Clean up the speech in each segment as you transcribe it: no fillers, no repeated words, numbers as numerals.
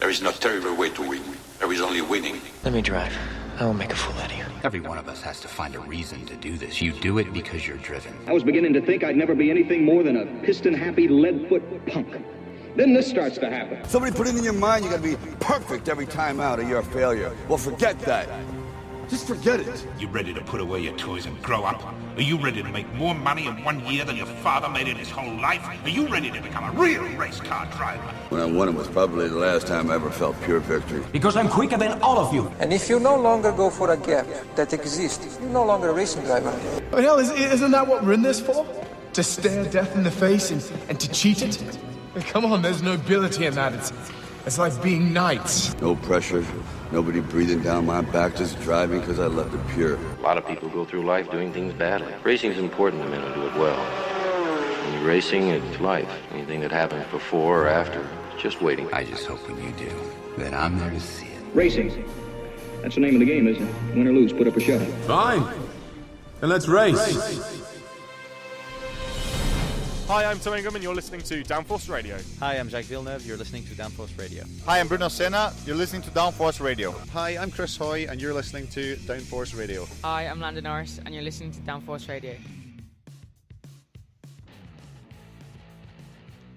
There is no terrible way to win. There is only winning. Let me drive. I will make a fool out of you. Every one of us has to find a reason to do this. You do it because you're driven. I was beginning to think I'd never be anything more than a piston-happy, lead-foot punk. Then this starts to happen. Somebody put it in your mind you gotta be perfect every time out or you're a failure. Well, forget that. Just forget it. You ready to put away your toys and grow up? Are you ready to make more money in 1 year than your father made in his whole life? Are you ready to become a real race car driver? When I won it was probably the last time I ever felt pure victory. Because I'm quicker than all of you. And if you no longer go for a gap that exists, you're no longer a racing driver. But hell, isn't that what we're in this for? To stare death in the face and to cheat it? Come on, there's nobility in that. It's like being knights. No pressure, nobody breathing down my back, just driving because I left it pure. A lot of people go through life doing things badly. Racing is important to men who do it well. When you're racing, it's life. Anything that happens before or after, it's just waiting. I just hope when you do, that I'm there to see it. Racing. That's the name of the game, isn't it? Win or lose, put up or shut up. Fine. Then let's race. Hi, I'm Tom Ingham and you're listening to Downforce Radio. Hi, I'm Jacques Villeneuve, you're listening to Downforce Radio. Hi, I'm Bruno Senna, you're listening to Downforce Radio. Hi, I'm Chris Hoy and you're listening to Downforce Radio. Hi, I'm Landon Norris and you're listening to Downforce Radio.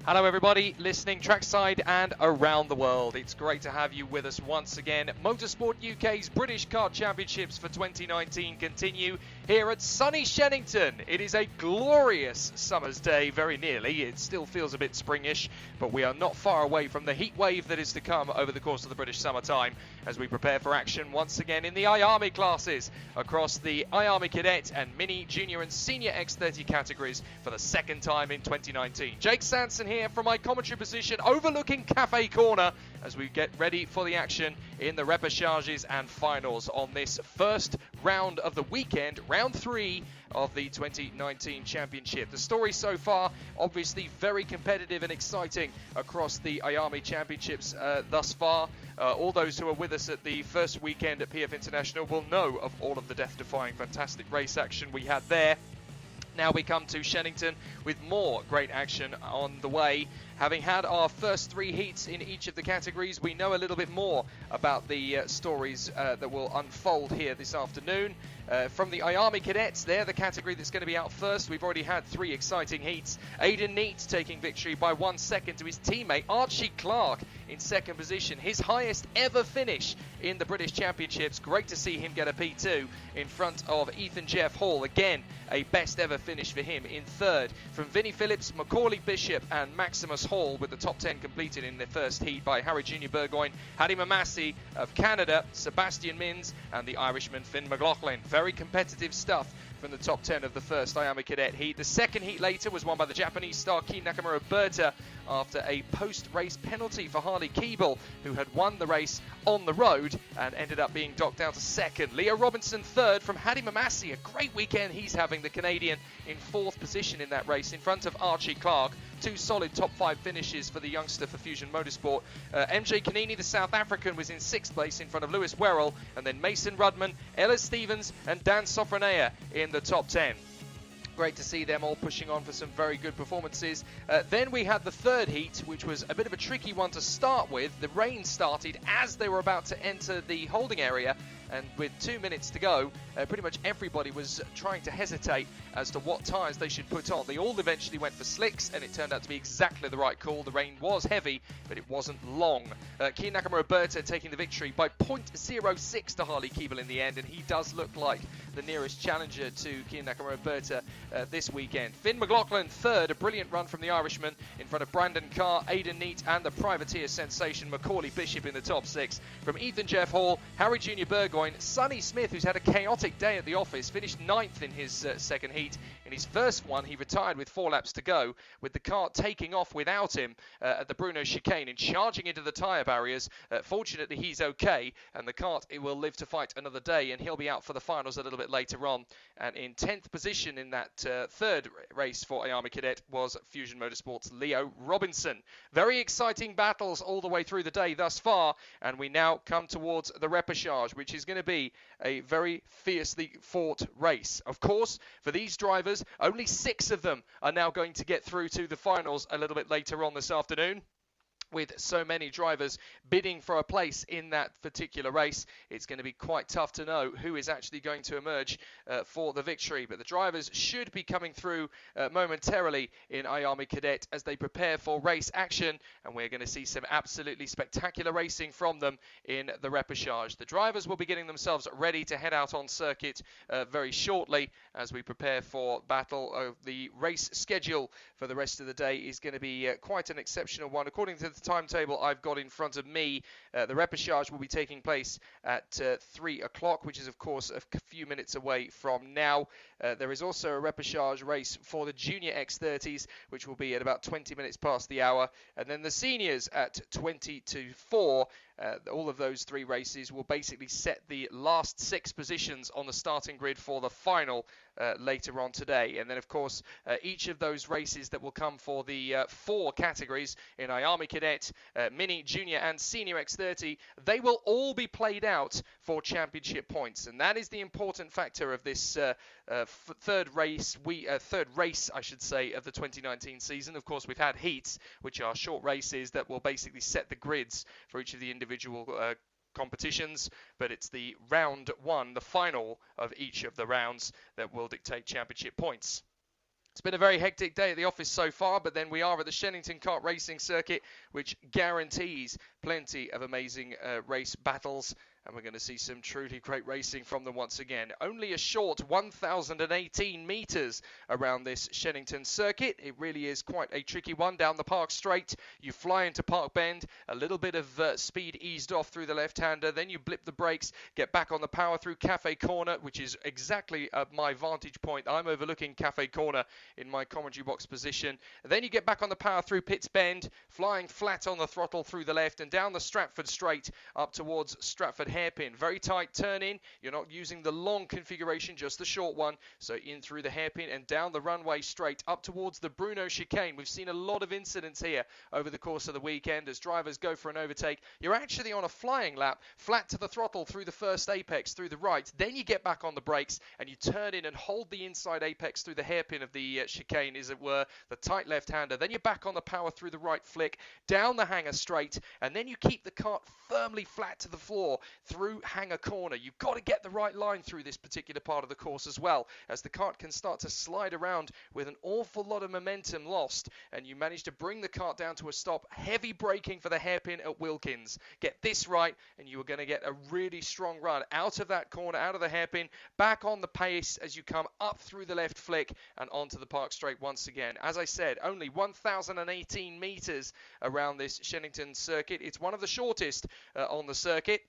Hello everybody, listening trackside and around the world. It's great to have you with us once again. Motorsport UK's British Kart Championships for 2019 continue here at sunny Shenington. It is a glorious summer's day, very nearly. It still feels a bit springish, but we are not far away from the heat wave that is to come over the course of the British summertime as we prepare for action once again in the IAME classes across the IAME Cadet and Mini, Junior and Senior X30 categories for the second time in 2019. Jake Sanson here from my commentary position overlooking Cafe Corner as we get ready for the action in the repêchages and finals on this first round of the weekend, round 3 of the 2019 championship. The story so far, obviously very competitive and exciting across the IAME championships thus far. All those who are with us at the first weekend at PF International will know of all of the death-defying fantastic race action we had there. Now we come to Shenington with more great action on the way. Having had our first 3 heats in each of the categories, we know a little bit more about the stories that will unfold here this afternoon. From the IAME Cadets, they're the category that's going to be out first. We've already had 3 exciting heats. Aidan Neate taking victory by 1 second to his teammate Archie Clark in second position. His highest ever finish in the British Championships. Great to see him get a P2 in front of Ethan Jeff Hall. Again, a best ever finish for him in third. From Vinnie Phillips, Macaulay Bishop and Maximus Hall with the top 10 completed in the first heat by Harry Junior Burgoyne, Hadi Mamasi of Canada, Sebastian Mins and the Irishman Finn McLaughlin. Very competitive stuff from the top 10 of the first IAME Cadet heat. The second heat later was won by the Japanese star Kei Nakamura Berta after a post-race penalty for Harley Keeble, who had won the race on the road and ended up being docked down to second. Leo Robinson third from Hadi Mamasi. A great weekend he's having, the Canadian in 4th position in that race in front of Archie Clark. 2 solid top 5 finishes for the youngster for Fusion Motorsport. MJ Kanini, the South African, was in 6th place in front of Lewis Werrell, and then Mason Rudman, Ella Stevens and Dan Sofronea in the top 10. Great to see them all pushing on for some very good performances. Then we had the third heat, which was a bit of a tricky one to start with. The rain started as they were about to enter the holding area, and with 2 minutes to go, pretty much everybody was trying to hesitate as to what tyres they should put on. They all eventually went for slicks, and it turned out to be exactly the right call. The rain was heavy, but it wasn't long. Kei Nakamura Berta taking the victory by 0.06 to Harley Keeble in the end, and he does look like the nearest challenger to Kei Nakamura Berta this weekend. Finn McLaughlin third, a brilliant run from the Irishman in front of Brandon Carr, Aidan Neate and the privateer sensation Macaulay Bishop in the top 6. From Ethan Jeff Hall, Harry Junior Burgoyne, Sonny Smith, who's had a chaotic day at the office, finished 9th in his second heat. In his first one, he retired with 4 laps to go, with the kart taking off without him at the Bruno chicane and charging into the tyre barriers. Fortunately, he's okay, and the kart will live to fight another day, and he'll be out for the finals a little bit later on. And in 10th position in that third race for IAME Cadet was Fusion Motorsport's Leo Robinson. Very exciting battles all the way through the day thus far, and we now come towards the repêchage, which is going to be a very fiercely fought race. Of course, for these drivers, only 6 of them are now going to get through to the finals a little bit later on this afternoon. with so many drivers bidding for a place in that particular race, it's going to be quite tough to know who is actually going to emerge for the victory. But the drivers should be coming through momentarily in IAME Cadet as they prepare for race action, and we're going to see some absolutely spectacular racing from them in the repechage. The drivers will be getting themselves ready to head out on circuit very shortly as we prepare for battle. The race schedule for the rest of the day is going to be quite an exceptional one. According to the timetable I've got in front of me, the repechage will be taking place at 3 o'clock, which is of course a few minutes away from now. There is also a repechage race for the junior X30s, which will be at about 20 minutes past the hour, and then the seniors at 20 to 4. All of those three races will basically set the last 6 positions on the starting grid for the final later on today. And then, of course, each of those races that will come for the 4 categories in IAME Cadet, Mini, Junior and Senior X30, they will all be played out for championship points. And that is the important factor of this third race, I should say, of the 2019 season. Of course, we've had heats, which are short races that will basically set the grids for each of the individual competitions, but it's the round 1, the final of each of the rounds, that will dictate championship points. It's been a very hectic day at the office so far, but then we are at the Shenington Kart Racing Circuit, which guarantees plenty of amazing race battles, and we're going to see some truly great racing from them once again. Only a short 1,018 metres around this Shenington circuit. It really is quite a tricky one. Down the Park Straight, you fly into Park Bend, a little bit of speed eased off through the left-hander, then you blip the brakes, get back on the power through Cafe Corner, which is exactly my vantage point. I'm overlooking Cafe Corner in my commentary box position. And then you get back on the power through Pitts Bend, flying flat on the throttle through the left, and down the Stratford Straight up towards Stratford Hairpin. Very tight turn in. You're not using the long configuration, just the short one. So in through the hairpin and down the runway straight up towards the Bruno chicane. We've seen a lot of incidents here over the course of the weekend as drivers go for an overtake. You're actually on a flying lap, flat to the throttle through the first apex through the right. Then you get back on the brakes and you turn in and hold the inside apex through the hairpin of the chicane, as it were, the tight left-hander. Then you're back on the power through the right flick, down the hanger straight, and then you keep the kart firmly flat to the floor through hanger corner. You've got to get the right line through this particular part of the course as well, as the kart can start to slide around with an awful lot of momentum lost, and you manage to bring the kart down to a stop. Heavy braking for the hairpin at Wilkins. Get this right and you are going to get a really strong run out of that corner, out of the hairpin, back on the pace as you come up through the left flick and onto the Park Straight once again. As I said, only 1,018 metres around this Shenington circuit. It's one of the shortest on the circuit.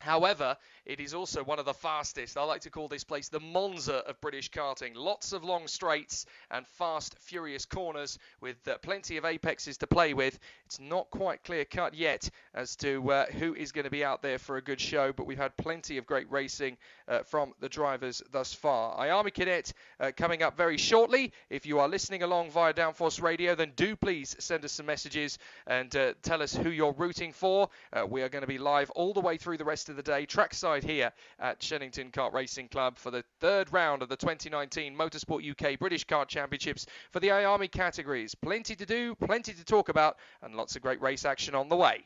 However, it is also one of the fastest. I like to call this place the Monza of British karting. Lots of long straights and fast, furious corners with plenty of apexes to play with. It's not quite clear-cut yet as to who is going to be out there for a good show, but we've had plenty of great racing from the drivers thus far. IAME Cadet coming up very shortly. If you are listening along via Downforce Radio, then do please send us some messages and tell us who you're rooting for. We are going to be live all the way through the rest of the day, trackside here at Shenington Kart Racing Club for the third round of the 2019 Motorsport UK British Kart Championships for the IAME categories. Plenty to do, plenty to talk about, and lots of great race action on the way.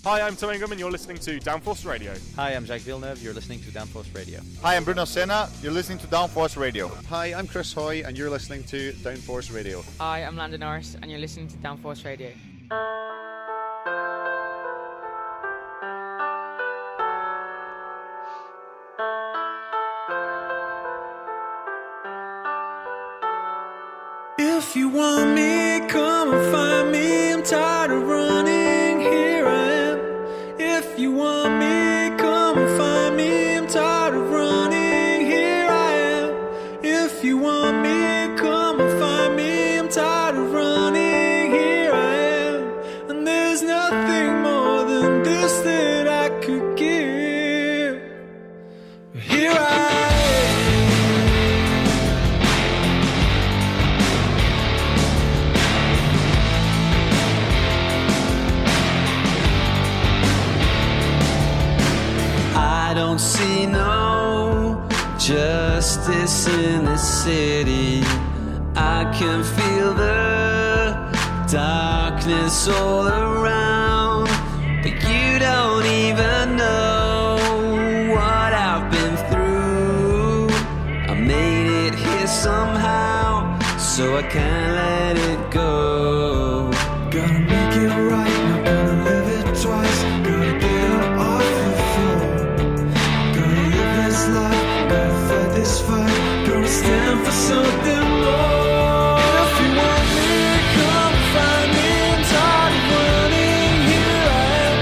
Hi, I'm Tom Ingham and you're listening to Downforce Radio. Hi, I'm Jake Villeneuve, you're listening to Downforce Radio. Hi, I'm Bruno Senna, you're listening to Downforce Radio. Hi, I'm Chris Hoy and you're listening to Downforce Radio. Hi, I'm Landon Norris and you're listening to Downforce Radio. If you want me, come and find me. I'm tired of running, here I am. If you want me, come and find me. I'm tired of running, here I am. If you want me, come and find me. I'm tired of running, here I am. And there's nothing more than this that I could give. Here I am. I don't see no justice in this city. I can feel the darkness all around, but you don't even know what I've been through. I made it here somehow, so I can't let it go. Gotta make it right, not gonna live it twice. Gotta get up off the floor. Gotta live this life, gotta fight this fight. Gonna stand for something more. If you want me, come find me. I'm tired of running, here I am.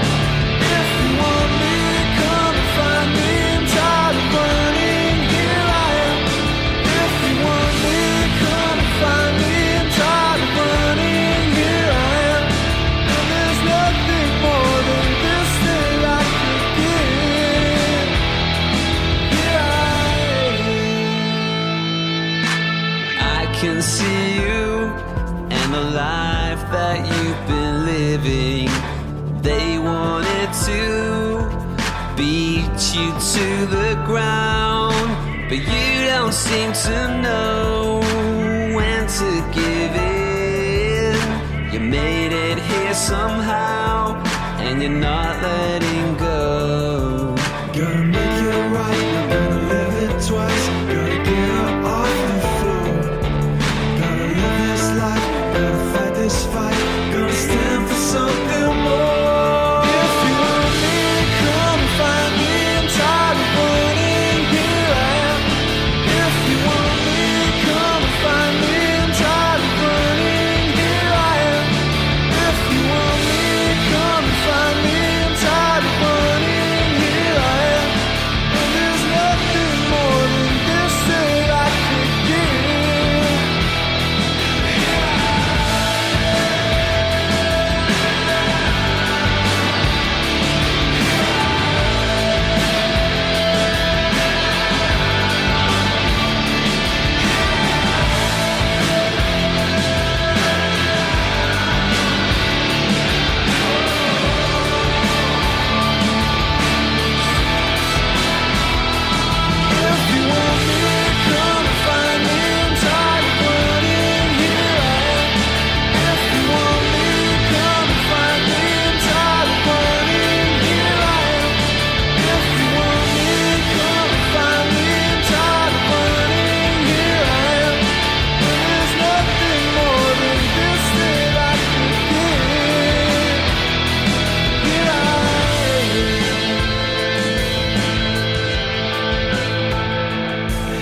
If you want me, come find me. I'm tired of running, here I am. If you want me, come find me. I'm tired of running, here I am. And there's nothing more than this that I could give. Here I can see you and the life that you've been living. They wanted to beat you to the ground, but you don't seem to know when to give in. You made it here somehow, and you're not letting go. Gotta make it right, not gonna live it twice. Gotta get up off the floor. Gotta live this life, gotta fight this fight. Gonna stand for something more. If you want me, come find me. I'm tired of running, here I am. If you want me, come find me. I'm tired of running, here I am. If you want me, come find me. I'm tired of running, here I am. And there's nothing more than this that I could give. If you want me, come find me. I'm tired of running, here I am. If you want me, come find me. I'm tired of running, here I am. If you want me, come find me. I'm tired of running, here I am. And there's nothing more than this that I could give. Here I am.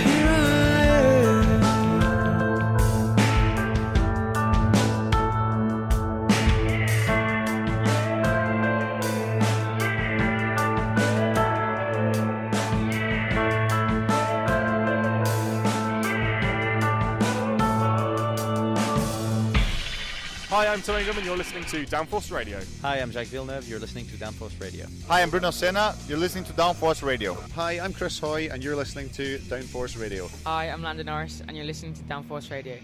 Here I am. Hi, I'm Tom Ingram and you're listening to Downforce Radio. Hi, I'm Jake Villeneuve. You're listening to Downforce Radio. Hi, I'm Bruno Senna. You're listening to Downforce Radio. Hi, I'm Chris Hoy, and you're listening to Downforce Radio. Hi, I'm Landon Norris, and you're listening to Downforce Radio.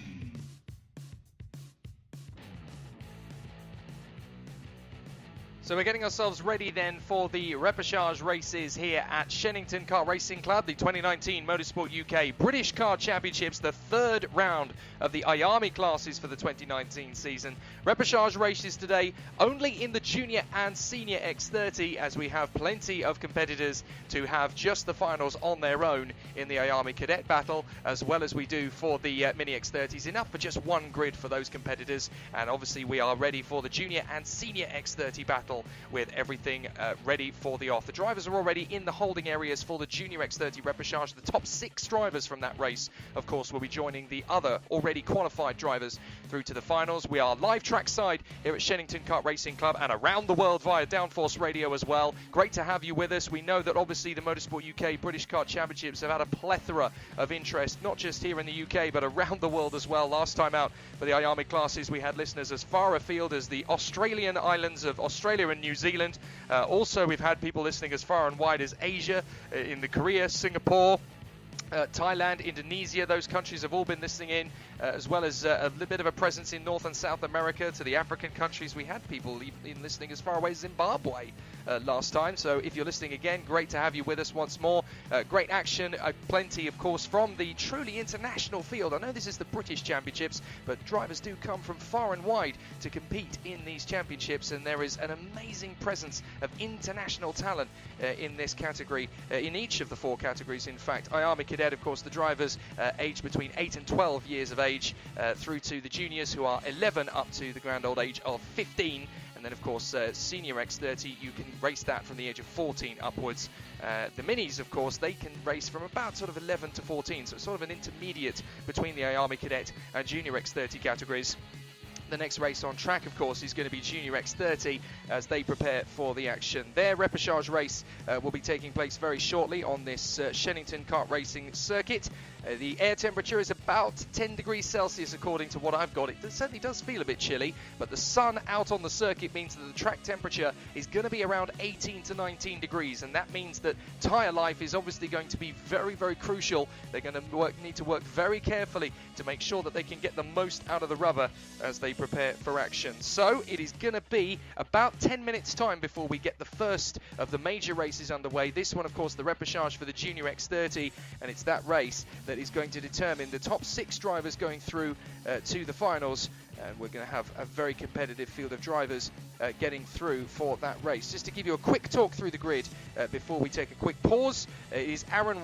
So we're getting ourselves ready then for the repechage races here at Shenington Kart Racing Club, the 2019 Motorsport UK British Kart Championships, the third round of the IAME classes for the 2019 season. Repechage races today only in the junior and senior X30, as we have plenty of competitors to have just the finals on their own in the IAME Cadet Battle, as well as we do for the Mini X30s. Enough for just one grid for those competitors, and obviously we are ready for the junior and senior X30 battle with everything ready for the off. The drivers are already in the holding areas for the junior X30 repechage. The top 6 drivers from that race, of course, will be joining the other already qualified drivers through to the finals. We are live trackside here at Shenington Kart Racing Club and around the world via Downforce Radio as well. Great to have you with us. We know that obviously the Motorsport UK British Kart Championships have had a plethora of interest, not just here in the UK but around the world as well. Last time out for the IAME classes we had listeners as far afield as the Australian islands of Australia and New Zealand. Also we've had people listening as far and wide as Asia, in the Korea, Singapore, Thailand, Indonesia. Those countries have all been listening in, as well as a little bit of a presence in North and South America. To the African countries, we had people even listening as far away as Zimbabwe last time. So if you're listening again, great to have you with us once more. Great action, plenty, of course, from the truly international field. I know this is the British Championships, but drivers do come from far and wide to compete in these championships, and there is an amazing presence of international talent in this category, in each of the 4 categories, in fact. IAME Cadet, of course, the drivers aged between 8 and 12 years of age, through to the juniors, who are 11 up to the grand old age of 15. And then, of course, Senior X30, you can race that from the age of 14 upwards. The minis, of course, they can race from about sort of 11 to 14, so it's sort of an intermediate between the IAME Cadet and Junior X30 categories. The next race on track, of course, is going to be Junior X30 as they prepare for the action. Their repechage race will be taking place very shortly on this Shenington kart racing circuit. The air temperature is about 10 degrees Celsius according to what I've got. It certainly does feel a bit chilly, but the sun out on the circuit means that the track temperature is going to be around 18 to 19 degrees, and that means that tyre life is obviously going to be very, very crucial. They're going to need to work very carefully to make sure that they can get the most out of the rubber as they prepare for action. So it is going to be about 10 minutes time before we get the first of the major races underway. This one, of course, the repechage for the Junior X30, and it's that race that is going to determine the top 6 drivers going through to the finals. And we're going to have a very competitive field of drivers getting through for that race. Just to give you a quick talk through the grid before we take a quick pause, it is Aaron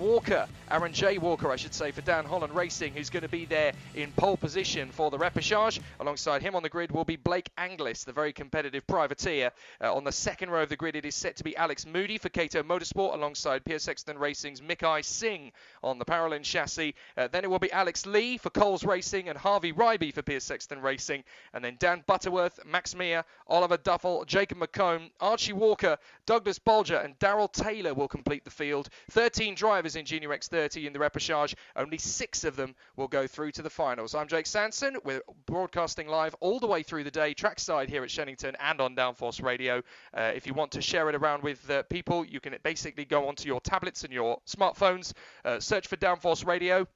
J. Walker, I should say, for Dan Holland Racing, who's going to be there in pole position for the repechage. Alongside him on the grid will be Blake Anglis, the very competitive privateer. On the second row of the grid, it is set to be Alex Moody for Cato Motorsport, alongside Pierce Sexton Racing's Mikai Singh on the Paralin chassis. Then it will be Alex Lee for Coles Racing and Harvey Ryby for Pierce Sexton Racing. And then Dan Butterworth, Max Mear, Oliver Duffel, Jacob McComb, Archie Walker, Douglas Bolger and Darrell Taylor will complete the field. 13 drivers in Junior X30 in the repechage. Only 6 of them will go through to the finals. I'm Jake Sanson. We're broadcasting live all the way through the day, trackside here at Shenington and on Downforce Radio. If you want to share it around with people, you can basically go onto your tablets and your smartphones, search for Downforce Radio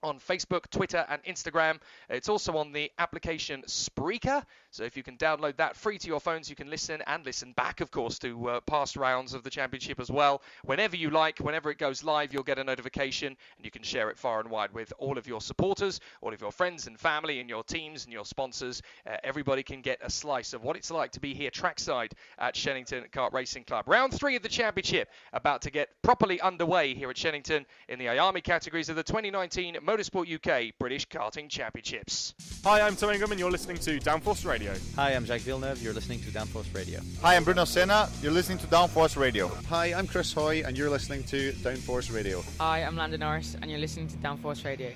on Facebook, Twitter and Instagram. It's also on the application Spreaker, so if you can download that free to your phones, you can listen and listen back, of course, to past rounds of the championship as well. Whenever you like, whenever it goes live, you'll get a notification and you can share it far and wide with all of your supporters, all of your friends and family and your teams and your sponsors. Everybody can get a slice of what it's like to be here trackside at Shenington Kart Racing Club. Round 3 of the championship about to get properly underway here at Shenington in the IAME categories of the 2019 Motorsport UK British Karting Championships. Hi, I'm Tom Ingram and you're listening to Downforce Radio. Hi, I'm Jake Villeneuve. You're listening to Downforce Radio. Hi, I'm Bruno Senna. You're listening to Downforce Radio. Hi, I'm Chris Hoy, and you're listening to Downforce Radio. Hi, I'm Landon Norris, and you're listening to Downforce Radio.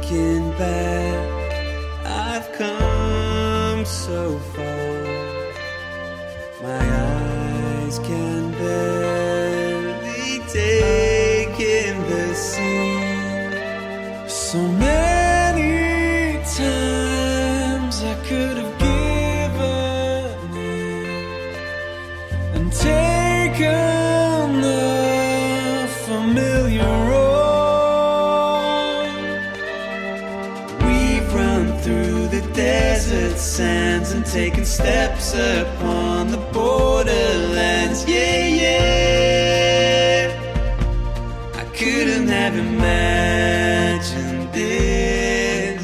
Thinking back, I've come so far. My eyes can barely take in the scene. So many times I could have given in and taken the familiar road. We've run through the desert sands and taken steps upon the borderlands. Yeah, yeah. I couldn't have imagined this.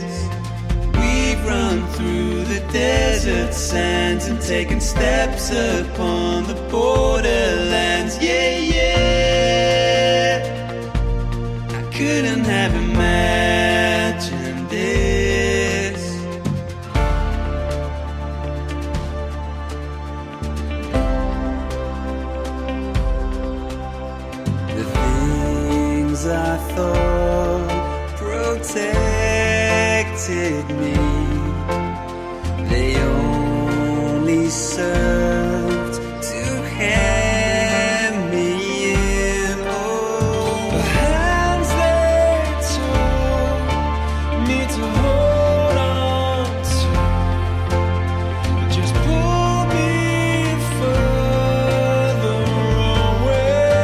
We've run through the desert sands and taken steps upon the borderlands. Yeah, yeah. I couldn't have imagined this. The things I thought protected me, they only served to hem me in. Oh, the hands they told me to hold on to just pull me further away.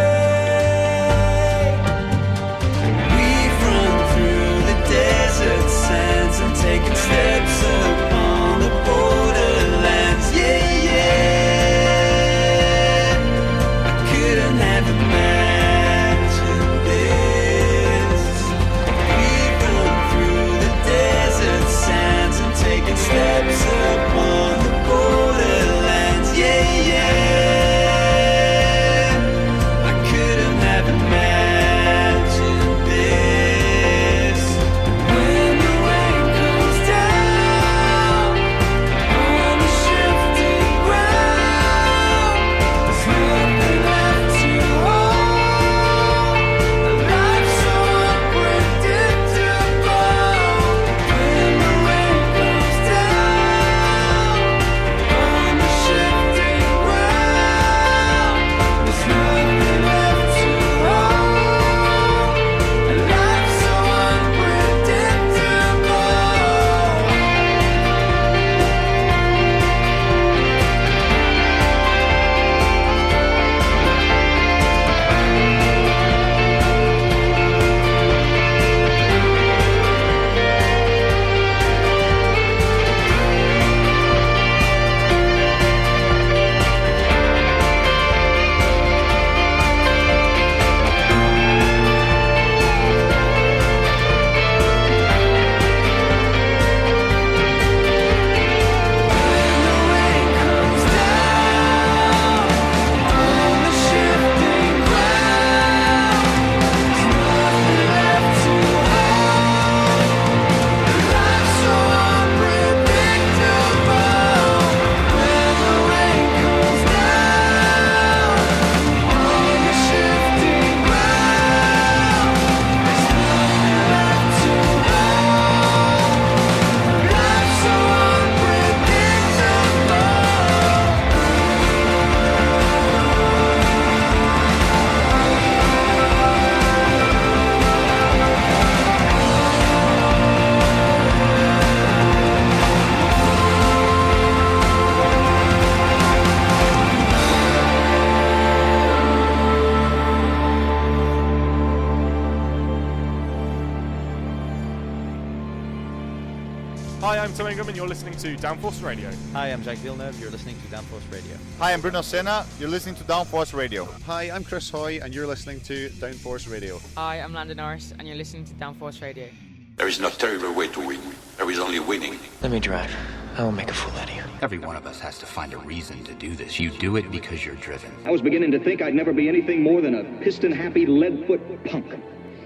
I'm Tom Ingram and you're listening to Downforce Radio. Hi, I'm Jake Villeneuve. You're listening to Downforce Radio. Hi, I'm Bruno Senna. You're listening to Downforce Radio. Hi, I'm Chris Hoy, and you're listening to Downforce Radio. Hi, I'm Landon Norris, and you're listening to Downforce Radio. There is no terrible way to win. There is only winning. Let me drive. I will make a fool out of you. Every one of us has to find a reason to do this. You do it because you're driven. I was beginning to think I'd never be anything more than a piston-happy lead-foot punk.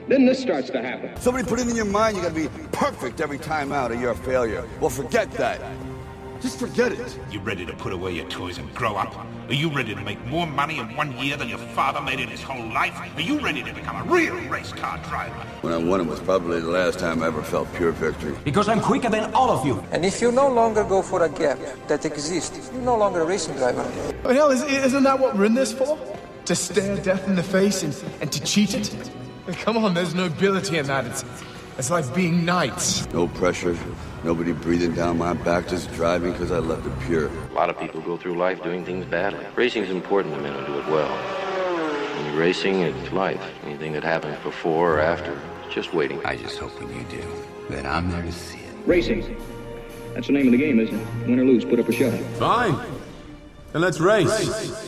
Then this starts to happen. Somebody put it in your mind you gotta be perfect every time out or you're a failure. Well, forget that. Just forget it. You ready to put away your toys and grow up? Are you ready to make more money in 1 year than your father made in his whole life? Are you ready to become a real race car driver? When I won it was probably the last time I ever felt pure victory. Because I'm quicker than all of you. And if you no longer go for a gap that exists, you're no longer a racing driver. But hell, isn't that what we're in this for? To stare death in the face and to cheat it? Come on, there's nobility in that. It's like being knights. No pressure, nobody breathing down my back, just driving because I left it pure. A lot of people go through life doing things badly. Racing's important to men who do it well. When you're racing, it's life. Anything that happens before or after, it's just waiting. I just hope when you do, that I'm there to see it. Racing. That's the name of the game, isn't it? Win or lose, put up or shut up. Fine. Then let's race.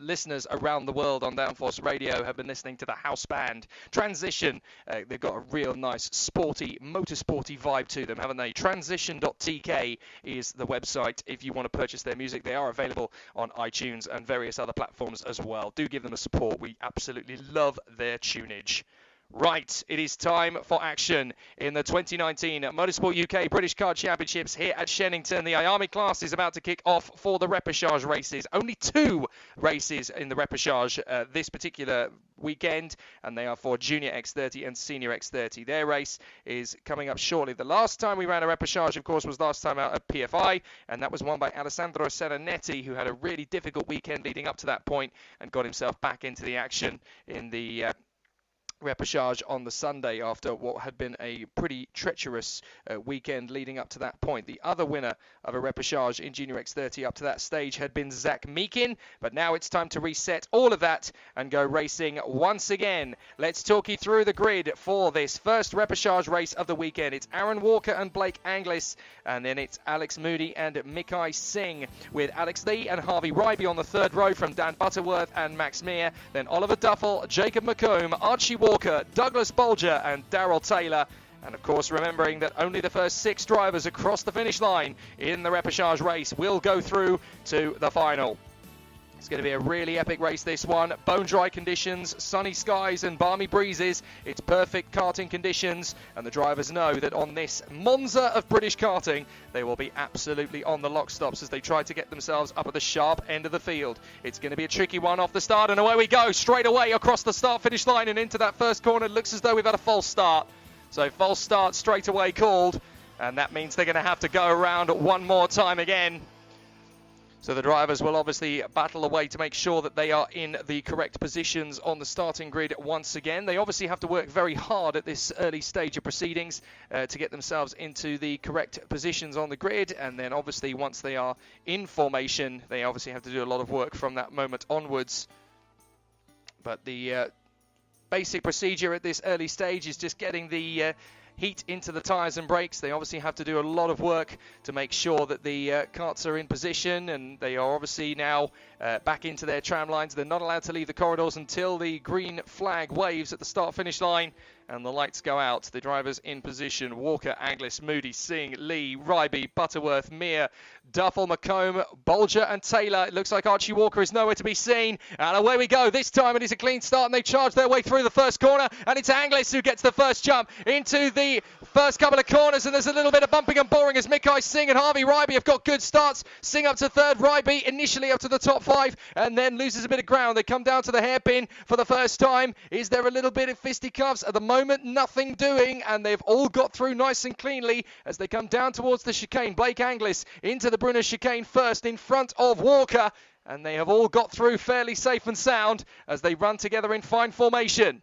Listeners around the world on Downforce Radio have been listening to the house band Transition. They've got a real nice sporty, motorsporty vibe to them, haven't they? Transition.tk is the website if you want to purchase their music. They are available on iTunes and various other platforms as well. Do give them a support. We absolutely love their tunage. Right, it is time for action in the 2019 Motorsport UK British Kart Championships here at Shenington. The IAME class is about to kick off for the repechage races. Only 2 races in the repechage this particular weekend, and they are for Junior X30 and Senior X30. Their race is coming up shortly. The last time we ran a repechage, of course, was last time out at PFI, and that was won by Alessandro Serenetti, who had a really difficult weekend leading up to that point and got himself back into the action in the repechage on the Sunday after what had been a pretty treacherous weekend leading up to that point. The other winner of a repechage in Junior X30 up to that stage had been Zach Meakin, but now it's time to reset all of that and go racing once again. Let's talk you through the grid for this first repechage race of the weekend. It's Aaron Walker and Blake Anglis, and then it's Alex Moody and Mikai Singh, with Alex Lee and Harvey Ryby on the third row from Dan Butterworth and Max Meir, then Oliver Duffel, Jacob McComb, Archie Walker, Douglas Bolger and Darrell Taylor. And of course, remembering that only the first 6 drivers across the finish line in the repechage race will go through to the final. It's going to be a really epic race, this one. Bone dry conditions, sunny skies and balmy breezes. It's perfect karting conditions, and the drivers know that on this Monza of British karting, they will be absolutely on the lock stops as they try to get themselves up at the sharp end of the field. It's going to be a tricky one off the start, and away we go, straight away across the start-finish line and into that first corner. It looks as though we've had a false start. So false start straight away called, and that means they're going to have to go around one more time again. So the drivers will obviously battle away to make sure that they are in the correct positions on the starting grid once again. They obviously have to work very hard at this early stage of proceedings to get themselves into the correct positions on the grid. And then obviously once they are in formation, they obviously have to do a lot of work from that moment onwards. But the basic procedure at this early stage is just getting the heat into the tyres and brakes. They obviously have to do a lot of work to make sure that the karts are in position, and they are obviously now back into their tram lines. They're not allowed to leave the corridors until the green flag waves at the start-finish line and the lights go out. The drivers in position: Walker, Anglis, Moody, Singh, Lee, Ryby, Butterworth, Meir, Duffel, McComb, Bolger and Taylor. It looks like Archie Walker is nowhere to be seen, and away we go. This time it is a clean start, and they charge their way through the first corner, and it's Anglis who gets the first jump into the first couple of corners, and there's a little bit of bumping and boring as Mikai Singh and Harvey Ryby have got good starts. Singh up to third, Ryby initially up to the top 5, and then loses a bit of ground. They come down to the hairpin for the first time. Is there a little bit of fisticuffs? At the moment, nothing doing, and they've all got through nice and cleanly as they come down towards the chicane. Blake Anglis into the Brunner chicane first in front of Walker, and they have all got through fairly safe and sound as they run together in fine formation.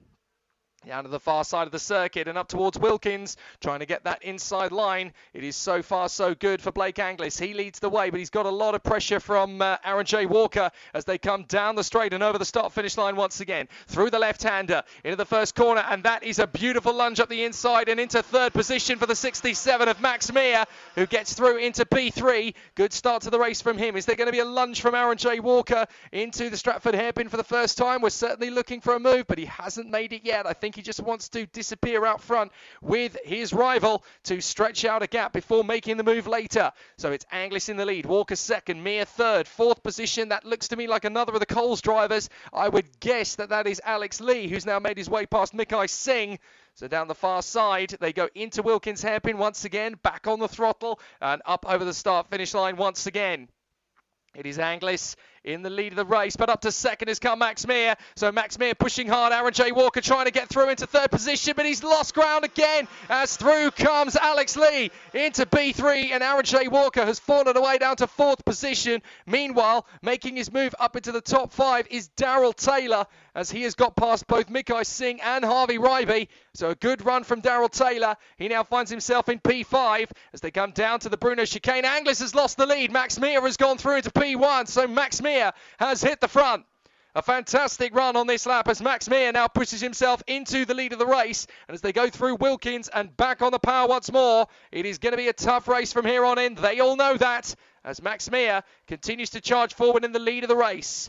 Down to the far side of the circuit and up towards Wilkins, trying to get that inside line. It is so far so good for Blake Anglis. He leads the way, but he's got a lot of pressure from Aaron J. Walker as they come down the straight and over the start-finish line once again. Through the left-hander into the first corner, and that is a beautiful lunge up the inside and into third position for the 67 of Max Meir, who gets through into P3. Good start to the race from him. Is there going to be a lunge from Aaron J. Walker into the Stratford hairpin for the first time? We're certainly looking for a move, but he hasn't made it yet. I think he just wants to disappear out front with his rival to stretch out a gap before making the move later. So it's Anglis in the lead, Walker second, Meir third, fourth position. That looks to me like another of the Coles drivers. I would guess that is Alex Lee, who's now made his way past Mikai Singh. So down the far side, they go into Wilkins hairpin once again, back on the throttle and up over the start-finish line once again. It is Anglis in the lead of the race, but up to second has come Max Meir. So Max Meir pushing hard. Aaron J. Walker trying to get through into third position, but he's lost ground again as through comes Alex Lee into B3, and Aaron J. Walker has fallen away down to fourth position. Meanwhile, making his move up into the top 5 is Darrell Taylor, as he has got past both Mikai Singh and Harvey Ryby. So a good run from Darrell Taylor. He now finds himself in P5 as they come down to the Bruno chicane. Anglis has lost the lead. Max Meir has gone through into P1, so Max Meir has hit the front. A fantastic run on this lap as Max Meir now pushes himself into the lead of the race. And as they go through Wilkins and back on the power once more, it is going to be a tough race from here on in. They all know that as Max Meir continues to charge forward in the lead of the race.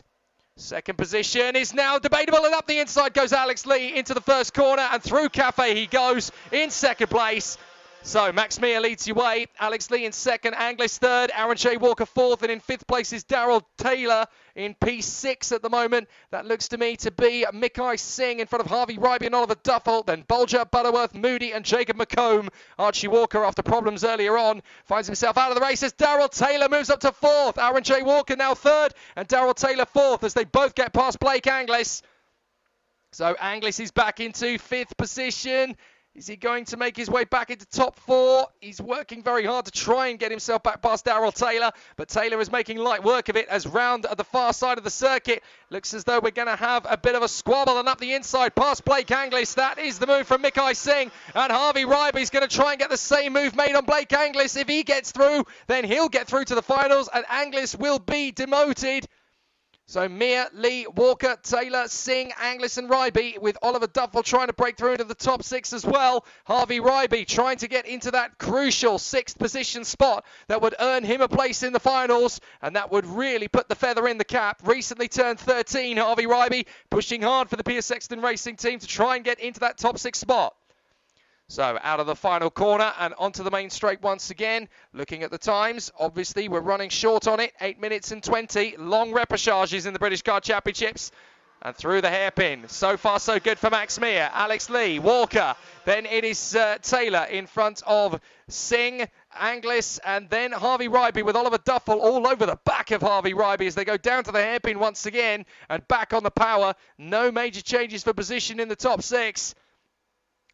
Second position is now debatable, and up the inside goes Alex Lee into the first corner, and through Cafe he goes in second place. So Max Meir leads the way, Alex Lee in second, Anglis third, Aaron J. Walker fourth, and in fifth place is Darrell Taylor in P6 at the moment. That looks to me to be Mikai Singh in front of Harvey Ryby and Oliver Duffel, then Bolger, Butterworth, Moody and Jacob McComb. Archie Walker, after problems earlier on, finds himself out of the race as Darrell Taylor moves up to fourth. Aaron J. Walker now third and Darrell Taylor fourth as they both get past Blake Anglis. So Anglis is back into fifth position. Is he going to make his way back into top 4? He's working very hard to try and get himself back past Darrell Taylor, but Taylor is making light work of it as round at the far side of the circuit. Looks as though we're going to have a bit of a squabble, and up the inside past Blake Anglis. That is the move from Mikai Singh, and Harvey Ryby's going to try and get the same move made on Blake Anglis. If he gets through, then he'll get through to the finals, and Anglis will be demoted. So Mir, Lee, Walker, Taylor, Singh, Anglis and Ryby, with Oliver Duffel trying to break through into the top 6 as well. Harvey Ryby trying to get into that crucial 6th position spot that would earn him a place in the finals, and that would really put the feather in the cap. Recently turned 13, Harvey Ryby, pushing hard for the Pierce Sexton Racing team to try and get into that top 6 spot. So out of the final corner and onto the main straight once again. Looking at the times, obviously we're running short on it. 8 minutes and 20. Long repêchages in the British Kart Championships. And through the hairpin. So far so good for Max Mir. Alex Lee, Walker. Then it is Taylor in front of Singh, Anglis, and then Harvey Ryby with Oliver Duffel all over the back of Harvey Ryby as they go down to the hairpin once again and back on the power. No major changes for position in the top 6.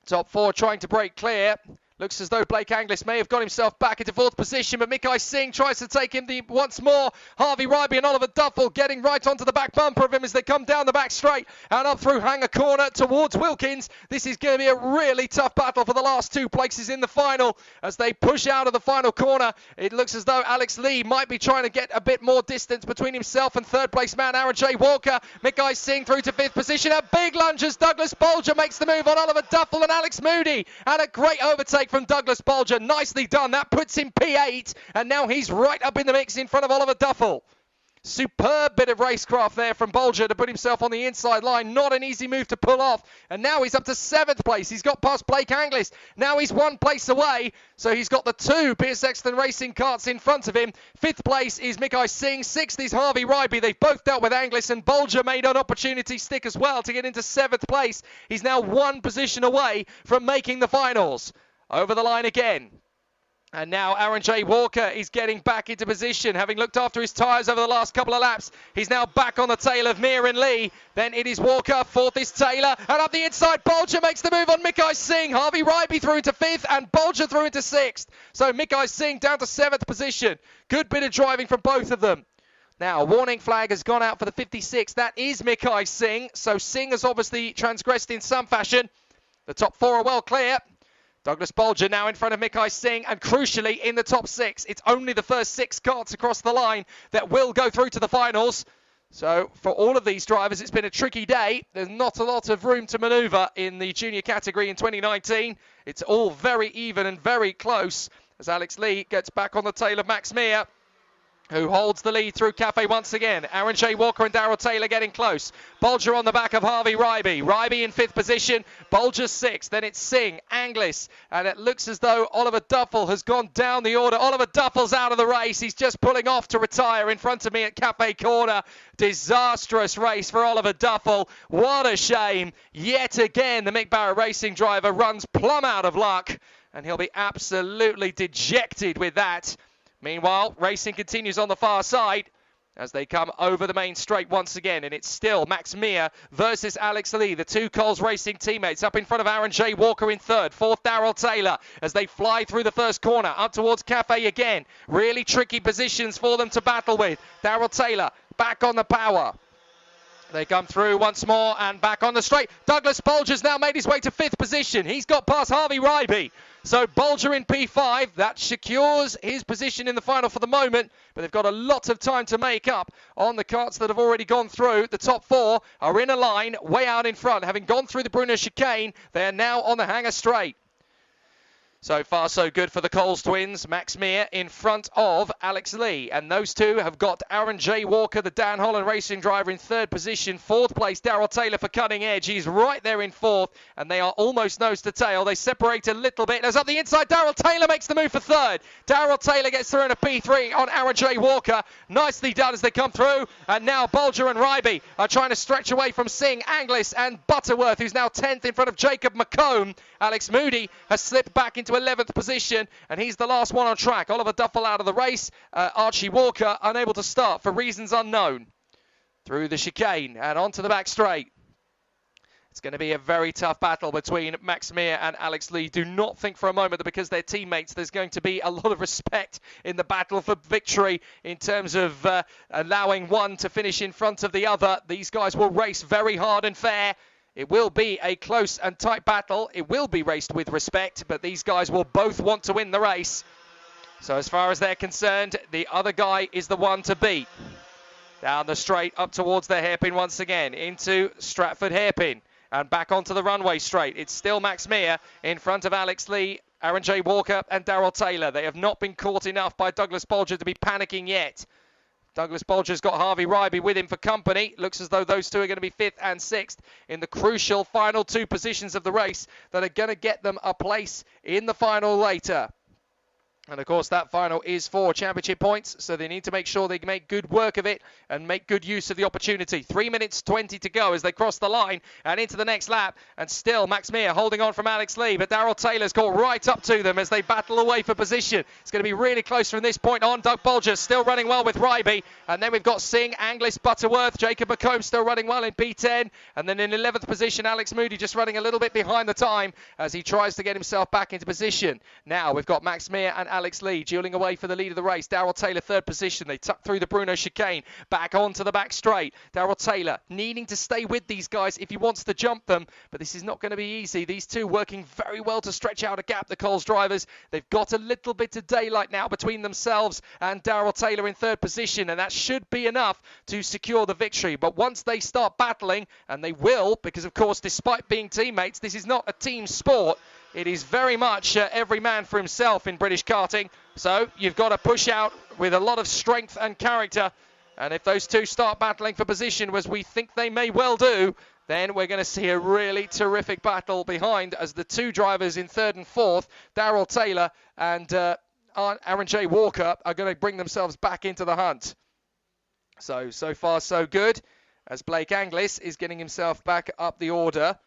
Top 4 trying to break clear. Looks as though Blake Anglis may have got himself back into 4th position, but Mikai Singh tries to take him once more. Harvey Ryby and Oliver Duffel getting right onto the back bumper of him as they come down the back straight and up through Hanger Corner towards Wilkins. This is going to be a really tough battle for the last 2 places in the final as they push out of the final corner. It looks as though Alex Lee might be trying to get a bit more distance between himself and 3rd place man Aaron J. Walker. Mikai Singh through to 5th position. A big lunge as Douglas Bolger makes the move on Oliver Duffel and Alex Moody. And a great overtake from Douglas Bolger. Nicely done. That puts him P8, and now he's right up in the mix in front of Oliver Duffel. Superb bit of racecraft there from Bolger to put himself on the inside line. Not an easy move to pull off. And now he's up to 7th place. He's got past Blake Anglis. Now he's 1 place away. So he's got the 2 Pierce Sexton Racing karts in front of him. 5th place is Mikai Singh. 6th is Harvey Ryby. They've both dealt with Anglis, and Bolger made an opportunity stick as well to get into 7th place. He's now 1 position away from making the finals. Over the line again. And now Aaron J. Walker is getting back into position, having looked after his tyres over the last couple of laps. He's now back on the tail of Mir and Lee. Then it is Walker. 4th is Taylor. And up the inside, Bolger makes the move on Mikai Singh. Harvey Ryby through into 5th and Bolger through into 6th. So Mikai Singh down to 7th position. Good bit of driving from both of them. Now, warning flag has gone out for the 56. That is Mikai Singh. So Singh has obviously transgressed in some fashion. The top 4 are well clear. Douglas Bolger now in front of Mikai Singh, and crucially in the top 6. It's only the first 6 karts across the line that will go through to the finals. So for all of these drivers, it's been a tricky day. There's not a lot of room to manoeuvre in the junior category in 2019. It's all very even and very close as Alex Lee gets back on the tail of Max Mir, who holds the lead through Cafe once again. Aaron J. Walker and Darrell Taylor getting close. Bolger on the back of Harvey Ryby. Ryby in 5th position. Bolger 6th. Then it's Singh, Anglis. And it looks as though Oliver Duffel has gone down the order. Oliver Duffel's out of the race. He's just pulling off to retire in front of me at Cafe Corner. Disastrous race for Oliver Duffel. What a shame. Yet again, the Mick Barrett Racing driver runs plumb out of luck. And he'll be absolutely dejected with that. Meanwhile, racing continues on the far side as they come over the main straight once again. And it's still Max Mir versus Alex Lee, the 2 Coles Racing teammates. Up in front of Aaron J. Walker in 3rd. 4th, Darrell Taylor as they fly through the first corner. Up towards Cafe again. Really tricky positions for them to battle with. Darrell Taylor back on the power. They come through once more and back on the straight. Douglas Bolger's now made his way to 5th position. He's got past Harvey Ryby. So Bolger in P5, that secures his position in the final for the moment, but they've got a lot of time to make up on the karts that have already gone through. The top 4 are in a line way out in front. Having gone through the Brunner chicane, they are now on the Hanger straight. So far, so good for the Coles twins. Max Mir in front of Alex Lee. And those 2 have got Aaron J. Walker, the Dan Holland racing driver, in 3rd position. 4th place, Darrell Taylor for Cutting Edge. He's right there in 4th. And they are almost nose to tail. They separate a little bit. As up the inside, Darrell Taylor makes the move for 3rd. Darrell Taylor gets through in a P3 on Aaron J. Walker. Nicely done as they come through. And now Bolger and Ryby are trying to stretch away from Singh, Anglis and Butterworth, who's now 10th in front of Jacob McComb. Alex Moody has slipped back into 11th position, and he's the last one on track. Oliver Duffel out of the race. Archie Walker unable to start for reasons unknown. Through the chicane and onto the back straight. It's going to be a very tough battle between Max Mir and Alex Lee. Do not think for a moment that because they're teammates, there's going to be a lot of respect in the battle for victory in terms of allowing one to finish in front of the other. These guys will race very hard and fair. It will be a close and tight battle. It will be raced with respect, but these guys will both want to win the race. So as far as they're concerned, the other guy is the one to beat. Down the straight, up towards the hairpin once again, into Stratford hairpin. And back onto the runway straight. It's still Max Mir in front of Alex Lee, Aaron J. Walker and Darrell Taylor. They have not been caught enough by Douglas Bolger to be panicking yet. Douglas Bolger's got Harvey Ryby with him for company. Looks as though those two are going to be 5th and 6th in the crucial final 2 positions of the race that are going to get them a place in the final later. And, of course, that final is for championship points, so they need to make sure they make good work of it and make good use of the opportunity. 3 minutes 20 to go as they cross the line and into the next lap. And still, Max Mir holding on from Alex Lee, but Darrell Taylor's got right up to them as they battle away for position. It's going to be really close from this point on. Doug Bolger still running well with Ryby. And then we've got Singh, Anglis, Butterworth, Jacob McComb still running well in P10. And then in 11th position, Alex Moody just running a little bit behind the time as he tries to get himself back into position. Now we've got Max Mir and Alex Lee dueling away for the lead of the race. Darrell Taylor 3rd position. They tuck through the Bruno chicane. Back onto the back straight. Darrell Taylor needing to stay with these guys if he wants to jump them. But this is not going to be easy. These two working very well to stretch out a gap, the Coles drivers. They've got a little bit of daylight now between themselves and Darrell Taylor in 3rd position. And that should be enough to secure the victory. But once they start battling, and they will, because of course, despite being teammates, this is not a team sport. It is very much every man for himself in British karting. So you've got to push out with a lot of strength and character. And if those two start battling for position, as we think they may well do, then we're going to see a really terrific battle behind as the two drivers in 3rd and 4th, Darrell Taylor and Aaron J. Walker, are going to bring themselves back into the hunt. So far so good, as Blake Anglis is getting himself back up the order.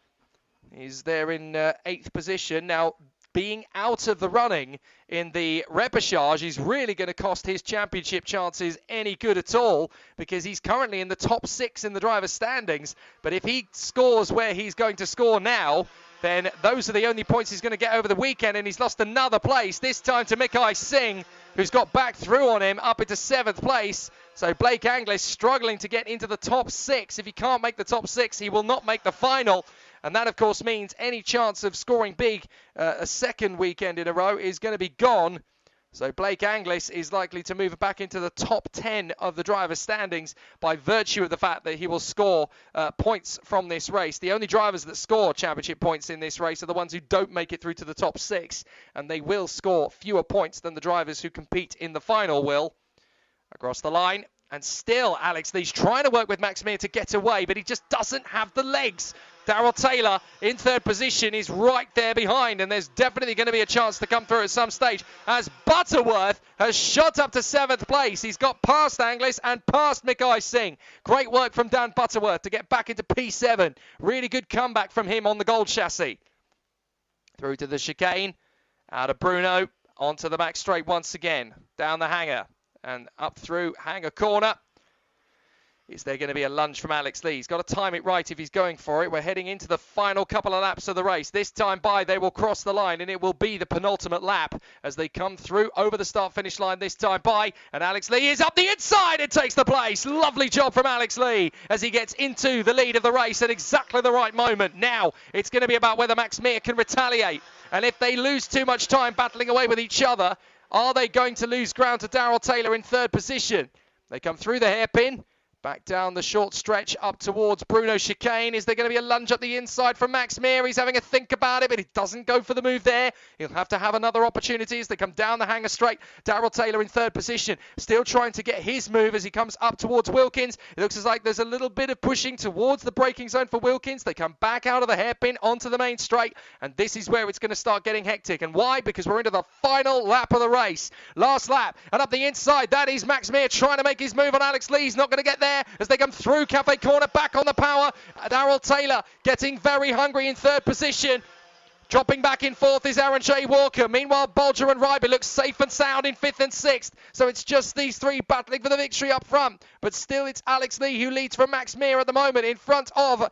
He's there in 8th position. Now, being out of the running in the repechage is really going to cost his championship chances any good at all, because he's currently in the top 6 in the driver's standings. But if he scores where he's going to score now, then those are the only points he's going to get over the weekend, and he's lost another place, this time to Mikai Singh, who's got back through on him up into 7th place. So Blake Anglis struggling to get into the top 6. If he can't make the top 6, he will not make the final. And that, of course, means any chance of scoring big a second weekend in a row is going to be gone. So Blake Anglis is likely to move back into the top 10 of the driver's standings by virtue of the fact that he will score points from this race. The only drivers that score championship points in this race are the ones who don't make it through to the top 6. And they will score fewer points than the drivers who compete in the final will. Across the line. And still, Alex Lee's trying to work with Max Mir to get away, but he just doesn't have the legs. Darrell Taylor in 3rd position is right there behind, and there's definitely going to be a chance to come through at some stage as Butterworth has shot up to 7th place. He's got past Anglis and past Mikai Singh. Great work from Dan Butterworth to get back into P7. Really good comeback from him on the gold chassis. Through to the chicane, out of Bruno, onto the back straight once again, down the hanger. And up through Hanger Corner. Is there going to be a lunge from Alex Lee? He's got to time it right if he's going for it. We're heading into the final couple of laps of the race. This time by, they will cross the line, and it will be the penultimate lap as they come through over the start-finish line this time by. And Alex Lee is up the inside and takes the place. Lovely job from Alex Lee as he gets into the lead of the race at exactly the right moment. Now, it's going to be about whether Max Mir can retaliate. And if they lose too much time battling away with each other, are they going to lose ground to Darrell Taylor in 3rd position? They come through the hairpin. Back down the short stretch up towards Bruno chicane. Is there going to be a lunge up the inside from Max Mir? He's having a think about it, but he doesn't go for the move there. He'll have to have another opportunity as they come down the hanger straight. Darrell Taylor in 3rd position, still trying to get his move as he comes up towards Wilkins. It looks as like there's a little bit of pushing towards the braking zone for Wilkins. They come back out of the hairpin onto the main straight, and this is where it's going to start getting hectic. And why? Because we're into the final lap of the race. Last lap, and up the inside, that is Max Mir trying to make his move on Alex Lee. He's not going to get there as they come through Cafe Corner, back on the power. Darrell Taylor getting very hungry in 3rd position. Dropping back in fourth is Aaron J. Walker. Meanwhile, Bolger and Ryby look safe and sound in fifth and sixth. So it's just these three battling for the victory up front. But still, it's Alex Lee who leads from Max Meir at the moment in front of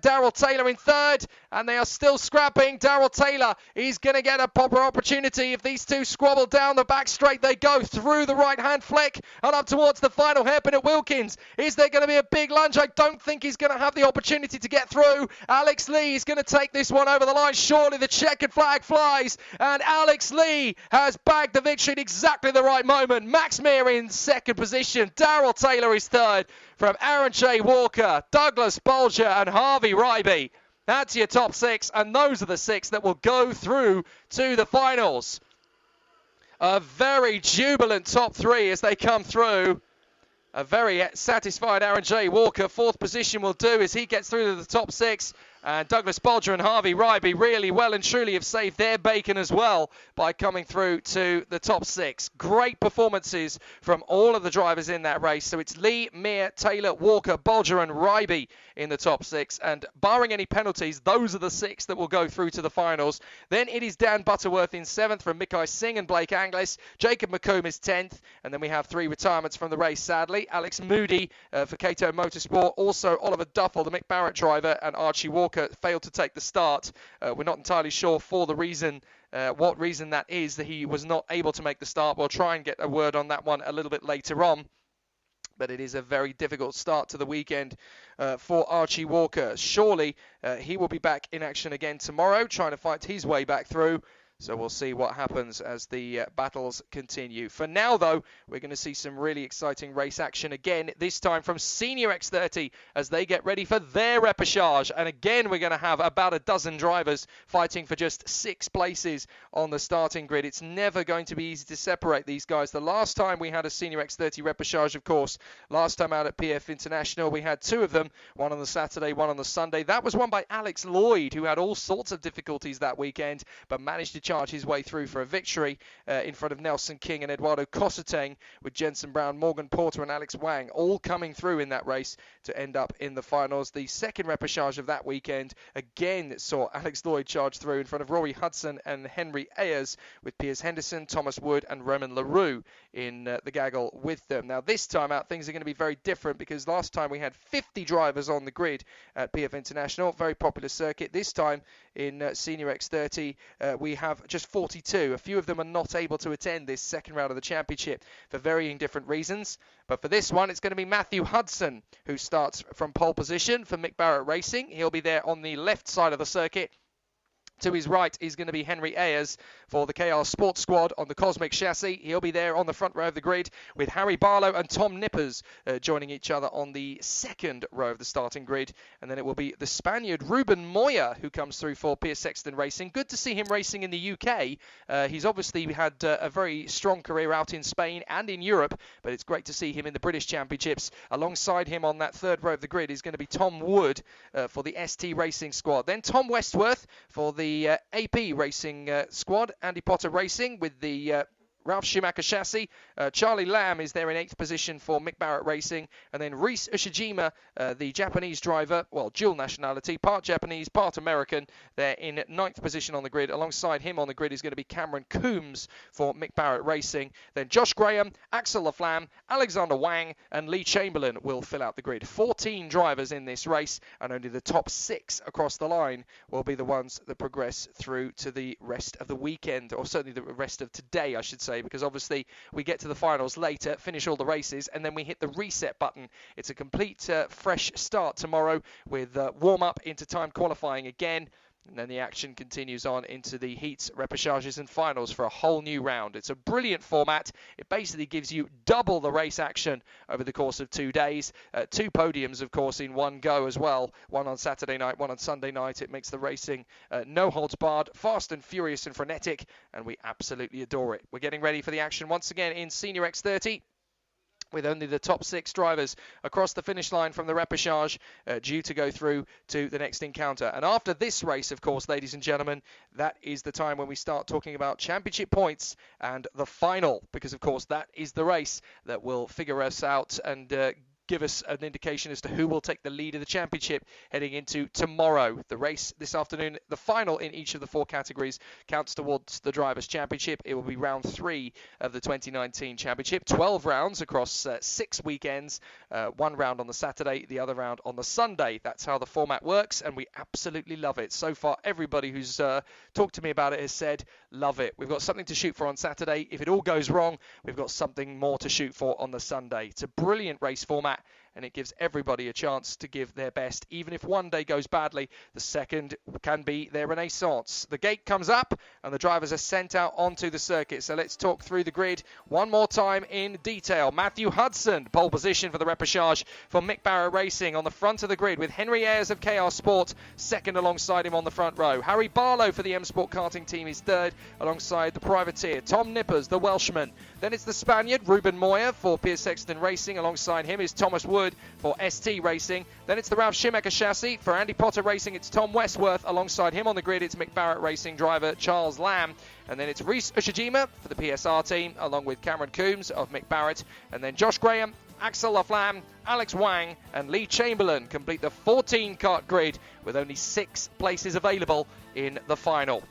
Darrell Taylor in third. And they are still scrapping. Darrell Taylor is going to get a proper opportunity. If these two squabble down the back straight, they go through the right-hand flick and up towards the final hairpin at Wilkins. Is there going to be a big lunge? I don't think he's going to have the opportunity to get through. Alex Lee is going to take this one over the line. Surely the checkered flag flies, and Alex Lee has bagged the victory at exactly the right moment. Max Meir in second position. Darrell Taylor is third from Aaron J. Walker, Douglas Bolger, and Harvey Ryby. That's your top six, and those are the six that will go through to the finals. A very jubilant top three as they come through. A very satisfied Aaron J. Walker. Fourth position will do as he gets through to the top six. And Douglas Bolger and Harvey Ryby really well and truly have saved their bacon as well by coming through to the top six. Great performances from all of the drivers in that race. So it's Lee, Meir, Taylor, Walker, Bolger and Ryby in the top six. And barring any penalties, those are the six that will go through to the finals. Then it is Dan Butterworth in seventh from Mikai Singh and Blake Anglis. Jacob McComb is 10th. And then we have three retirements from the race, sadly. Alex Moody for Cato Motorsport. Also Oliver Duffel, the Mick Barrett driver, and Archie Walker failed to take the start. We're not entirely sure for the reason, what reason that is, that he was not able to make the start. We'll try and get a word on that one a little bit later on. But it is a very difficult start to the weekend for Archie Walker. Surely he will be back in action again tomorrow, trying to fight his way back through. So we'll see what happens as the battles continue. For now, though, we're going to see some really exciting race action again, this time from Senior X30 as they get ready for their repechage. And again, we're going to have about a dozen drivers fighting for just 6 places on the starting grid. It's never going to be easy to separate these guys. The last time we had a Senior X30 repechage, of course, last time out at PF International, we had 2 of them, one on the Saturday, one on the Sunday. That was won by Alex Lloyd, who had all sorts of difficulties that weekend, but managed to charge his way through for a victory in front of Nelson King and Eduardo Cosseteng, with Jensen Brown, Morgan Porter and Alex Wang all coming through in that race to end up in the finals. The second repechage of that weekend again saw Alex Lloyd charge through in front of Rory Hudson and Henry Ayers, with Piers Henderson, Thomas Wood and Roman LaRue in the gaggle with them. Now this time out things are going to be very different, because last time we had 50 drivers on the grid at PF International, very popular circuit. This time in Senior X30 we have just 42. A few of them are not able to attend this second round of the championship for varying different reasons. But for this one, it's going to be Matthew Hudson who starts from pole position for Mick Barrett Racing. He'll be there on the left side of the circuit. To his right is going to be Henry Ayers for the KR Sports Squad on the Cosmic chassis. He'll be there on the front row of the grid, with Harry Barlow and Tom Nippers joining each other on the second row of the starting grid. And then it will be the Spaniard Ruben Moya who comes through for Piers Sexton Racing. Good to see him racing in the UK. He's obviously had a very strong career out in Spain and in Europe, but it's great to see him in the British Championships. Alongside him on that third row of the grid is going to be Tom Wood for the ST Racing Squad. Then Tom Westworth for the AP Racing squad, Andy Potter Racing with the Ralph Schumacher chassis. Charlie Lamb is there in 8th position for Mick Barrett Racing. And then Reese Ushijima, the Japanese driver, well, dual nationality, part Japanese, part American, there in 9th position on the grid. Alongside him on the grid is going to be Cameron Coombs for Mick Barrett Racing. Then Josh Graham, Axel Laflamme, Alexander Wang, and Lee Chamberlain will fill out the grid. 14 drivers in this race, and only the top 6 across the line will be the ones that progress through to the rest of the weekend, or certainly the rest of today, I should say, because obviously we get to the finals later, finish all the races, and then we hit the reset button. It's a complete fresh start tomorrow with warm-up into time qualifying again, and then the action continues on into the heats, repechages and finals for a whole new round. It's a brilliant format. It basically gives you double the race action over the course of 2 days. 2 podiums, of course, in one go as well. One on Saturday night, one on Sunday night. It makes the racing no holds barred, fast and furious and frenetic, and we absolutely adore it. We're getting ready for the action once again in Senior X30, with only the top 6 drivers across the finish line from the repechage due to go through to the next encounter. And after this race, of course, ladies and gentlemen, that is the time when we start talking about championship points and the final, because, of course, that is the race that will figure us out and give us an indication as to who will take the lead of the championship heading into tomorrow. The race this afternoon, the final in each of the 4 categories, counts towards the Drivers' Championship. It will be round 3 of the 2019 championship. 12 rounds across 6 weekends. 1 round on the Saturday, the other round on the Sunday. That's how the format works, and we absolutely love it. So far, everybody who's talked to me about it has said, love it. We've got something to shoot for on Saturday. If it all goes wrong, we've got something more to shoot for on the Sunday. It's a brilliant race format, and it gives everybody a chance to give their best. Even if one day goes badly, the second can be their renaissance. The gate comes up, and the drivers are sent out onto the circuit. So let's talk through the grid one more time in detail. Matthew Hudson, pole position for the repechage for Mick Barrett Racing on the front of the grid, with Henry Ayres of KR Sport second alongside him on the front row. Harry Barlow for the M Sport karting team is third alongside the privateer. Tom Nippers, the Welshman. Then it's the Spaniard, Ruben Moya for Piers Sexton Racing. Alongside him is Thomas Wood for ST Racing. Then it's the Ralph Schumacher chassis. For Andy Potter Racing, it's Tom Westworth. Alongside him on the grid, it's Mick Barrett Racing driver Charles Lamb. And then it's Rhys Ushijima for the PSR team, along with Cameron Coombs of Mick Barrett. And then Josh Graham, Axel Laflamme, Alex Wang and Lee Chamberlain complete the 14 kart grid with only 6 places available in the final.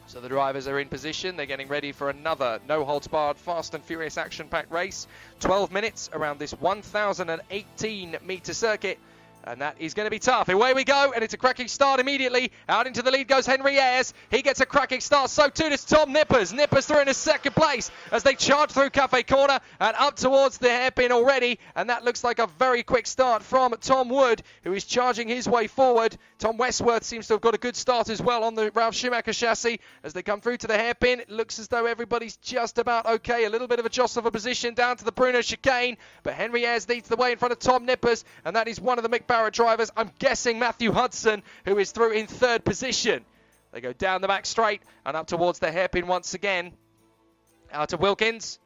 So the drivers are in position. They're getting ready for another no-holds-barred, fast and furious, action-packed race. 12 minutes around this 1,018-metre circuit. And that is going to be tough. Away we go, and it's a cracking start immediately. Out into the lead goes Henry Ayres. He gets a cracking start. So too does Tom Nippers. Nippers through into second place as they charge through Cafe Corner and up towards the hairpin already. And that looks like a very quick start from Tom Wood, who is charging his way forward. Tom Westworth seems to have got a good start as well on the Ralph Schumacher chassis. As they come through to the hairpin, it looks as though everybody's just about okay. A little bit of a jostle for position down to the Bruno chicane. But Henry Ayres leads the way in front of Tom Nippers. And that is one of the Mick Barrett drivers, I'm guessing Matthew Hudson, who is through in third position. They go down the back straight and up towards the hairpin once again. Out of Wilkins.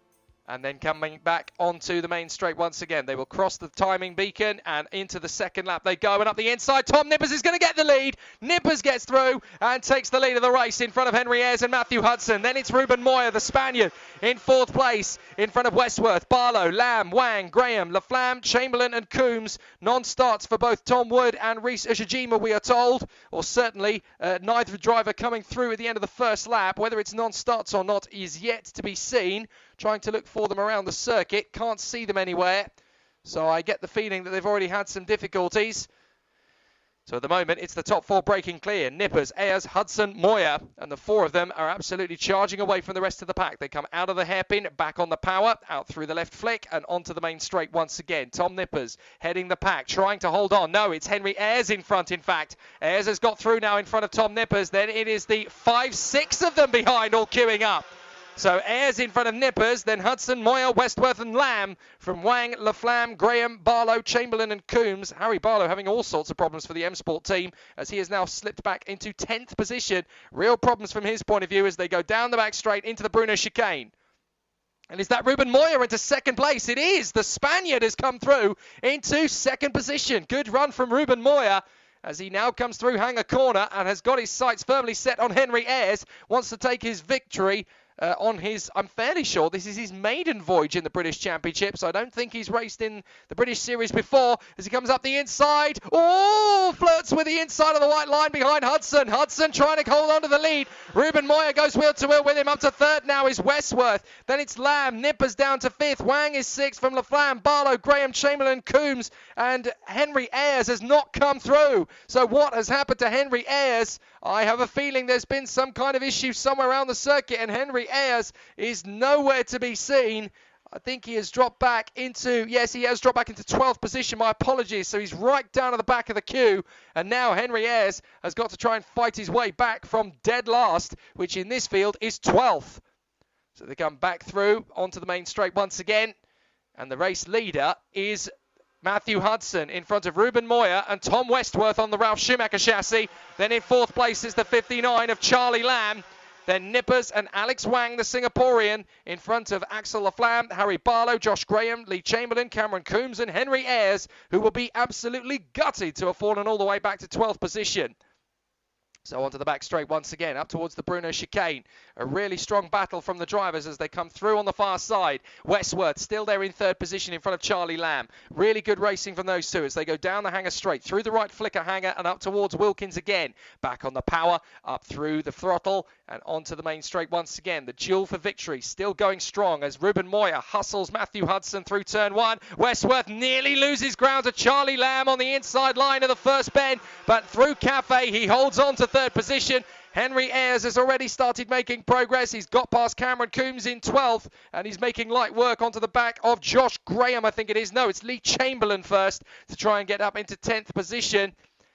And then coming back onto the main straight once again. They will cross the timing beacon and into the second lap they go. And up the inside, Tom Nippers is going to get the lead. Nippers gets through and takes the lead of the race in front of Henry Ayres and Matthew Hudson. Then it's Ruben Moya, the Spaniard, in fourth place in front of Westworth, Barlow, Lamb, Wang, Graham, Laflamme, Chamberlain and Coombs. Non-starts for both Tom Wood and Rhys Ushijima, we are told. Or certainly neither driver coming through at the end of the first lap. Whether it's non-starts or not is yet to be seen. Trying to look for them around the circuit. Can't see them anywhere. So I get the feeling that they've already had some difficulties. So at the moment, it's the top 4 breaking clear. Nippers, Ayres, Hudson, Moya. And the 4 of them are absolutely charging away from the rest of the pack. They come out of the hairpin, back on the power, out through the left flick, and onto the main straight once again. Tom Nippers heading the pack, trying to hold on. No, it's Henry Ayres in front, in fact. Ayres has got through now in front of Tom Nippers. Then it is the 5-6 of them behind, all queuing up. So Ayres in front of Nippers, then Hudson, Moya, Westworth and Lamb from Wang, Laflamme, Graham, Barlow, Chamberlain and Coombs. Harry Barlow having all sorts of problems for the M Sport team as he has now slipped back into 10th position. Real problems from his point of view as they go down the back straight into the Bruno chicane. And is that Ruben Moya into second place? It is. The Spaniard has come through into second position. Good run from Ruben Moya as he now comes through Hanger Corner and has got his sights firmly set on Henry Ayres. Wants to take his victory on his, I'm fairly sure this is his maiden voyage in the British Championship, so I don't think he's raced in the British Series before. As he comes up the inside, flirts with the inside of the white line behind Hudson. Hudson trying to hold on to the lead. Ruben Moya goes wheel to wheel with him. Up to third now is Westworth. Then it's Lamb. Nippers down to fifth. Wang is sixth from Laflamme, Barlow, Graham, Chamberlain, Coombs, and Henry Ayres has not come through. So what has happened to Henry Ayres? I have a feeling there's been some kind of issue somewhere around the circuit, and Henry Ayres is nowhere to be seen. I think he has dropped back into, yes, he has dropped back into 12th position. My apologies. So he's right down at the back of the queue. And now Henry Ayres has got to try and fight his way back from dead last, which in this field is 12th. So they come back through onto the main straight once again. And the race leader is Matthew Hudson in front of Ruben Moya and Tom Westworth on the Ralph Schumacher chassis. Then in fourth place is the 59 of Charlie Lamb. Then Nippers and Alex Wang, the Singaporean, in front of Axel Laflamme, Harry Barlow, Josh Graham, Lee Chamberlain, Cameron Coombs and Henry Ayres, who will be absolutely gutted to have fallen all the way back to 12th position. So onto the back straight once again, up towards the Bruno chicane. A really strong battle from the drivers as they come through on the far side. Westworth still there in third position in front of Charlie Lamb. Really good racing from those two as they go down the hanger straight, through the right flicker hanger and up towards Wilkins again. Back on the power, up through the throttle and onto the main straight once again. The duel for victory still going strong as Ruben Moyer hustles Matthew Hudson through turn one. Westworth nearly loses ground to Charlie Lamb on the inside line of the first bend, but through Cafe he holds on to third position. Henry Ayres has already started making progress. He's got past Cameron Coombs in 12th, and he's making light work onto the back of Josh Graham, I think it is. No, it's Lee Chamberlain first to try and get up into 10th position.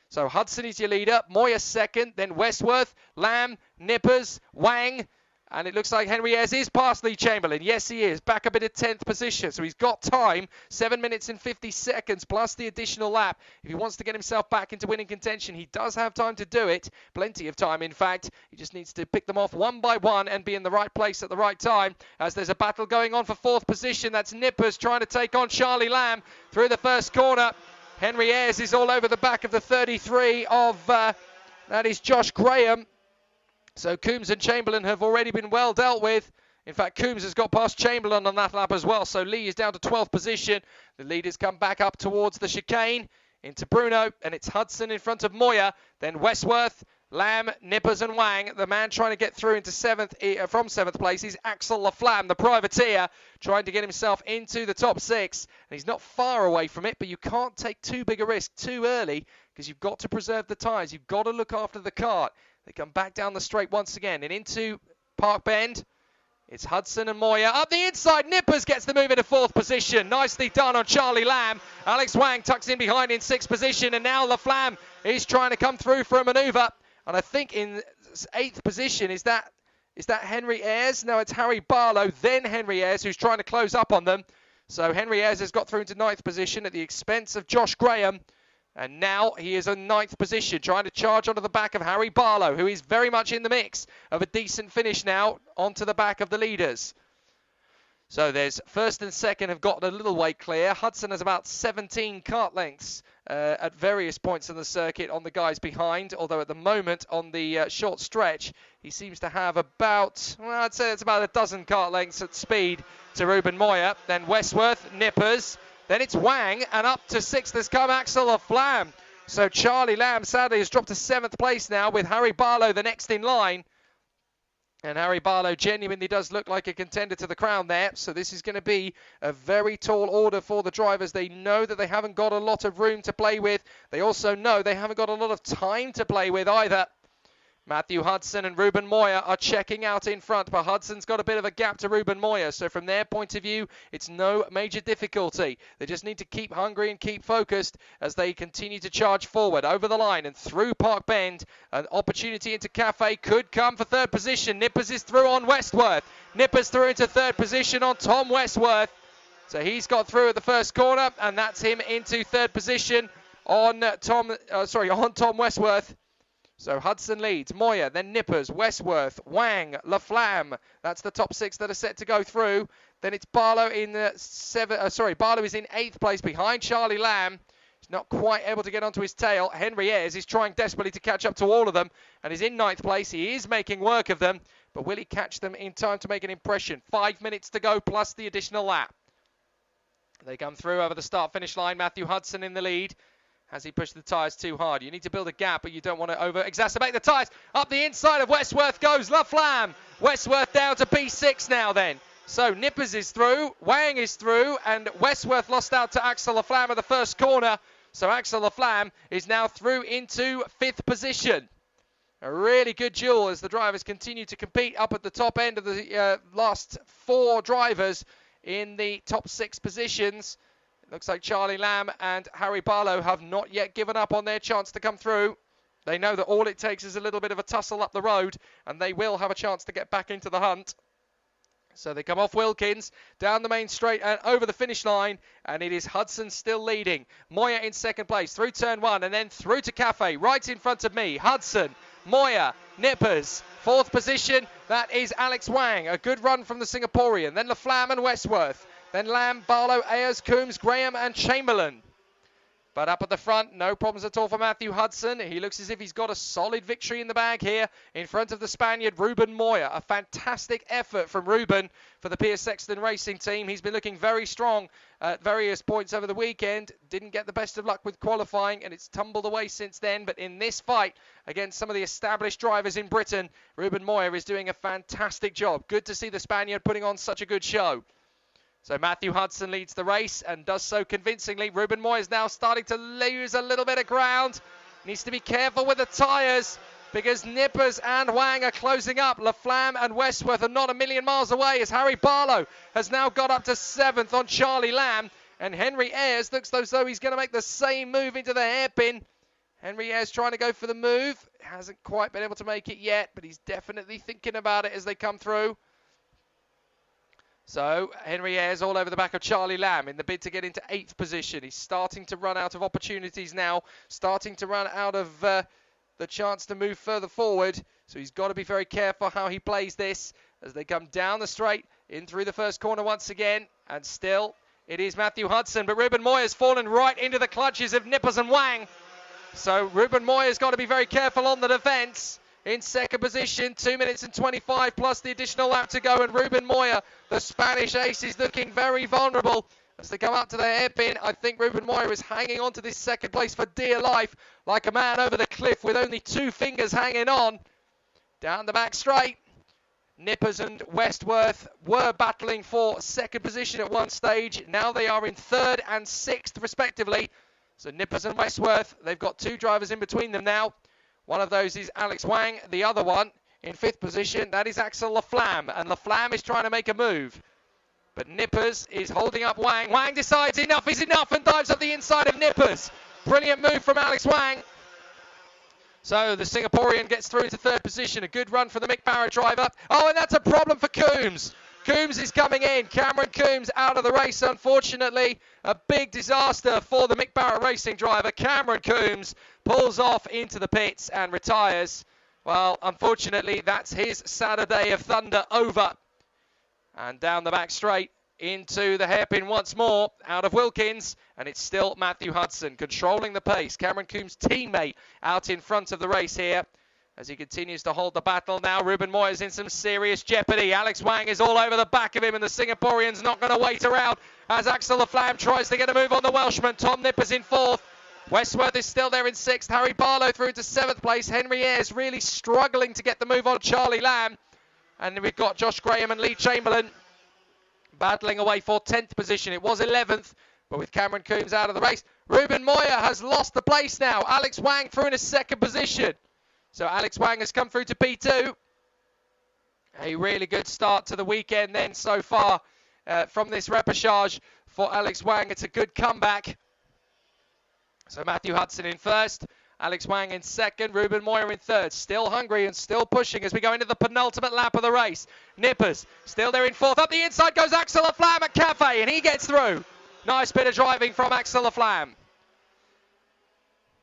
So Hudson is your leader, Moyer second, then Westworth, Lamb, Nippers, Wang, and it looks like Henry Ayres is past Lee Chamberlain. Yes, he is. Back up in a 10th position. So he's got time. 7 minutes and 50 seconds plus the additional lap. If he wants to get himself back into winning contention, he does have time to do it. Plenty of time, in fact. He just needs to pick them off one by one and be in the right place at the right time. As there's a battle going on for 4th position. That's Nippers trying to take on Charlie Lamb through the first corner. Henry Ayres is all over the back of the 33 of, that is Josh Graham. So Coombs and Chamberlain have already been well dealt with. In fact, Coombs has got past Chamberlain on that lap as well. So Lee is down to 12th position. The leaders come back up towards the chicane into Bruno. And it's Hudson in front of Moyer. Then Westworth, Lamb, Nippers and Wang. The man trying to get through into from 7th place is Axel Laflamme, the privateer, trying to get himself into the top 6. And he's not far away from it, but you can't take too big a risk too early because you've got to preserve the tyres. You've got to look after the kart. They come back down the straight once again and into Park Bend. It's Hudson and Moyer. Up the inside, Nippers gets the move into 4th position. Nicely done on Charlie Lamb. Alex Wang tucks in behind in 6th position, and now Laflamme is trying to come through for a manoeuvre. And I think in 8th position, is that Henry Ayres? No, it's Harry Barlow, then Henry Ayres, who's trying to close up on them. So Henry Ayres has got through into 9th position at the expense of Josh Graham. And now he is in 9th position, trying to charge onto the back of Harry Barlow, who is very much in the mix of a decent finish now onto the back of the leaders. So there's 1st and 2nd have got a little way clear. Hudson has about 17 kart lengths at various points in the circuit on the guys behind, although at the moment on the short stretch, he seems to have about, well, I'd say it's about a dozen kart lengths at speed to Ruben Moyer. Then Westworth, Nippers. Then it's Wang, and up to 6th has come Axel Laflamme. So Charlie Lamb, sadly, has dropped to 7th place now with Harry Barlow the next in line. And Harry Barlow genuinely does look like a contender to the crown there. So this is going to be a very tall order for the drivers. They know that they haven't got a lot of room to play with. They also know they haven't got a lot of time to play with either. Matthew Hudson and Ruben Moyer are checking out in front, but Hudson's got a bit of a gap to Ruben Moyer, so from their point of view, it's no major difficulty. They just need to keep hungry and keep focused as they continue to charge forward over the line and through Park Bend. An opportunity into Cafe could come for 3rd position. Nippers is through on Westworth. Nippers through into 3rd position on Tom Westworth. So he's got through at the first corner, and that's him into 3rd position on Tom Westworth. So Hudson leads, Moyer, then Nippers, Westworth, Wang, Laflamme. That's the top 6 that are set to go through. Then it's Barlow in Barlow is in 8th place behind Charlie Lamb. He's not quite able to get onto his tail. Henry Ayres is trying desperately to catch up to all of them and is in 9th place. He is making work of them, but will he catch them in time to make an impression? 5 minutes to go plus the additional lap. They come through over the start-finish line. Matthew Hudson in the lead. Has he pushed the tyres too hard? You need to build a gap, but you don't want to over-exacerbate the tyres. Up the inside of Westworth goes Laflamme. Westworth down to P6 now then. So Nippers is through, Wang is through, and Westworth lost out to Axel Laflamme at the first corner. So Axel Laflamme is now through into 5th position. A really good duel as the drivers continue to compete up at the top end of the last 4 drivers in the top 6 positions. Looks like Charlie Lamb and Harry Barlow have not yet given up on their chance to come through. They know that all it takes is a little bit of a tussle up the road, and they will have a chance to get back into the hunt. So they come off Wilkins, down the main straight and over the finish line, and it is Hudson still leading. Moyer in 2nd place, through turn 1, and then through to Cafe, right in front of me. Hudson, Moyer, Nippers. 4th position, that is Alex Wang. A good run from the Singaporean. Then Laflamme and Westworth. Then Lamb, Barlow, Ayres, Coombs, Graham and Chamberlain. But up at the front, no problems at all for Matthew Hudson. He looks as if he's got a solid victory in the bag here in front of the Spaniard, Ruben Moya. A fantastic effort from Ruben for the Piers Sexton Racing team. He's been looking very strong at various points over the weekend. Didn't get the best of luck with qualifying, and it's tumbled away since then. But in this fight against some of the established drivers in Britain, Ruben Moya is doing a fantastic job. Good to see the Spaniard putting on such a good show. So Matthew Hudson leads the race and does so convincingly. Ruben Moya is now starting to lose a little bit of ground. Needs to be careful with the tyres because Nippers and Wang are closing up. Laflamme and Westworth are not a million miles away as Harry Barlow has now got up to 7th on Charlie Lamb. And Henry Ayres looks as though he's going to make the same move into the hairpin. Henry Ayres trying to go for the move. Hasn't quite been able to make it yet, but he's definitely thinking about it as they come through. So Henry Ayres all over the back of Charlie Lamb in the bid to get into 8th position. He's starting to run out of opportunities now, starting to run out of the chance to move further forward. So he's got to be very careful how he plays this as they come down the straight in through the first corner once again. And still, it is Matthew Hudson, but Ruben Moya's fallen right into the clutches of Nippers and Wang. So Ruben Moya's got to be very careful on the defence. In second position, 2 minutes and 25 plus the additional lap to go. And Ruben Moya, the Spanish ace, is looking very vulnerable as they come up to the hairpin. I think Ruben Moya is hanging on to this second place for dear life, like a man over the cliff with only 2 fingers hanging on. Down the back straight, Nippers and Westworth were battling for second position at one stage. Now they are in 3rd and 6th respectively. So Nippers and Westworth, they've got 2 drivers in between them now. One of those is Alex Wang. The other one in 5th position, that is Axel Laflamme. And Laflamme is trying to make a move. But Nippers is holding up Wang. Wang decides enough is enough and dives up the inside of Nippers. Brilliant move from Alex Wang. So the Singaporean gets through to 3rd position. A good run for the Mick Barrett driver. Oh, and that's a problem for Coombs. Coombs is coming in. Cameron Coombs out of the race, unfortunately. A big disaster for the Mick Barrett Racing driver. Cameron Coombs pulls off into the pits and retires. Well, unfortunately, that's his Saturday of thunder over. And down the back straight into the hairpin once more out of Wilkins. And it's still Matthew Hudson controlling the pace. Cameron Coombs' teammate out in front of the race here. As he continues to hold the battle now, Ruben Moya is in some serious jeopardy. Alex Wang is all over the back of him, and the Singaporean's not going to wait around as Axel Laflamme tries to get a move on the Welshman. Tom Nippers in 4th. Westworth is still there in 6th. Harry Barlow through to 7th place. Henry Ayres really struggling to get the move on Charlie Lamb. And we've got Josh Graham and Lee Chamberlain battling away for 10th position. It was 11th, but with Cameron Coombs out of the race, Ruben Moya has lost the place now. Alex Wang through in a 2nd position. So Alex Wang has come through to P2. A really good start to the weekend then so far from this repechage for Alex Wang. It's a good comeback. So Matthew Hudson in 1st, Alex Wang in 2nd, Ruben Moya in 3rd. Still hungry and still pushing as we go into the penultimate lap of the race. Nippers still there in 4th. Up the inside goes Axel Laflamme at Cafe, and he gets through. Nice bit of driving from Axel Laflamme.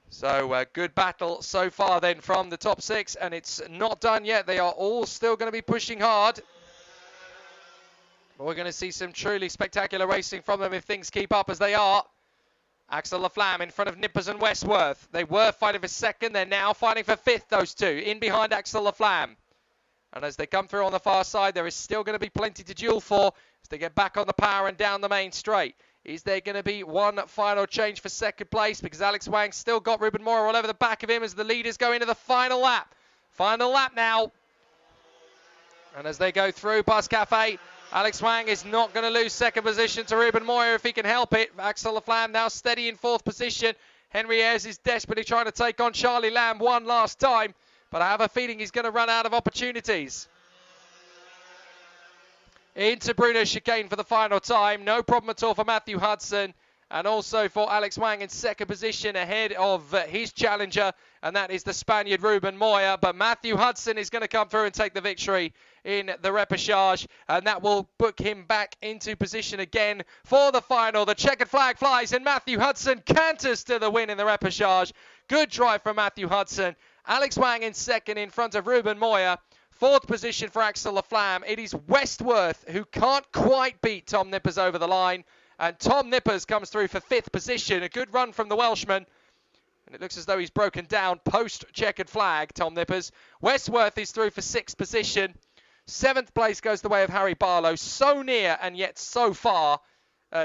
So good battle so far then from the top 6, and it's not done yet. They are all still going to be pushing hard. But we're going to see some truly spectacular racing from them if things keep up as they are. Axel Laflamme in front of Nippers and Westworth. They were fighting for 2nd. They're now fighting for 5th, those 2, in behind Axel Laflamme. And as they come through on the far side, there is still going to be plenty to duel for as they get back on the power and down the main straight. Is there going to be one final change for 2nd place? Because Alex Wang still got Ruben Moya all over the back of him as the leaders go into the final lap. Final lap now. And as they go through past Cafe, Alex Wang is not going to lose 2nd position to Ruben Moya if he can help it. Axel Laflamme now steady in 4th position. Henry Ayres is desperately trying to take on Charlie Lamb one last time. But I have a feeling he's going to run out of opportunities. Into Bruno chicane for the final time. No problem at all for Matthew Hudson. And also for Alex Wang in 2nd position ahead of his challenger. And that is the Spaniard Ruben Moya. But Matthew Hudson is going to come through and take the victory in the repechage. And that will book him back into position again for the final. The checkered flag flies and Matthew Hudson canters to the win in the repechage. Good drive from Matthew Hudson. Alex Wang in 2nd in front of Ruben Moya. 4th position for Axel Laflamme. It is Westworth who can't quite beat Tom Nippers over the line. And Tom Nippers comes through for 5th position. A good run from the Welshman. And it looks as though he's broken down post-checkered flag, Tom Nippers. Westworth is through for 6th position. 7th place goes the way of Harry Barlow. So near and yet so far.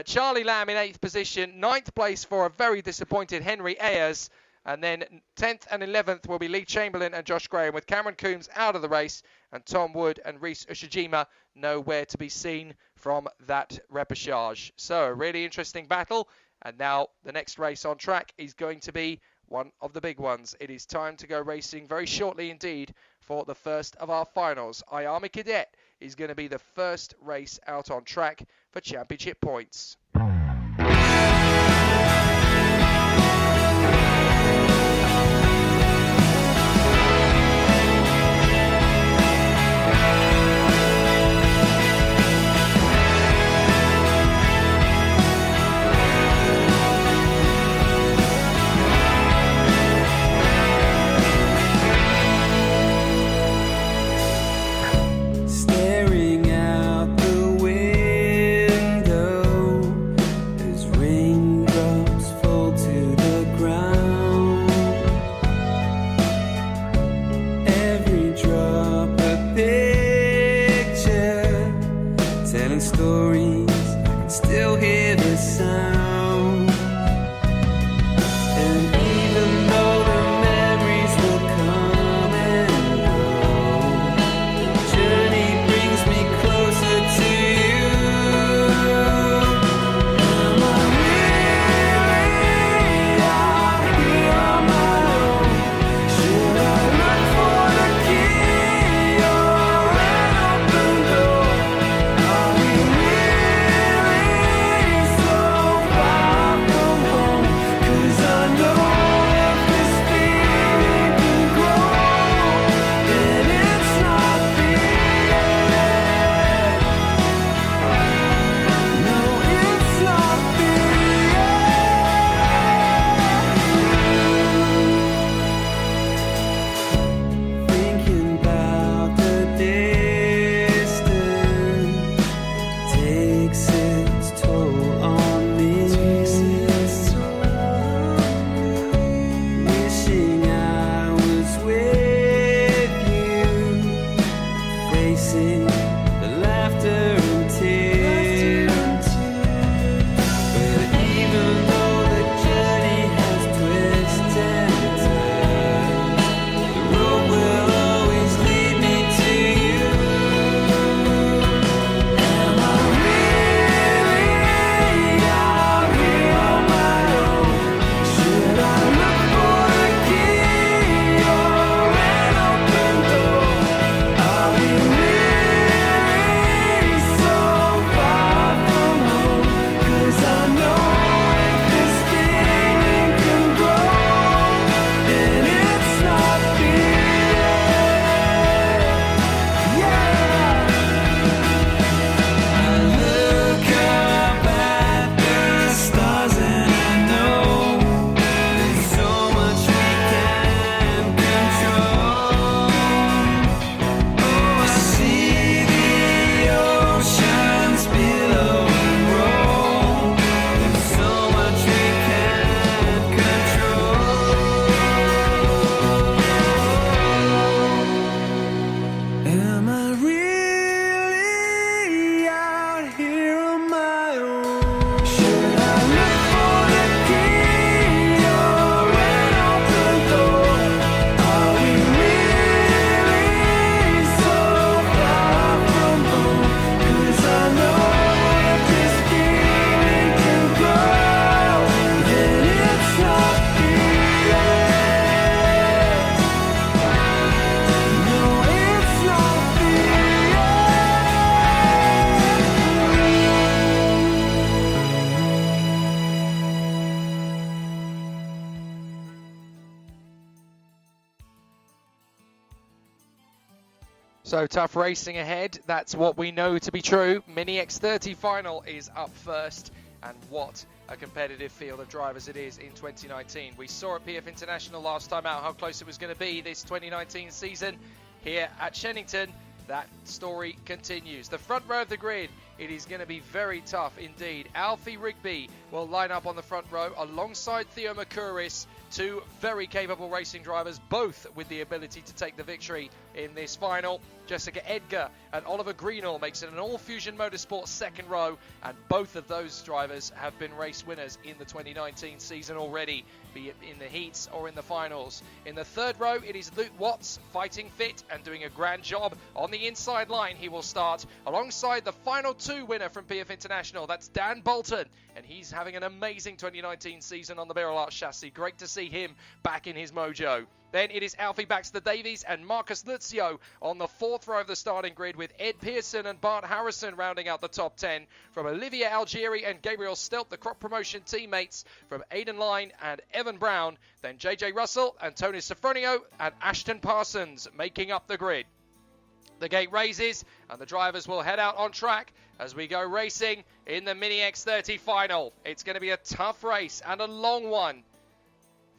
Charlie Lamb in 8th position. 9th place for a very disappointed Henry Ayers. And then 10th and 11th will be Lee Chamberlain and Josh Graham, with Cameron Coombs out of the race and Tom Wood and Reese Ushijima nowhere to be seen from that repechage. So a really interesting battle. And now the next race on track is going to be one of the big ones. It is time to go racing very shortly indeed for the first of our finals. IAME Cadet is going to be the first race out on track for championship points. Staring out the window as raindrops fall to the ground. Every drop a picture, telling stories. I can still hear the sound. And even though the memories will come and go, journey brings me closer to you. Am I really out here on my own? Should I look for the key or an open door? Are we really so far from home? 'Cause I know if this feeling can grow, then it's not the end. No, it's not the end. Thinking about the distance takes its toll on me. Wishing I was with you, facing the laughter and tears. But even though the journey has twists and turns, the road will always lead me to you. Am I really out here on my own? Should I look for a key or an open door? Are we really so far from home? 'Cause I know if this feeling can grow, then it's not the end. Yeah. I look up at the stars and I know there's so much we can control. Oh, I see the oceans below and roll. There's so much we can control. Am I really out here on my own? Should I look for the key or an open door? Are we really so far from home? 'Cause I know if this feeling can grow, then it's not the end. No, it's not the So tough racing ahead. That's what we know to be true. Mini X30 final is up first. And what a competitive field of drivers it is in 2019. We saw at PF International last time out how close it was going to be this 2019 season. Here at Shenington, that story continues. The front row of the grid it is going to be very tough indeed. Alfie Rigby will line up on the front row alongside Theo Mercouris, two very capable racing drivers, both with the ability to take the victory in this final. Jessica Edgar and Oliver Greenall makes it an all-Fusion Motorsport second row, and both of those drivers have been race winners in the 2019 season already, be it in the heats or in the finals. In the third row, it is Luke Watts, fighting fit and doing a grand job. On the inside line, he will start alongside the final two winner from PF International. That's Dan Bolton, and he's having an amazing 2019 season on the Barrel Arch chassis. Great to see him back in his mojo. Then it is Alfie Baxter Davies and Marcus Luzio on the fourth row of the starting grid, with Ed Pearson and Bart Harrison rounding out the top 10. From Olivia Algieri and Gabriel Stelp, the crop promotion teammates from Aidan Line and Evan Brown. Then JJ Russell, Antonio Sofronio and Ashton Parsons making up the grid. The gate raises and the drivers will head out on track as we go racing in the Mini X30 final. It's going to be a tough race and a long one.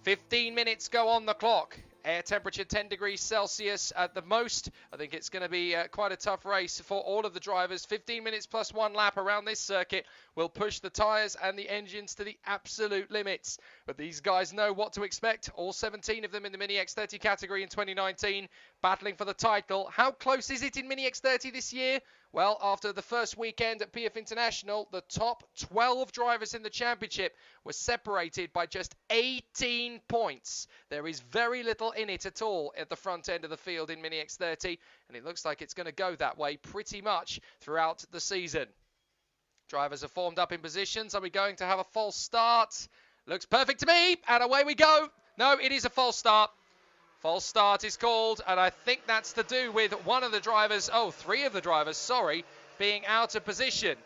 15 minutes go on the clock. Air temperature 10 degrees Celsius at the most. I think it's going to be quite a tough race for all of the drivers. 15 minutes plus one lap around this circuit will push the tyres and the engines to the absolute limits. But these guys know what to expect. All 17 of them in the Mini X30 category in 2019, battling for the title. How close is it in Mini X30 this year? Well, after the first weekend at PF International, the top 12 drivers in the championship were separated by just 18 points. There is very little in it at all at the front end of the field in Mini X30, and it looks like it's going to go that way pretty much throughout the season. Drivers are formed up in positions. Are we going to have a false start? Looks perfect to me, and away we go. No, it is a false start. False start is called, and I think that's to do with one of the drivers, three of the drivers, sorry, being out of position.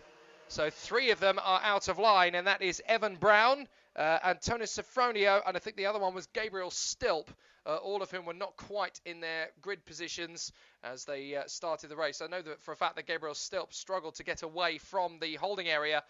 So three of them are out of line, and that is Evan Brown, Antonio Sofronio, and I think the other one was Gabriel Stilp, all of whom were not quite in their grid positions as they started the race. I know that for a fact that Gabriel Stilp struggled to get away from the holding area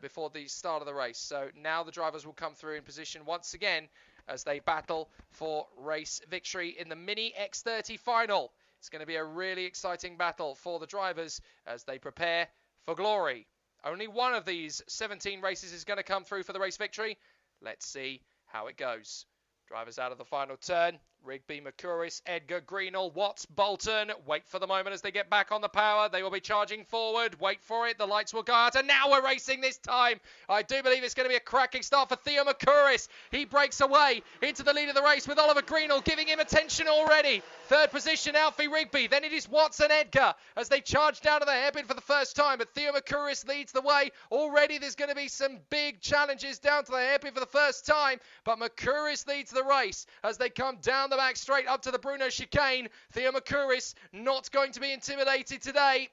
before the start of the race. So now the drivers will come through in position once again as they battle for race victory in the Mini X30 final. It's going to be a really exciting battle for the drivers as they prepare for glory. Only one of these 17 races is going to come through for the race victory. Let's see how it goes. Drivers out of the final turn. Rigby, Mercouris, Edgar, Greenall, Watts, Bolton. Wait for the moment as they get back on the power. They will be charging forward. Wait for it. The lights will go out. And now we're racing this time. I do believe it's going to be a cracking start for Theo Mercouris. He breaks away into the lead of the race with Oliver Greenall giving him attention already. Third position, Alfie Rigby. Then it is Watts and Edgar as they charge down to the hairpin for the first time. But Theo Mercouris leads the way. Already there's going to be some big challenges down to the hairpin for the first time. But Mercouris leads the race as they come down the back straight up to the Bruno chicane. Theo Mercouris not going to be intimidated today.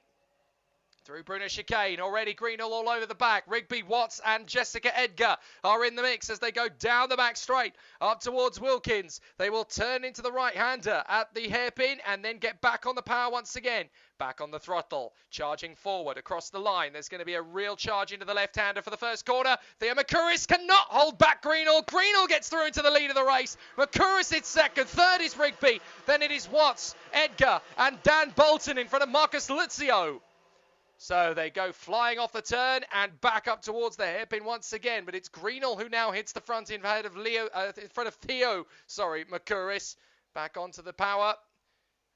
Through Bruno chicane, already Greenall all over the back. Rigby, Watts and Jessica Edgar are in the mix as they go down the back straight up towards Wilkins. They will turn into the right-hander at the hairpin and then get back on the power once again. Back on the throttle, charging forward across the line. There's going to be a real charge into the left-hander for the first corner. Theo Mercouris cannot hold back Greenall. Greenall gets through into the lead of the race. Mercouris is second. Third is Rigby. Then it is Watts, Edgar and Dan Bolton in front of Marcus Luzio. So they go flying off the turn and back up towards the hairpin once again. But it's Greenall who now hits the front in front of Theo Mercouris. Back onto the power.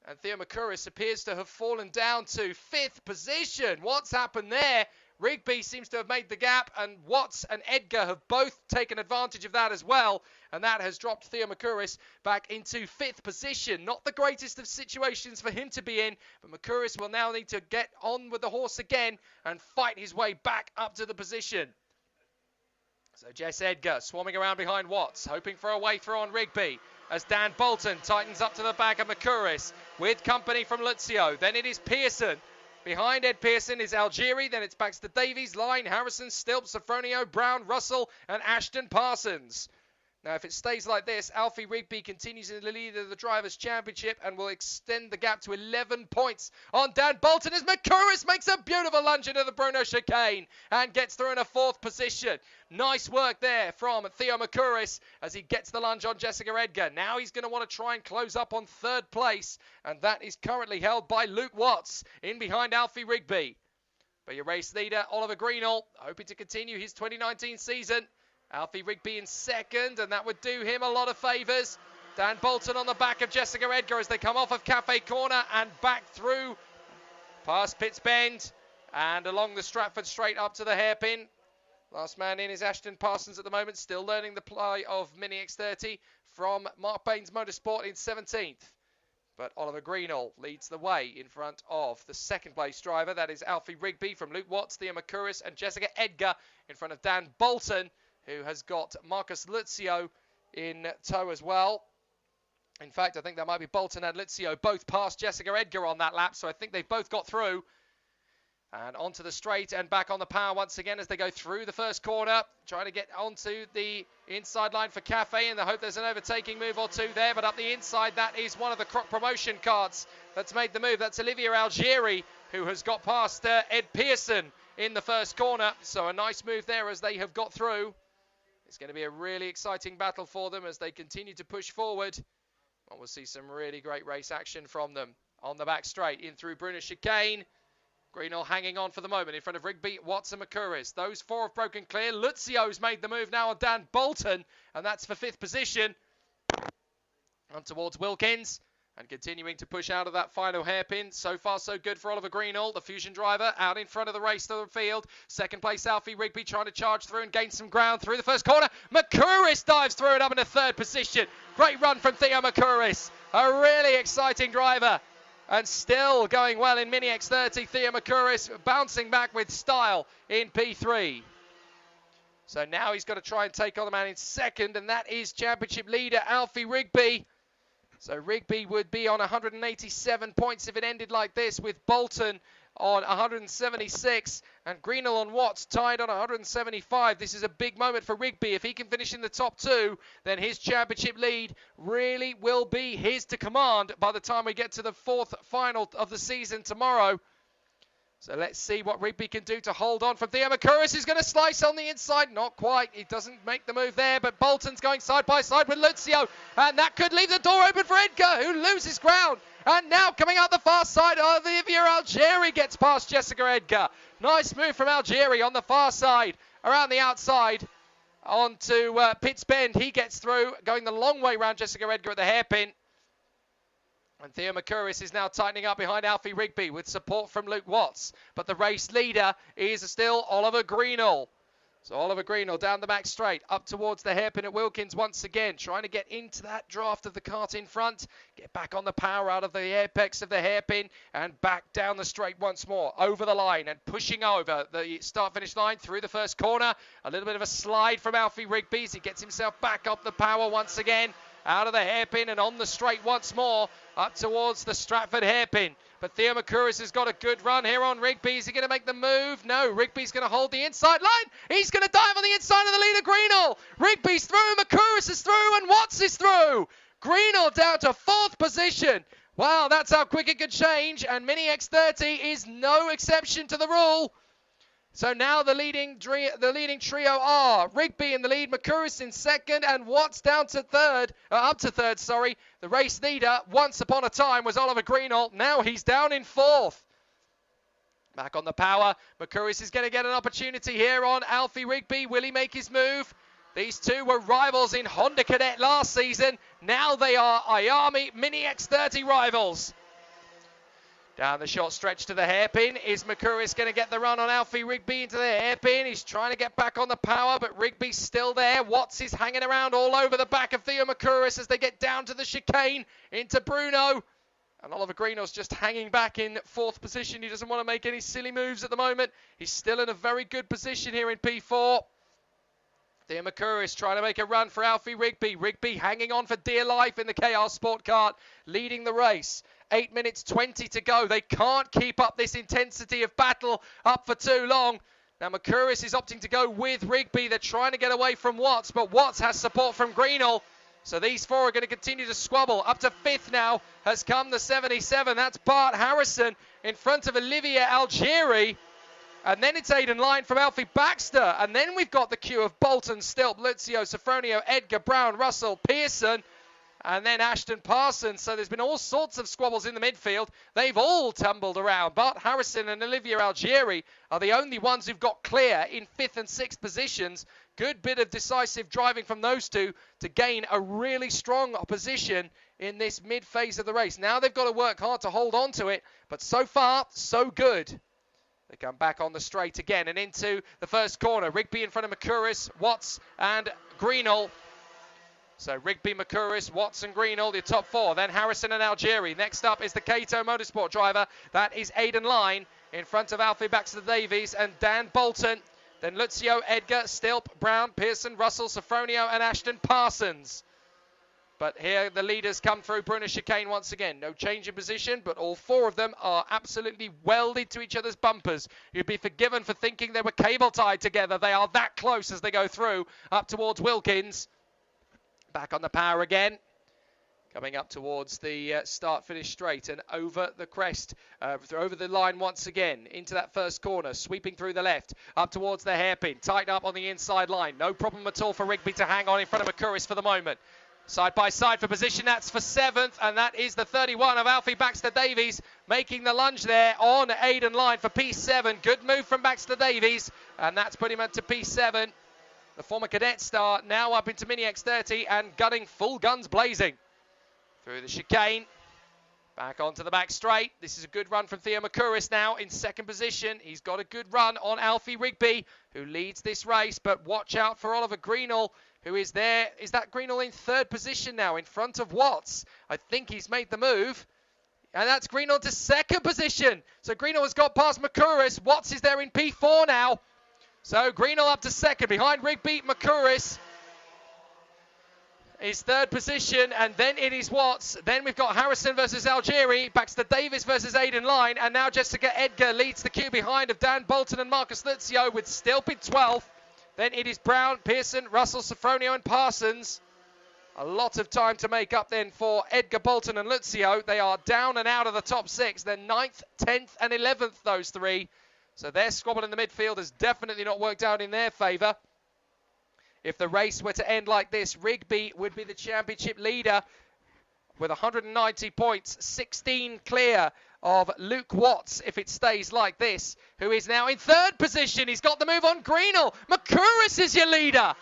And Theo Mercouris appears to have fallen down to 5th position. What's happened there? Rigby seems to have made the gap, and Watts and Edgar have both taken advantage of that as well. And that has dropped Theo Mercouris back into 5th position. Not the greatest of situations for him to be in, but Mercouris will now need to get on with the horse again and fight his way back up to the position. So Jess Edgar swarming around behind Watts, hoping for a way through on Rigby. As Dan Bolton tightens up to the back of Mercouris with company from Luzio. Then it is Pearson. Behind Ed Pearson is Algieri. Then it's Baxter Davies, Line, Harrison, Stilp, Sofronio, Brown, Russell and Ashton Parsons. Now, if it stays like this, Alfie Rigby continues in the lead of the Drivers' Championship and will extend the gap to 11 points on Dan Bolton as Mercouris makes a beautiful lunge into the Bruno chicane and gets through in a 4th position. Nice work there from Theo Mercouris as he gets the lunge on Jessica Edgar. Now he's going to want to try and close up on 3rd place, and that is currently held by Luke Watts in behind Alfie Rigby. But your race leader, Oliver Greenall, hoping to continue his 2019 season. Alfie Rigby in second, and that would do him a lot of favours. Dan Bolton on the back of Jessica Edgar as they come off of Cafe Corner and back through past Pitts Bend and along the Stratford straight up to the hairpin. Last man in is Ashton Parsons at the moment, still learning the play of Mini X30 from Mark Baines Motorsport in 17th. But Oliver Greenall leads the way in front of the second place driver. That is Alfie Rigby from Luke Watts, Thea Makuris and Jessica Edgar in front of Dan Bolton, who has got Marcus Luzio in tow as well. In fact, I think that might be Bolton and Luzio both past Jessica Edgar on that lap, so I think they've both got through. And onto the straight and back on the power once again as they go through the first corner. Trying to get onto the inside line for Cafe in the hope there's an overtaking move or two there. But up the inside, that is one of the Croc Promotion carts that's made the move. That's Olivia Algieri, who has got past Ed Pearson in the first corner. So a nice move there as they have got through. It's going to be a really exciting battle for them as they continue to push forward. And we'll see some really great race action from them. On the back straight, in through Brunner Chicane. Greenall hanging on for the moment in front of Rigby, Watts and Makuris. Those four have broken clear. Luzio's made the move now on Dan Bolton, and that's for 5th position. On towards Wilkins, and continuing to push out of that final hairpin. So far, so good for Oliver Greenall, the Fusion driver, out in front of the race to the field. Second place, Alfie Rigby trying to charge through and gain some ground through the first corner. Makuris dives through it up into 3rd position. Great run from Theo Makuris, a really exciting driver. And still going well in Mini X30, Thea Makuris bouncing back with style in P3. So now he's got to try and take on the man in second, and that is championship leader Alfie Rigby. So Rigby would be on 187 points if it ended like this, with Bolton on 176 and Greenall and Watts tied on 175. This is a big moment for Rigby. If he can finish in the top 2, then his championship lead really will be his to command by the time we get to the 4th final of the season tomorrow. So let's see what Rigby can do to hold on from Theo Makuris, who's going to slice on the inside. Not quite. He doesn't make the move there, but Bolton's going side by side with Luzio, and that could leave the door open for Edgar, who loses ground. And now coming out the far side, Olivia Algieri gets past Jessica Edgar. Nice move from Algieri on the far side, around the outside, onto Pitts Bend. He gets through, going the long way round Jessica Edgar at the hairpin. And Theo Makuris is now tightening up behind Alfie Rigby with support from Luke Watts. But the race leader is still Oliver Greenall. So Oliver Greenall down the back straight, up towards the hairpin at Wilkins once again, trying to get into that draft of the kart in front, get back on the power out of the apex of the hairpin, and back down the straight once more, over the line and pushing over the start-finish line through the first corner. A little bit of a slide from Alfie Rigby as he gets himself back up the power once again, out of the hairpin and on the straight once more, up towards the Stratford hairpin. But Theo Makuris has got a good run here on Rigby. Is he going to make the move? No, Rigby's going to hold the inside line. He's going to dive on the inside of the leader, Greenall. Rigby's through, Makuris is through, and Watts is through. Greenall down to 4th position. Wow, that's how quick it could change, and Mini X30 is no exception to the rule. So now the leading trio are Rigby in the lead, Makuris in second, and Watts down to up to third. The race leader, once upon a time, was Oliver Greenall. Now he's down in 4th. Back on the power, Makuris is going to get an opportunity here on Alfie Rigby. Will he make his move? These two were rivals in Honda Cadet last season. Now they are IAME Mini X30 rivals. Down the short stretch to the hairpin. Is Makuris going to get the run on Alfie Rigby into the hairpin? He's trying to get back on the power, but Rigby's still there. Watts is hanging around all over the back of Theo Makuris as they get down to the chicane into Bruno. And Oliver Greenall's just hanging back in 4th position. He doesn't want to make any silly moves at the moment. He's still in a very good position here in P4. Theo Makuris trying to make a run for Alfie Rigby. Rigby hanging on for dear life in the KR Sport Kart, leading the race. 8 minutes 20 to go. They can't keep up this intensity of battle up for too long. Now Makuris is opting to go with Rigby. They're trying to get away from Watts, but Watts has support from Greenall. So these four are going to continue to squabble. Up to 5th now has come the 77. That's Bart Harrison in front of Olivia Algieri. And then it's Aidan Line from Alfie Baxter. And then we've got the queue of Bolton, Stilp, Luzio, Sofronio, Edgar, Brown, Russell, Pearson. and then Ashton Parsons. So there's been all sorts of squabbles in the midfield. They've all tumbled around. Bart Harrison and Olivier Algieri are the only ones who've got clear in 5th and 6th positions. Good bit of decisive driving from those two to gain a really strong position in this mid-phase of the race. Now they've got to work hard to hold on to it, but so far, so good. They come back on the straight again and into the first corner. Rigby in front of Makuris, Watts and Greenall. So Rigby, Makuris, Watts and Greenall, the top 4. Then Harrison and Algieri. Next up is the Cato Motorsport driver. That is Aidan Line in front of Alfie Baxter-Davies and Dan Bolton. Then Lucio, Edgar, Stilp, Brown, Pearson, Russell, Sofronio and Ashton Parsons. But here the leaders come through Brunner chicane once again. No change in position, but all 4 of them are absolutely welded to each other's bumpers. You'd be forgiven for thinking they were cable tied together. They are that close as they go through up towards Wilkins. Back on the power again. Coming up towards the start-finish straight and over the crest, over the line once again, into that first corner, sweeping through the left, up towards the hairpin, tight up on the inside line. No problem at all for Rigby to hang on in front of Makuris for the moment. Side by side for position, that's for 7th, and that is the 31 of Alfie Baxter-Davies, making the lunge there on Aidan Line for P7. Good move from Baxter-Davies, and that's put him into P7. The former cadet star now up into Mini X30 and gunning full guns blazing. Through the chicane, back onto the back straight. This is a good run from Theo Makuris now in 2nd position. He's got a good run on Alfie Rigby, who leads this race, but watch out for Oliver Greenall, who is there. Is that Greenall in 3rd position now in front of Watts? I think he's made the move. And that's Greenall to 2nd position. So Greenall has got past Makuris. Watts is there in P4 now. So Greenall up to 2nd behind Rigby. Makuris is 3rd position, and then it is Watts. Then we've got Harrison versus Algieri, Baxter-Davies versus Aidan Line, and now Jessica Edgar leads the queue behind of Dan Bolton and Marcus Lucio with Stilp in 12th. Then it is Brown, Pearson, Russell, Sofronio and Parsons. A lot of time to make up then for Edgar, Bolton and Lucio. They are down and out of the top 6. They're 9th, 10th and 11th, those 3. So their squabble in the midfield has definitely not worked out in their favour. If the race were to end like this, Rigby would be the championship leader with 190 points, 16 clear of Luke Watts if it stays like this, who is now in 3rd position. He's got the move on Greenall. Makuris is your leader.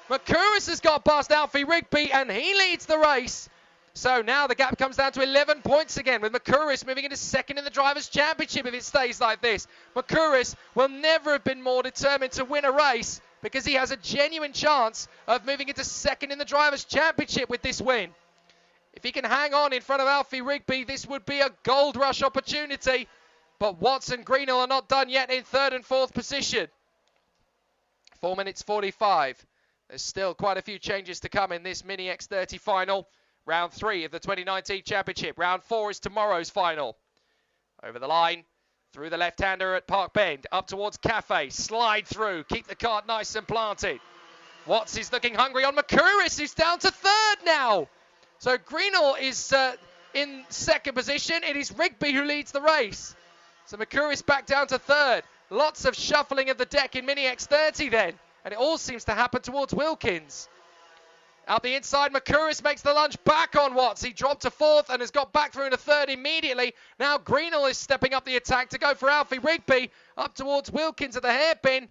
Makuris has got past Alfie Rigby and he leads the race. So now the gap comes down to 11 points again, with Makuris moving into 2nd in the Drivers' Championship if it stays like this. Makuris will never have been more determined to win a race, because he has a genuine chance of moving into 2nd in the Drivers' Championship with this win. If he can hang on in front of Alfie Rigby, this would be a gold rush opportunity. But Watts and Greenall are not done yet in 3rd and 4th position. 4 minutes 45. There's still quite a few changes to come in this Mini X30 final. Round 3 of the 2019 Championship. Round 4 is tomorrow's final. Over the line. Through the left-hander at Park Bend, up towards Cafe, slide through, keep the kart nice and planted. Watts is looking hungry on Makuris, who's down to 3rd now. So Greenall is in 2nd position. It is Rigby who leads the race. So Makuris back down to 3rd. Lots of shuffling of the deck in Mini X30 then, and it all seems to happen towards Wilkins. Out the inside, Makuris makes the lunge back on Watts. He dropped to 4th and has got back through into 3rd immediately. Now Greenall is stepping up the attack to go for Alfie Rigby. Up towards Wilkins at the hairpin.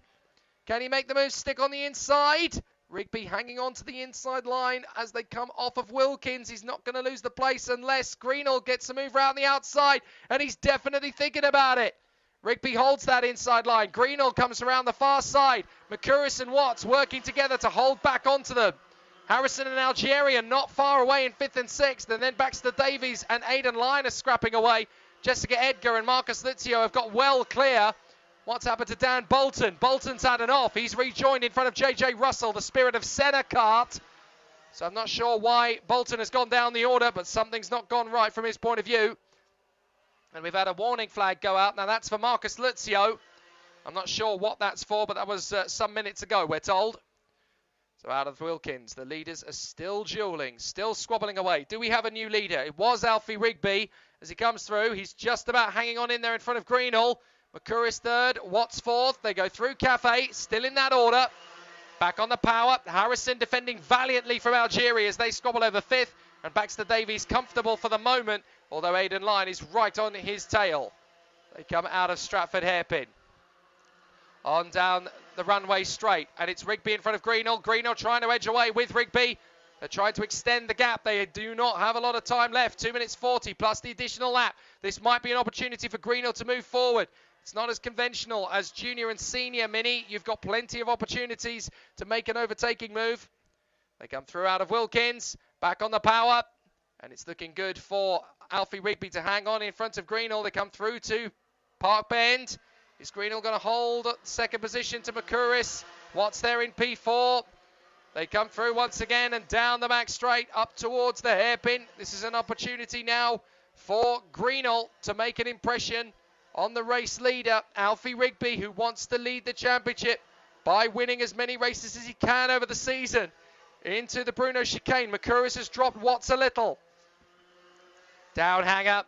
Can he make the move, stick on the inside? Rigby hanging on to the inside line as they come off of Wilkins. He's not going to lose the place unless Greenall gets a move around the outside. And he's definitely thinking about it. Rigby holds that inside line. Greenall comes around the far side. Makuris and Watts working together to hold back onto them. Harrison and Algieri are not far away in 5th and 6th, and then Baxter-Davies and Aidan Line are scrapping away. Jessica Edgar and Marcus Lucio have got well clear. What's happened to Dan Bolton? Bolton's had an off. He's rejoined in front of JJ Russell, the Spirit of Senna kart. So I'm not sure why Bolton has gone down the order, but something's not gone right from his point of view. And we've had a warning flag go out. Now that's for Marcus Lucio. I'm not sure what that's for, but that was some minutes ago, we're told. So out of Wilkins, the leaders are still duelling, still squabbling away. Do we have a new leader? It was Alfie Rigby as he comes through. He's just about hanging on in there in front of Greenall. Makuris 3rd, Watts 4th. They go through Cafe, still in that order. Back on the power. Harrison defending valiantly from Algieri as they squabble over 5th. And Baxter Davies comfortable for the moment, although Aidan Lyon is right on his tail. They come out of Stratford Hairpin. On down the runway straight, and it's Rigby in front of Greenall. Greenall trying to edge away with Rigby. They're trying to extend the gap. They do not have a lot of time left. 2 minutes 40 plus the additional lap. This might be an opportunity for Greenall to move forward. It's not as conventional as junior and senior mini. You've got plenty of opportunities to make an overtaking move. They come through out of Wilkins. Back on the power. And it's looking good for Alfie Rigby to hang on in front of Greenall. They come through to Park Bend. Is Greenall going to hold second position to McCurris? Watts there in P4. They come through once again and down the back straight up towards the hairpin. This is an opportunity now for Greenall to make an impression on the race leader, Alfie Rigby, who wants to lead the championship by winning as many races as he can over the season. Into the Bruno chicane. McCurris has dropped Watts a little. Down Hanger.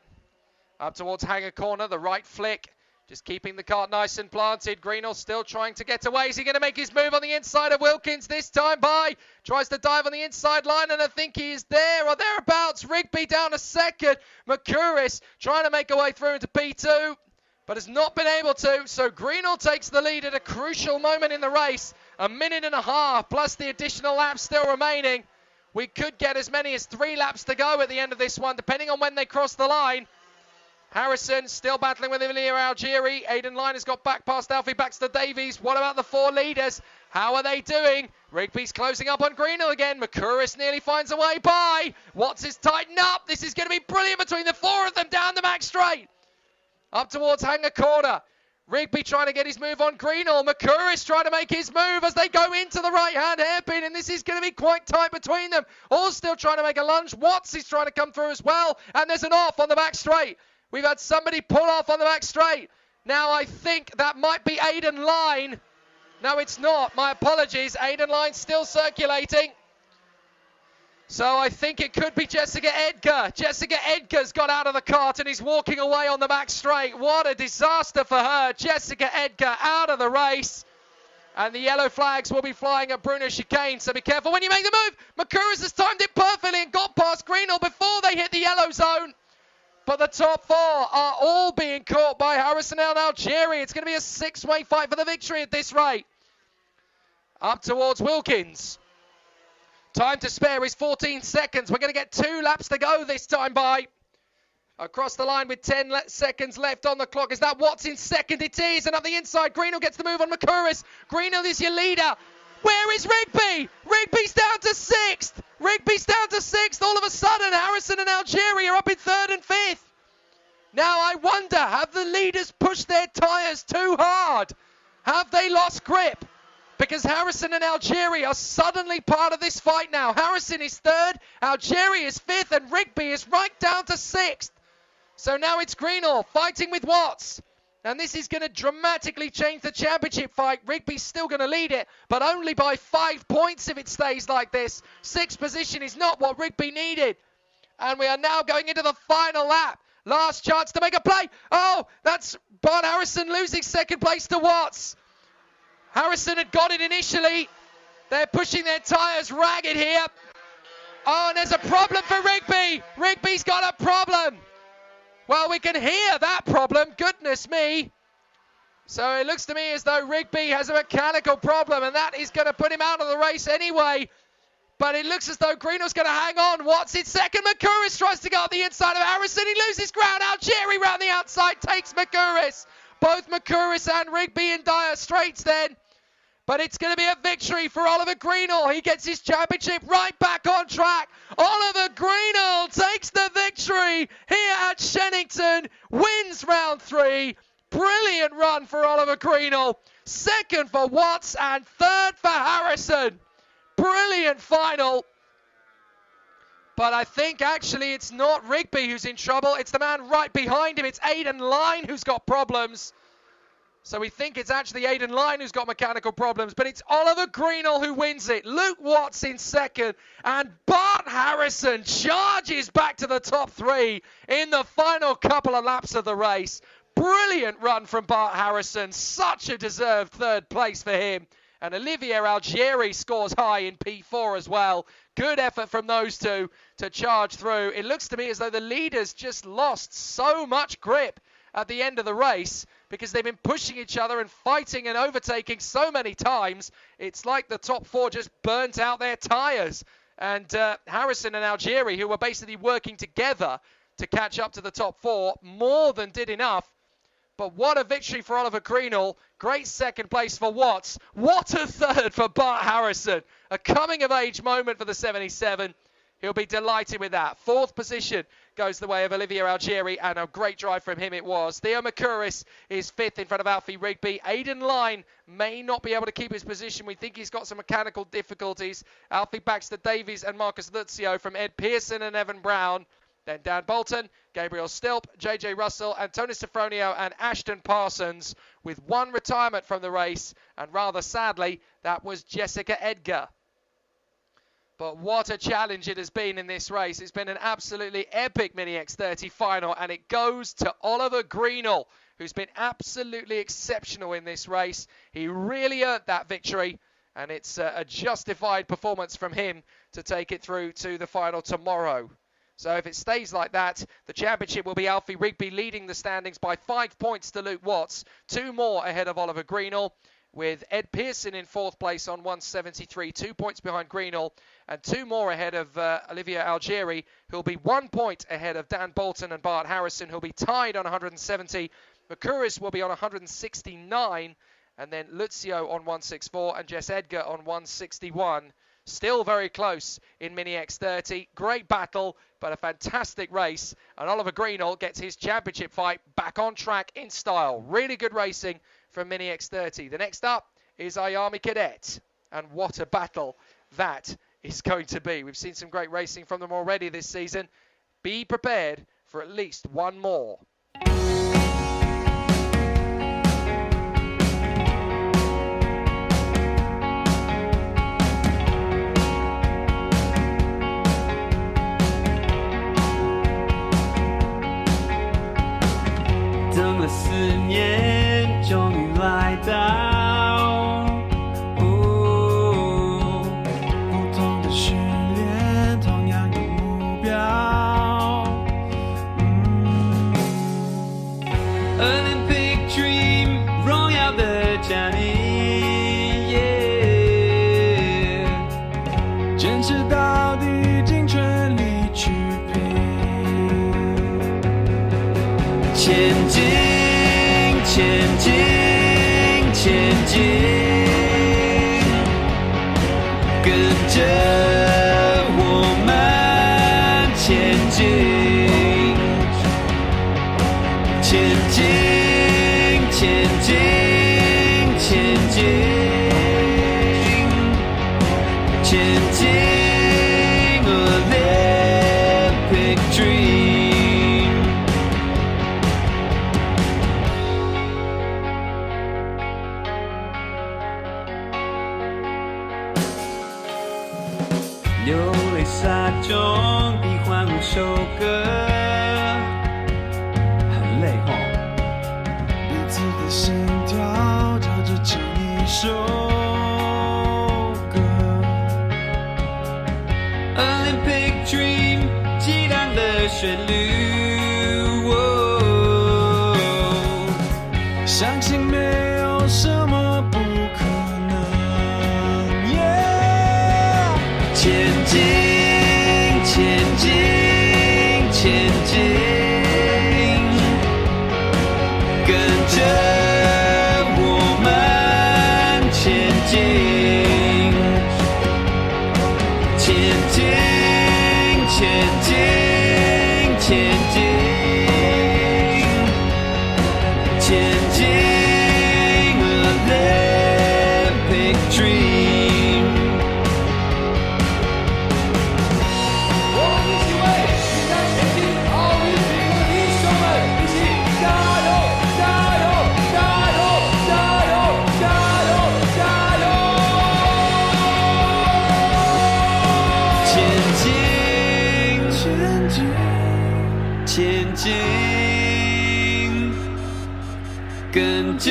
Up towards Hanger corner. The right flick. Just keeping the kart nice and planted. Greenall still trying to get away. Is he going to make his move on the inside of Wilkins this time? Tries to dive on the inside line, and I think he is there or thereabouts. Rigby down a second. McCurris trying to make a way through into P2, but has not been able to. So Greenall takes the lead at a crucial moment in the race. 1.5 minutes plus the additional laps still remaining. We could get as many as 3 laps to go at the end of this one, depending on when they cross the line. Harrison still battling with Ilya Algieri. Aidan Lyon has got back past Alfie Baxter Davies. What about the 4 leaders? How are they doing? Rigby's closing up on Greenall again. McCurris nearly finds a way by. Watts is tightened up. This is going to be brilliant between the 4 of them down the back straight. Up towards Hanger corner. Rigby trying to get his move on Greenall. McCurris trying to make his move as they go into the right-hand hairpin, and this is going to be quite tight between them. All still trying to make a lunge. Watts is trying to come through as well, and there's an off on the back straight. We've had somebody pull off on the back straight. Now I think that might be Aidan Lyon. No, it's not. My apologies. Aidan Lyon still circulating. So I think it could be Jessica Edgar. Jessica Edgar's got out of the kart and is walking away on the back straight. What a disaster for her. Jessica Edgar out of the race. And the yellow flags will be flying at Bruno chicane, so be careful when you make the move. McCurris has timed it perfectly and got past Greenall before they hit the yellow zone. But the top 4 are all being caught by Harrison and Algieri. It's going to be a 6-way fight for the victory at this rate. Up towards Wilkins. Time to spare is 14 seconds. We're going to get 2 laps to go this time by. Across the line with 10 seconds left on the clock. Is that Watts in second? It is. And up the inside, Greenall gets the move on McCurris. Greenall is your leader. Where is Rigby? Rigby's down to 6th. Rigby's down to 6th. All of a sudden, Harrison and Algieri are up in 3rd and 5th. Now, I wonder, have the leaders pushed their tyres too hard? Have they lost grip? Because Harrison and Algieri are suddenly part of this fight now. Harrison is 3rd, Algieri is 5th, and Rigby is right down to 6th. So now it's Greenall fighting with Watts. And this is going to dramatically change the championship fight. Rigby's still going to lead it, but only by 5 points if it stays like this. 6th position is not what Rigby needed. And we are now going into the final lap. Last chance to make a play. Oh, that's Bart Harrison losing 2nd place to Watts. Harrison had got it initially. They're pushing their tyres ragged here. Oh, and there's a problem for Rigby. Rigby's got a problem. Well, we can hear that problem. Goodness me. So it looks to me as though Rigby has a mechanical problem, and that is going to put him out of the race anyway. But it looks as though Greenall's going to hang on. Watts in second. McCurris tries to go up the inside of Harrison. He loses ground. Algieri round the outside takes McCurris. Both McCurris and Rigby in dire straits then. But it's going to be a victory for Oliver Greenall. He gets his championship right back on track. Oliver Greenall takes the victory here at Shenington. Wins round 3. Brilliant run for Oliver Greenall. 2nd for Watts and 3rd for Harrison. Brilliant final. But I think actually it's not Rigby who's in trouble. It's the man right behind him. It's Aidan Lyon who's got problems. So we think it's actually Aidan Lyon who's got mechanical problems, but it's Oliver Greenall who wins it. Luke Watts in 2nd, and Bart Harrison charges back to the top 3 in the final couple of laps of the race. Brilliant run from Bart Harrison. Such a deserved 3rd place for him. And Olivier Algieri scores high in P4 as well. Good effort from those two to charge through. It looks to me as though the leaders just lost so much grip at the end of the race because they've been pushing each other and fighting and overtaking so many times. It's like the top four just burnt out their tyres. And Harrison and Algieri, who were basically working together to catch up to the top four, more than did enough. But what a victory for Oliver Greenall. Great second place for Watts. What a third for Bart Harrison. A coming-of-age moment for the 77. He'll be delighted with that. Fourth position goes the way of Olivier Algieri, and a great drive from him it was. Theo Mercouris is fifth in front of Alfie Rigby. Aidan Line may not be able to keep his position. We think he's got some mechanical difficulties. Alfie Baxter Davies and Marcus Luzio from Ed Pearson and Evan Brown. Then Dan Bolton, Gabriel Stilp, JJ Russell, Antonio Sofronio and Ashton Parsons with one retirement from the race. And rather sadly, that was Jessica Edgar. But what a challenge it has been in this race. It's been an absolutely epic Mini X30 final, and it goes to Oliver Greenall, who's been absolutely exceptional in this race. He really earned that victory, and it's a justified performance from him to take it through to the final tomorrow. So if it stays like that, the championship will be Alfie Rigby leading the standings by 5 points to Luke Watts, 2 more ahead of Oliver Greenall, with Ed Pearson in fourth place on 173, 2 points behind Greenall, and 2 more ahead of Olivier Algieri, who'll be 1 point ahead of Dan Bolton and Bart Harrison, who'll be tied on 170. Mercouris will be on 169, and then Luzio on 164, and Jess Edgar on 161. Still very close in Mini X30. Great battle, but a fantastic race. And Oliver Greenall gets his championship fight back on track in style. Really good racing from Mini X30. The next up is IAME Cadet. And what a battle that is going to be. We've seen some great racing from them already this season. Be prepared for at least one more.等了4年，终于来到。不同的训练，同样的目标。Olympic Dream， 荣耀的家庭。坚持到底，尽全力去拼。前进，前进，前进，跟着我们前进，前进，前进，前进，前进 Olympic Dream。流泪洒中比欢呼首歌，很累吼。彼此的心跳跳着唱一首歌。Olympic Dream， 激荡的旋律，相信没有什么不可能。前进，前进，前进，跟着我们前进，前进，前进，前进，前进 Olympic Dream。前进，跟着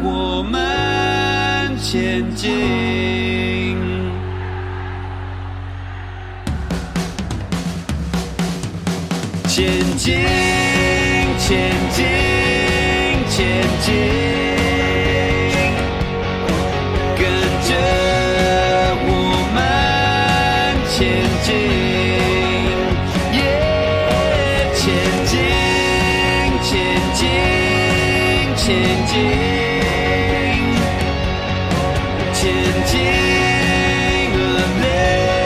我们前前进。前进，前进，前进，跟着我们前进。前进，前进，前进，前进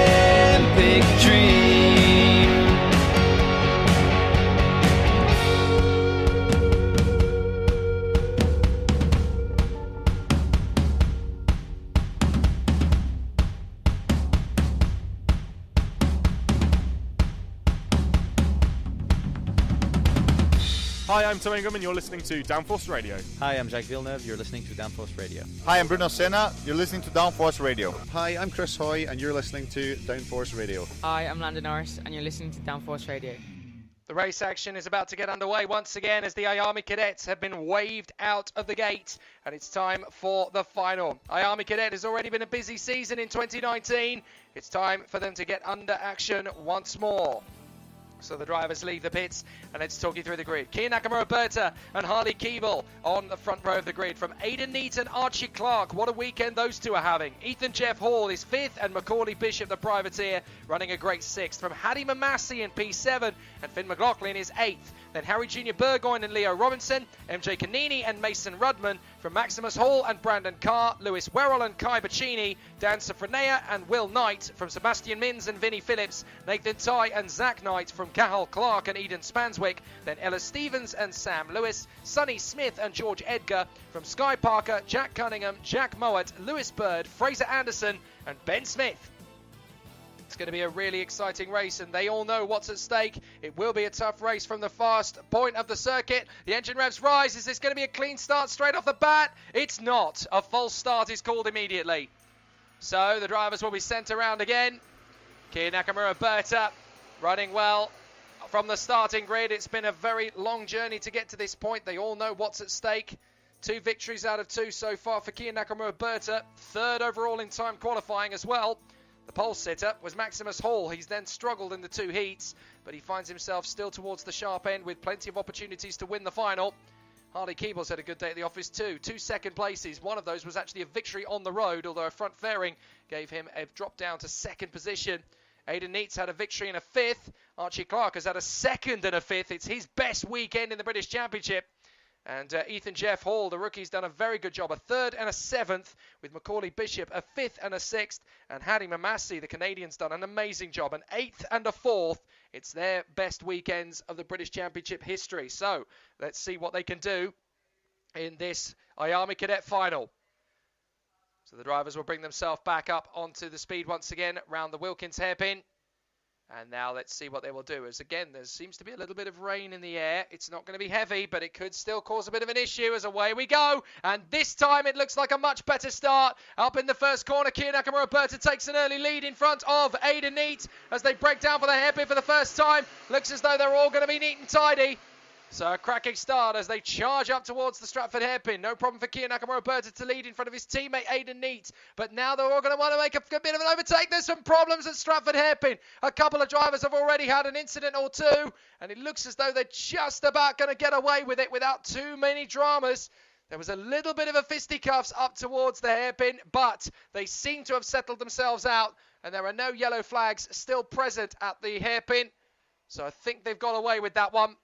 Olympic dream。Hi, I'm Tom Ingram and you're listening to Downforce Radio. Hi, I'm Jake Villeneuve. You're listening to Downforce Radio. Hi, I'm Bruno Senna. You're listening to Downforce Radio. Hi, I'm Chris Hoy, and you're listening to Downforce Radio. Hi, I'm Lando Norris, and you're listening to Downforce Radio. The race action is about to get underway once again as the IAME cadets have been waved out of the gate, and it's time for the final. IAME cadet has already been a busy season in 2019. It's time for them to get under action once more. So the drivers leave the pits, and let's talk you through the grid. Kia Nakamura Berta and Harley Keeble on the front row of the grid. From Aidan Neate and Archie Clark, what a weekend those two are having. Ethan Jeff Hall is 5th, and Macaulay Bishop, the privateer, running a great 6th. From Hadi Mamasi in P7, and Finn McLaughlin is 8th. Then Harry Jr. Burgoyne and Leo Robinson, MJ Canini and Mason Rudman. From Maximus Hall and Brandon Carr, Lewis Werrell and Kai Bacchini, Dan Safranea and Will Knight. From Sebastian Mins and Vinnie Phillips, Nathan Ty and Zach Knight. From Cathal Clark and Eden Spanswick, then Ella Stevens and Sam Lewis, Sonny Smith and George Edgar. From Sky Parker, Jack Cunningham, Jack Mowat, Lewis Bird, Fraser Anderson and Ben Smith. It's going to be a really exciting race, and they all know what's at stake. It will be a tough race from the fast point of the circuit. The engine revs rise. Is this going to be a clean start straight off the bat? It's not. A false start is called immediately. So the drivers will be sent around again. Kia Nakamura Berta running well from the starting grid. It's been a very long journey to get to this point. They all know what's at stake. 2 victories out of 2 so far for Kia Nakamura Berta. 3rd overall in time qualifying as well. The pole sitter was Maximus Hall. He's then struggled in the 2 heats, but he finds himself still towards the sharp end with plenty of opportunities to win the final. Harley Keeble's had a good day at the office too. 2 second places. One of those was actually a victory on the road, although a front fairing gave him a drop down to 2nd position. Aidan Neate's had a victory and a 5th. Archie Clark has had a 2nd and a 5th. It's his best weekend in the British Championship. And Ethan Jeff Hall, the rookie's done a very good job. A 3rd and a 7th, with Macaulay Bishop a 5th and a 6th. And Hadi Mamasi, the Canadian's done an amazing job. An 8th and a 4th. It's their best weekends of the British Championship history. So let's see what they can do in this IAME Cadet final. So the drivers will bring themselves back up onto the speed once again round the Wilkins hairpin. And now let's see what they will do. As again, there seems to be a little bit of rain in the air. It's not going to be heavy, but it could still cause a bit of an issue as away we go. And this time it looks like a much better start. Up in the first corner, Kia Nakamura Berta takes an early lead in front of Aidan Neate as they break down for the hairpin for the first time. Looks as though they're all going to be neat and tidy. So a cracking start as they charge up towards the Stratford hairpin. No problem for Kia Nakamura Berta to lead in front of his teammate Aidan Neate. But now they're all going to want to make a bit of an overtake. There's some problems at Stratford hairpin. A couple of drivers have already had an incident or 2. And it looks as though they're just about going to get away with it without too many dramas. There was a little bit of a fisticuffs up towards the hairpin. But they seem to have settled themselves out. And there are no yellow flags still present at the hairpin. So I think they've got away with that one.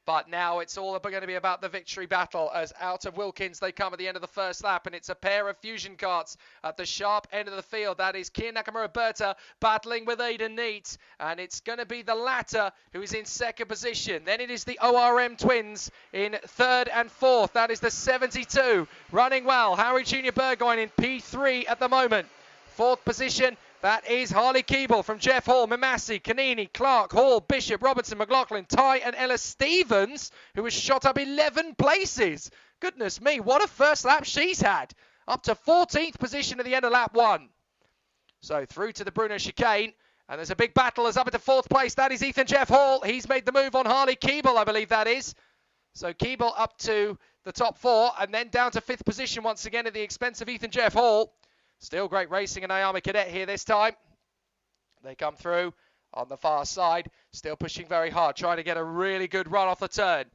But now it's all going to be about the victory battle as out of Wilkins they come at the end of the first lap. And it's a pair of fusion karts at the sharp end of the field. That is Kia Nakamura Berta battling with Aidan Neate. And it's going to be the latter who is in 2nd position. Then it is the ORM twins in 3rd and 4th. That is the 72 running well. Harry Jr. Burgoyne in P3 at the moment. 4th position. That is Harley Keeble from Jeff Hall, Mamasi, Canini, Clark, Hall, Bishop, Robertson, McLaughlin, Ty and Ella Stevens, who has shot up 11 places. Goodness me, what a first lap she's had. Up to 14th position at the end of lap 1. So through to the Bruno chicane. And there's a big battle as up into 4th place. That is Ethan Jeff Hall. He's made the move on Harley Keeble, I believe that is. So Keeble up to the top 4, and then down to 5th position once again at the expense of Ethan Jeff Hall. Still great racing in IAME Cadet here this time. They come through on the far side, still pushing very hard, trying to get a really good run off the turn.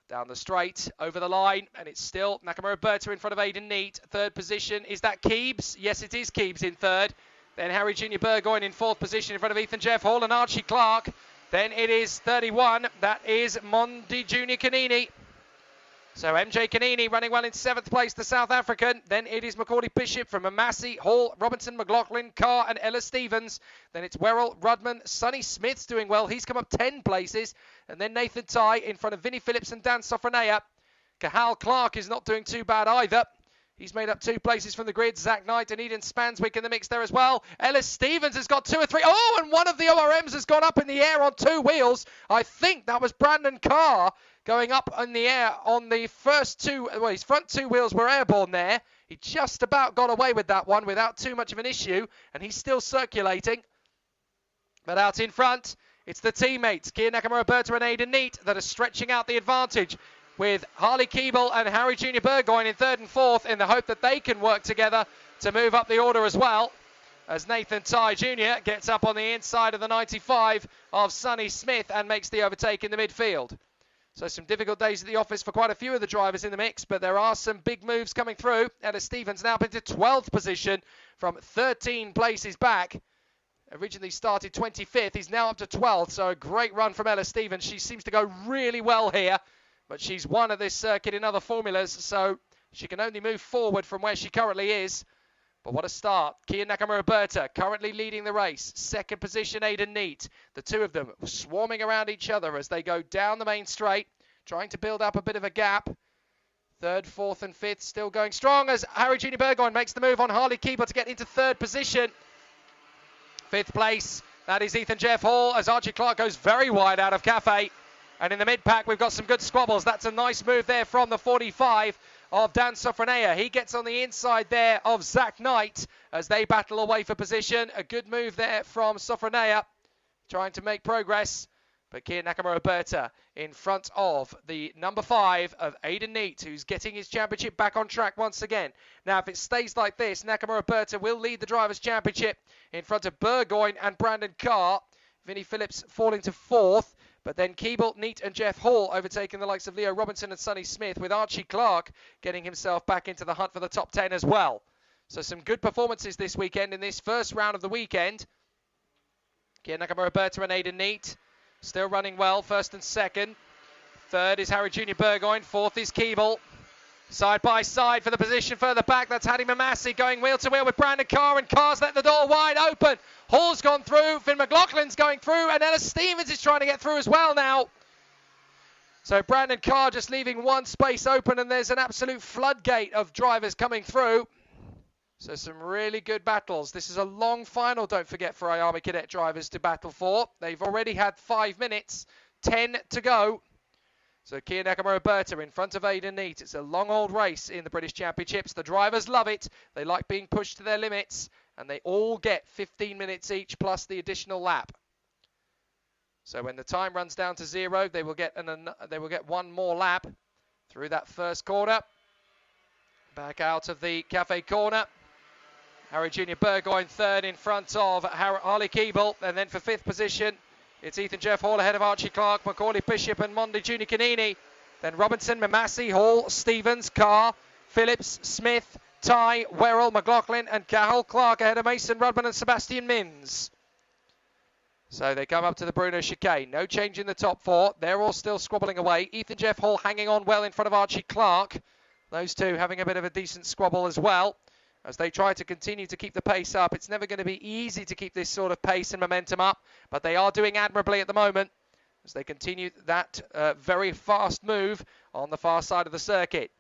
Down the straight, over the line, and it's still Nakamura Berta in front of Aidan Neat. 3rd position, is that Keebs? Yes, it is Keebs in 3rd. Then Harry Junior Burgoyne in 4th position in front of Ethan Jeff Hall and Archie Clark. Then it is 31, that is Mondi Junior Canini. So MJ Canini running well in 7th place, the South African. Then it is Macaulay Bishop from Massey, Hall, Robinson, McLaughlin, Carr and Ella Stevens. Then it's Werrell, Rudman, Sonny Smith's doing well. He's come up 10 places. And then Nathan Ty in front of Vinnie Phillips and Dan Sofranea. Cahal Clark is not doing too bad either. He's made up 2 places from the grid. Zach Knight and Eden Spanswick in the mix there as well. Ellis Stevens has got 2 or 3. Oh, and one of the ORMs has gone up in the air on 2 wheels. I think that was Brandon Carr going up in the air on the first 2. Well, his front 2 wheels were airborne there. He just about got away with that one without too much of an issue. And he's still circulating. But out in front, it's the teammates, Kia Nakamura Berta and Aidan Neat, that are stretching out the advantage, with Harley Keeble and Harry Junior Burgoyne in 3rd and 4th in the hope that they can work together to move up the order as well, as Nathan Ty Jr. gets up on the inside of the 95 of Sonny Smith and makes the overtake in the midfield. So some difficult days at the office for quite a few of the drivers in the mix, but there are some big moves coming through. Ella Stevens now up into 12th position from 13 places back. Originally started 25th, he's now up to 12th, so a great run from Ella Stevens. She seems to go really well here. But she's won at this circuit in other formulas, so she can only move forward from where she currently is. But what a start. Kia Nakamura Berta currently leading the race. 2nd position, Aidan Neat. The 2 of them swarming around each other as they go down the main straight, trying to build up a bit of a gap. 3rd, 4th and 5th still going strong as Harry Junior Burgoyne makes the move on Harley Keeble to get into 3rd position. 5th place, that is Ethan Jeff Hall as Archie Clark goes very wide out of Cafe. And in the mid-pack, we've got some good squabbles. That's a nice move there from the 45 of Dan Sofranea. He gets on the inside there of Zach Knight as they battle away for position. A good move there from Sofranea, trying to make progress. But Kia Nakamura Berta in front of the number 5 of Aidan Neat, who's getting his championship back on track once again. Now, if it stays like this, Nakamura Berta will lead the Drivers' Championship in front of Burgoyne and Brandon Carr. Vinnie Phillips falling to 4th. But then Keeble, Neat and Jeff Hall overtaking the likes of Leo Robinson and Sonny Smith, with Archie Clark getting himself back into the hunt for the top 10 as well. So some good performances this weekend in this first round of the weekend. Kia Nakamura Berta and Aidan Neat still running well, 1st and 2nd. 3rd is Harry Junior Burgoyne, 4th is Keeble. Side by side for the position further back, that's Hattie Mamassi going wheel to wheel with Brandon Carr, and Carr's let the door wide open. Hall's gone through, Finn McLaughlin's going through, and Ella Stevens is trying to get through as well now. So Brandon Carr just leaving one space open, and there's an absolute floodgate of drivers coming through. So some really good battles. This is a long final, don't forget, for IAME Cadet drivers to battle for. They've already had 5 minutes, 10 to go. So Kia Nakamura Berta in front of Aidan Neat. It's a long old race in the British Championships. The drivers love it. They like being pushed to their limits, and they all get 15 minutes each plus the additional lap. So when the time runs down to 0, they will get one more lap through that first corner. Back out of the cafe corner. Harry Junior Burgoyne 3rd in front of Harley Keeble, and then for 5th position, it's Ethan Jeff Hall ahead of Archie Clark, Macaulay Bishop and Mondi Junior Canini. Then Robinson, Mamassi, Hall, Stevens, Carr, Phillips, Smith, Ty, Werrell, McLaughlin and Cahal Clark ahead of Mason Rudman and Sebastian Mins. So they come up to the Bruno chicane. No change in the top 4. They're all still squabbling away. Ethan Jeff Hall hanging on well in front of Archie Clark. Those two having a bit of a decent squabble as well, as they try to continue to keep the pace up. It's never going to be easy to keep this sort of pace and momentum up, but they are doing admirably at the moment as they continue that very fast move on the far side of the circuit.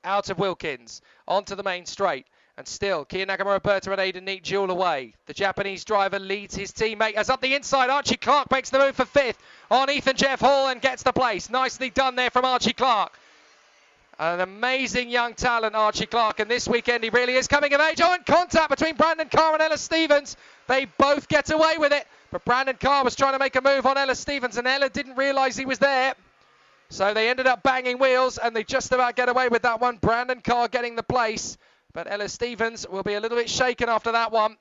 Out of Wilkins, onto the main straight, and still Kia Nakamura Berta and Aidan Neat duel away. The Japanese driver leads his teammate as up the inside. Archie Clark makes the move for 5th on Ethan Jeff Hall and gets the place. Nicely done there from Archie Clark. An amazing young talent, Archie Clark, and this weekend he really is coming of age. Oh, and contact between Brandon Carr and Ella Stevens. They both get away with it, but Brandon Carr was trying to make a move on Ella Stevens, and Ella didn't realise he was there. So they ended up banging wheels, and they just about get away with that one. Brandon Carr getting the place, but Ellis Stevens will be a little bit shaken after that one.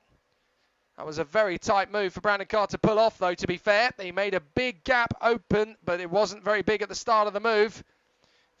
That was a very tight move for Brandon Carr to pull off, though, to be fair. He made a big gap open, but it wasn't very big at the start of the move.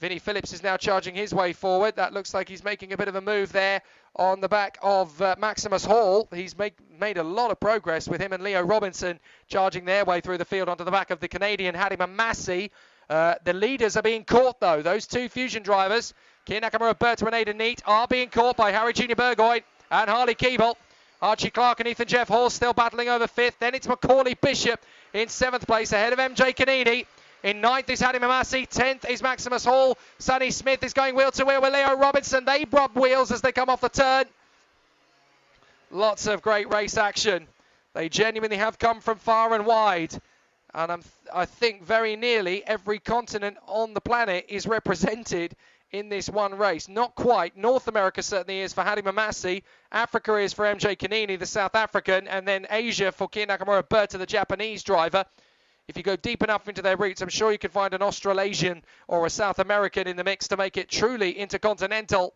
Vinnie Phillips is now charging his way forward. That looks like he's making a bit of a move there on the back of Maximus Hall. He's made a lot of progress with him and Leo Robinson charging their way through the field onto the back of the Canadian Hadima Massey. The leaders are being caught, though. Those two Fusion drivers, Kier Nakamura, Berta and Aidan Neate, are being caught by Harry Junior Burgoyne and Harley Keeble. Archie Clark and Ethan Jeff Hall still battling over 5th. Then it's Macaulay Bishop in 7th place ahead of MJ Canini. In 9th is Hadima Massey. 10th is Maximus Hall. Sonny Smith is going wheel to wheel with Leo Robinson. They rub wheels as they come off the turn. Lots of great race action. They genuinely have come from far and wide. And I think very nearly every continent on the planet is represented in this one race. Not quite. North America certainly is for Hadima Massey. Africa is for MJ Canini, the South African. And then Asia for Kier Nakamura Berta, the Japanese driver. If you go deep enough into their routes, I'm sure you could find an Australasian or a South American in the mix to make it truly intercontinental.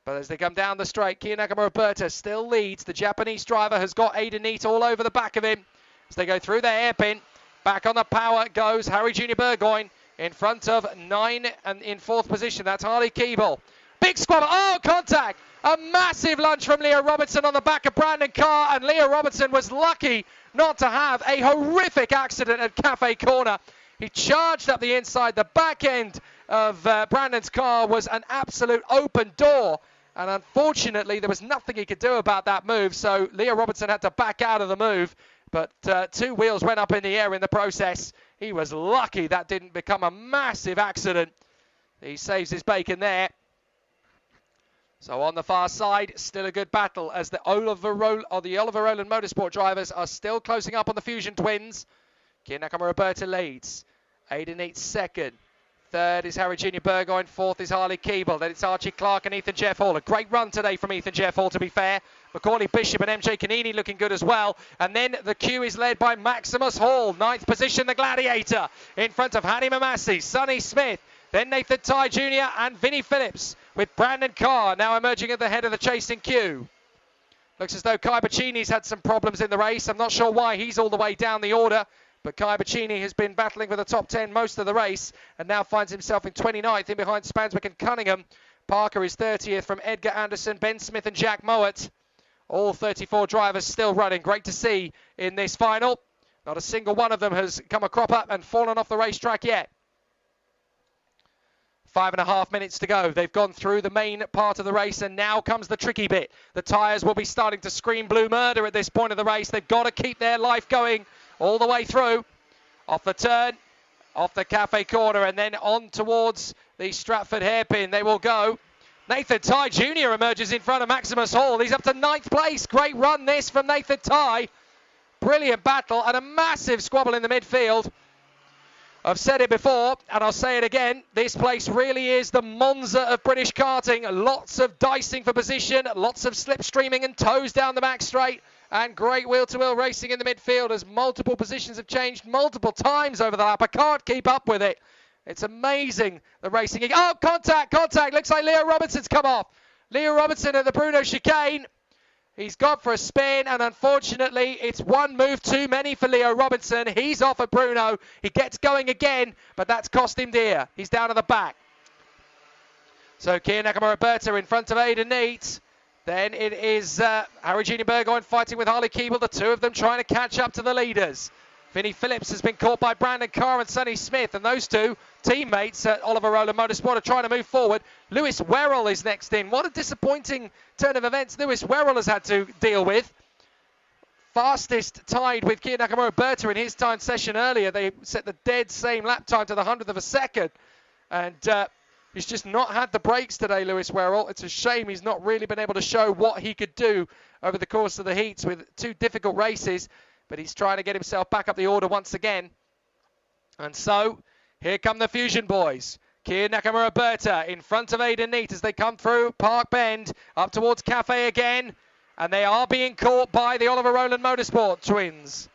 But as they come down the straight, Kier Nakamura Berta still leads. The Japanese driver has got Aidan Neate all over the back of him. As they go through their hairpin, back on the power goes Harry Junior Burgoyne in front of 9 and in 4th position. That's Harley Keeble. Big squabble. Oh, contact. A massive lunge from Leo Robinson on the back of Brandon Carr, and Leo Robinson was lucky not to have a horrific accident at Cafe Corner. He charged up the inside. The back end of Brandon's car was an absolute open door, and unfortunately there was nothing he could do about that move, so Leo Robinson had to back out of the move, but 2 wheels went up in the air in the process. He was lucky that didn't become a massive accident. He saves his bacon there. So on the far side, still a good battle as the Oliver Rowland Motorsport drivers are still closing up on the Fusion twins. Kier Nakamura Berta leads. Aidan Neate 2nd. 3rd is Harry Junior Burgoyne. 4th is Harley Keeble. Then it's Archie Clark and Ethan Jeff Hall. A great run today from Ethan Jeff Hall, to be fair. Macaulay Bishop and MJ Canini looking good as well. And then the queue is led by Maximus Hall. 9th position, the Gladiator. In front of Hadima Massey, Sonny Smith. Then Nathan Ty Jr. and Vinnie Phillips, with Brandon Carr now emerging at the head of the chasing queue. Looks as though Kai Bacchini's had some problems in the race. I'm not sure why he's all the way down the order, but Kai Baccini has been battling for the top 10 most of the race and now finds himself in 29th in behind Spanswick and Cunningham. Parker is 30th from Edgar Anderson, Ben Smith and Jack Mowat. All 34 drivers still running. Great to see in this final. Not a single one of them has come a crop up and fallen off the racetrack yet. 5.5 minutes to go. They've gone through the main part of the race, and now comes the tricky bit. The tyres will be starting to scream blue murder at this point of the race. They've got to keep their life going all the way through. Off the turn, off the Cafe Corner, and then on towards the Stratford hairpin. They will go. Nathan Ty Jr. emerges in front of Maximus Hall. He's up to 9th place. Great run this from Nathan Ty. Brilliant battle and a massive squabble in the midfield. I've said it before, and I'll say it again. This place really is the Monza of British karting. Lots of dicing for position, lots of slipstreaming and toes down the back straight, and great wheel-to-wheel racing in the midfield as multiple positions have changed multiple times over the lap. I can't keep up with it. It's amazing, the racing. Oh, contact. Looks like Leo Robinson's come off. Leo Robinson at the Bruno chicane. He's gone for a spin, and unfortunately, it's one move too many for Leo Robinson. He's off at Bruno. He gets going again, but that's cost him dear. He's down at the back. So Kier Nakamura Berta in front of Aidan Neate. Then it is Harry Junior Burgoyne fighting with Harley Keeble, the two of them trying to catch up to the leaders. Vinnie Phillips has been caught by Brandon Carr and Sonny Smith, and those two teammates at Oliver Rowland Motorsport are trying to move forward. Lewis Werrell is next in. What a disappointing turn of events Lewis Werrell has had to deal with. Fastest tied with Kier Nakamura Berta in his time session earlier. They set the dead same lap time to the 100th of a second. And he's just not had the brakes today, Lewis Werrell. It's a shame he's not really been able to show what he could do over the course of the heats with 2 difficult races. But he's trying to get himself back up the order once again. And so, here come the Fusion boys. Kier Nakamura Berta in front of Aidan Neate as they come through Park Bend, up towards Cafe again. And they are being caught by the Oliver Rowland Motorsport twins.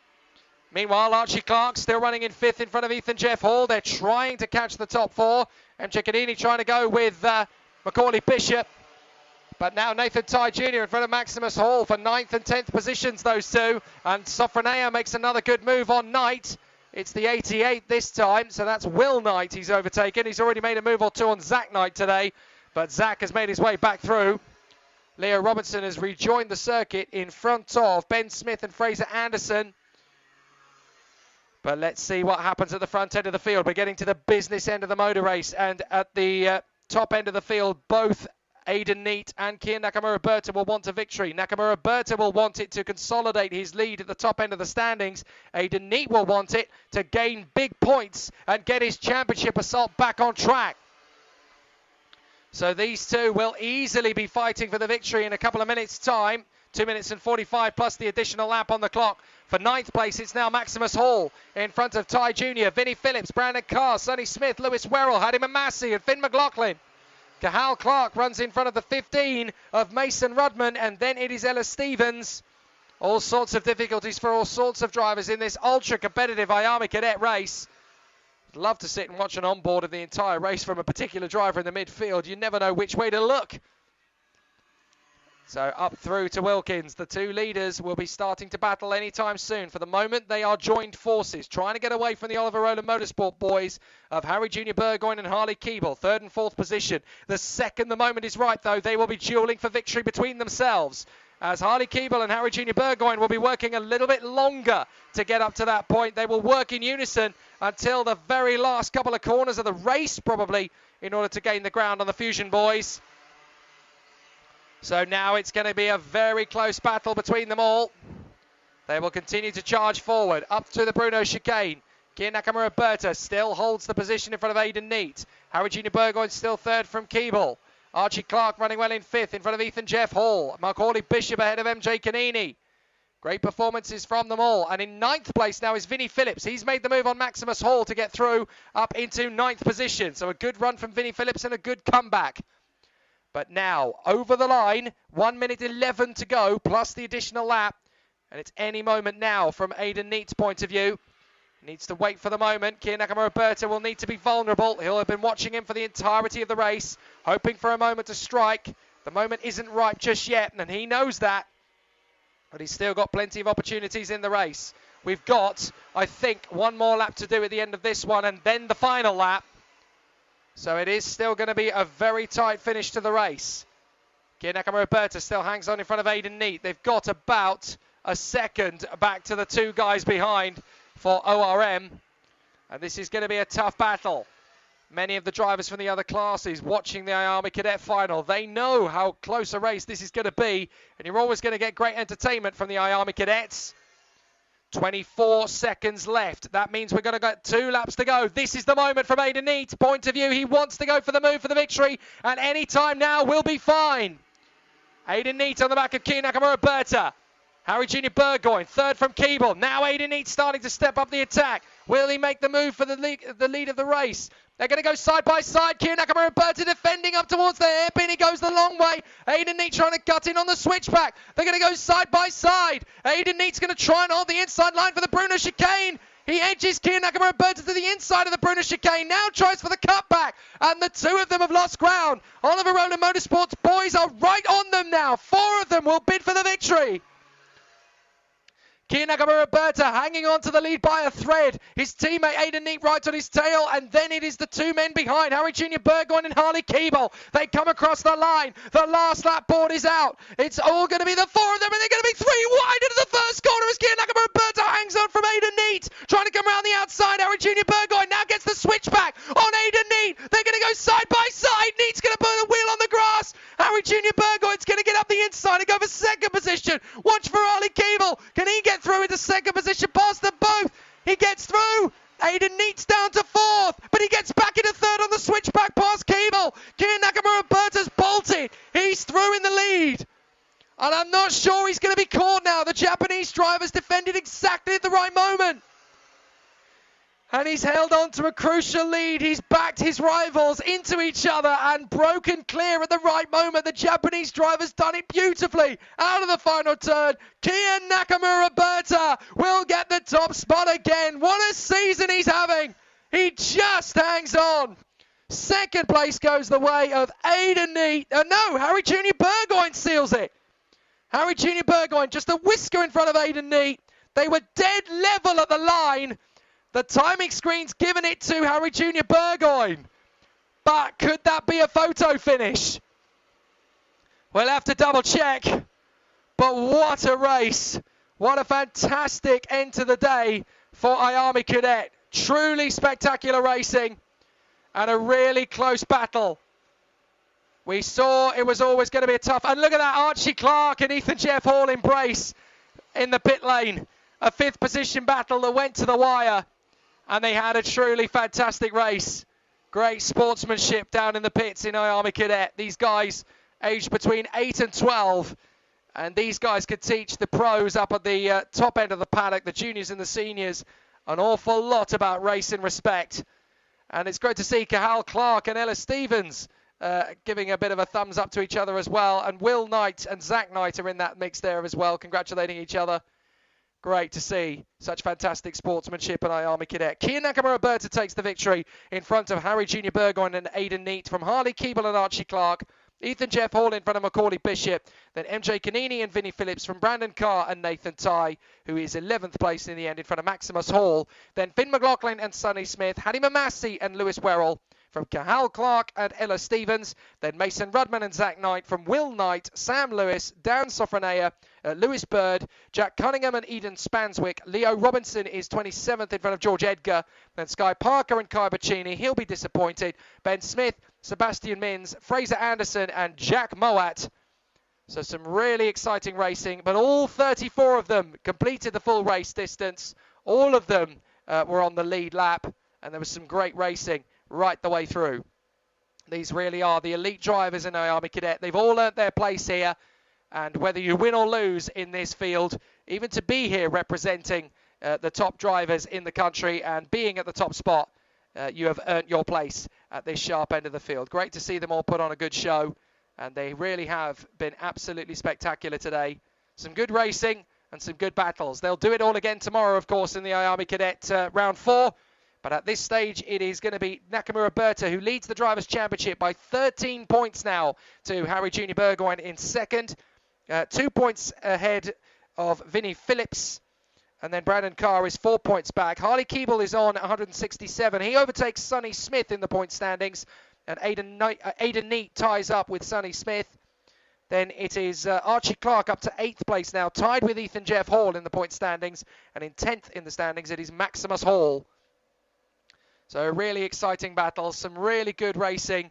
Meanwhile, Archie Clark still running in 5th in front of Ethan Jeff Hall. They're trying to catch the top 4. MJ Canini trying to go with Macaulay Bishop. But now Nathan Ty Jr. in front of Maximus Hall for 9th and 10th positions, those two. And Sofronea makes another good move on Knight. It's the 88 this time, so that's Will Knight he's overtaken. He's already made a move or two on Zach Knight today, but Zach has made his way back through. Leo Robinson has rejoined the circuit in front of Ben Smith and Fraser Anderson. But let's see what happens at the front end of the field. We're getting to the business end of the motor race, and at the top end of the field, both Aidan Neate and Kier Nakamura-Berta will want a victory. Nakamura-Berta will want it to consolidate his lead at the top end of the standings. Aidan Neate will want it to gain big points and get his championship assault back on track. So these two will easily be fighting for the victory in a couple of minutes' time. 2 minutes and 45 plus the additional lap on the clock. For 9th place, it's now Maximus Hall in front of Ty Jr., Vinnie Phillips, Brandon Carr, Sonny Smith, Lewis Werrell, Hadim Massey and Finn McLaughlin. Cahal Clark runs in front of the 15 of Mason Rudman, and then it is Ella Stevens. All sorts of difficulties for all sorts of drivers in this ultra-competitive IAME Cadet race. I'd love to sit and watch an onboard of the entire race from a particular driver in the midfield. You never know which way to look. So up through to Wilkins. The two leaders will be starting to battle anytime soon. For the moment, they are joined forces, trying to get away from the Oliver Rowland Motorsport boys of Harry Junior Burgoyne and Harley Keeble, 3rd and 4th position. The second the moment is right, though, they will be dueling for victory between themselves, as Harley Keeble and Harry Junior Burgoyne will be working a little bit longer to get up to that point. They will work in unison until the very last couple of corners of the race, probably, in order to gain the ground on the Fusion boys. So now it's going to be a very close battle between them all. They will continue to charge forward up to the Bruno chicane. Kier Nakamura-Berta still holds the position in front of Aidan Neate. Harry Junior Burgoyne still 3rd from Keeble. Archie Clark running well in 5th in front of Ethan Jeff Hall. Macaulay Bishop ahead of MJ Canini. Great performances from them all. And in 9th place now is Vinnie Phillips. He's made the move on Maximus Hall to get through up into 9th position. So a good run from Vinnie Phillips and a good comeback. But now, over the line, 1 minute 11 to go, plus the additional lap. And it's any moment now from Aidan Neate's point of view. Needs to wait for the moment. Kier Nakamura-Berta will need to be vulnerable. He'll have been watching him for the entirety of the race, hoping for a moment to strike. The moment isn't ripe just yet, and he knows that. But he's still got plenty of opportunities in the race. We've got, I think, one more lap to do at the end of this one, and then the final lap. So it is still going to be a very tight finish to the race. Kier Nakamura-Berta still hangs on in front of Aidan Neate. They've got about a second back to the two guys behind for ORM. And this is going to be a tough battle. Many of the drivers from the other classes watching the IAME Cadet Final, they know how close a race this is going to be. And you're always going to get great entertainment from the IAME Cadets. 24 seconds left. That means we're going to get 2 laps to go. This is the moment from Aidan Neate's point of view. He wants to go for the move for the victory, and any time now will be fine. Aidan Neate on the back of Kier Nakamura-Berta. Harry Junior Burgoyne, 3rd from Keeble. Now Aidan Neate starting to step up the attack. Will he make the move for the lead of the race? They're going to go side by side. Kier Nakamura-Berta defending up towards the hairpin. He goes the long way. Aidan Neate trying to cut in on the switchback. They're going to go side by side. Aidan Neate's going to try and hold the inside line for the Bruno chicane. He edges Kier Nakamura-Berta to the inside of the Bruno chicane. Now tries for the cutback. And the two of them have lost ground. Oliver Rowland Motorsports boys are right on them now. 4 of them will bid for the victory. Kier Nakamura-Berta hanging on to the lead by a thread. His teammate Aidan Neate right on his tail, and then it is the 2 men behind, Harry Junior Burgoyne and Harley Keeble. They come across the line. The last lap board is out. It's all going to be the 4 of them, and they're going to be 3 wide into the first corner as Kier Nakamura-Berta hangs on from Aidan Neate. Trying to come around the outside. Harry Junior Burgoyne now gets the switchback on Aidan Neate. They're going to go side by side. Neate's going to put a wheel on the grass. Harry Junior Burgoyne's going to get up the inside and go for 2nd position. Watch for Harley Keeble. Can he get through into 2nd position past them both? He gets through. Aidan Neate's down to 4th, but he gets back into 3rd on the switchback past Keeble. Kier Nakamura-Berta's bolted. He's through in the lead. And I'm not sure he's going to be caught now. The Japanese driver's defended exactly at the right moment. And he's held on to a crucial lead. He's backed his rivals into each other and broken clear at the right moment. The Japanese driver's done it beautifully. Out of the final turn, Kiya Nakamura-Berta will get the top spot again. What a season he's having. He just hangs on. Second place goes the way of Aidan Neate. No, Harry Junior Burgoyne seals it. Harry Junior Burgoyne just a whisker in front of Aidan Neate. They were dead level at the line. The timing screen's given it to Harry Junior Burgoyne. But could that be a photo finish? We'll have to double check. But what a race. What a fantastic end to the day for IAME Cadet. Truly spectacular racing and a really close battle. We saw it was always going to be a tough... And look at that, Archie Clark and Ethan Jeff Hall embrace in the pit lane. A fifth position battle that went to the wire. And they had a truly fantastic race. Great sportsmanship down in the pits in IAME Cadet. These guys aged between 8 and 12. And these guys could teach the pros up at the top end of the paddock, the juniors and the seniors, an awful lot about race and respect. And it's great to see Cahal Clark and Ella Stevens giving a bit of a thumbs up to each other as well. And Will Knight and Zach Knight are in that mix there as well, congratulating each other. Great to see such fantastic sportsmanship in IAME Cadet. Kiya Nakamura-Berta takes the victory in front of Harry Junior Burgoyne and Aidan Neate from Harley Keeble and Archie Clark. Ethan Jeff Hall in front of Macaulay Bishop. Then MJ Canini and Vinnie Phillips from Brandon Carr and Nathan Tye, who is 11th place in the end in front of Maximus Hall. Then Finn McLaughlin and Sonny Smith. Hattie Mamasi and Lewis Werrell from Cahal Clark and Ella Stevens. Then Mason Rudman and Zach Knight from Will Knight, Sam Lewis, Dan Sofranea, Lewis Bird, Jack Cunningham and Eden Spanswick. Leo Robinson is 27th in front of George Edgar. Then Sky Parker and Kai Bacchini. He'll be disappointed. Ben Smith, Sebastian Mins, Fraser Anderson and Jack Moat. So some really exciting racing, but all 34 of them completed the full race distance. All of them were on the lead lap, and there was some great racing right the way through. These really are the elite drivers in IAME Cadet. They've all earned their place here, and whether you win or lose in this field, even to be here representing the top drivers in the country and being at the top spot, you have earned your place at this sharp end of the field. Great to see them all put on a good show, and they really have been absolutely spectacular today. Some good racing and some good battles. They'll do it all again tomorrow, of course, in the IAME Cadet round 4. But at this stage, it is going to be Nakamura-Berta who leads the Drivers' Championship by 13 points now to Harry Junior Burgoyne in second. 2 points ahead of Vinnie Phillips. And then Brandon Carr is 4 points back. Harley Keeble is on 167. He overtakes Sonny Smith in the point standings. And Aidan Neate ties up with Sonny Smith. Then it is Archie Clark up to 8th place now, tied with Ethan Jeff Hall in the point standings. And in 10th in the standings, it is Maximus Hall. So really exciting battles, some really good racing.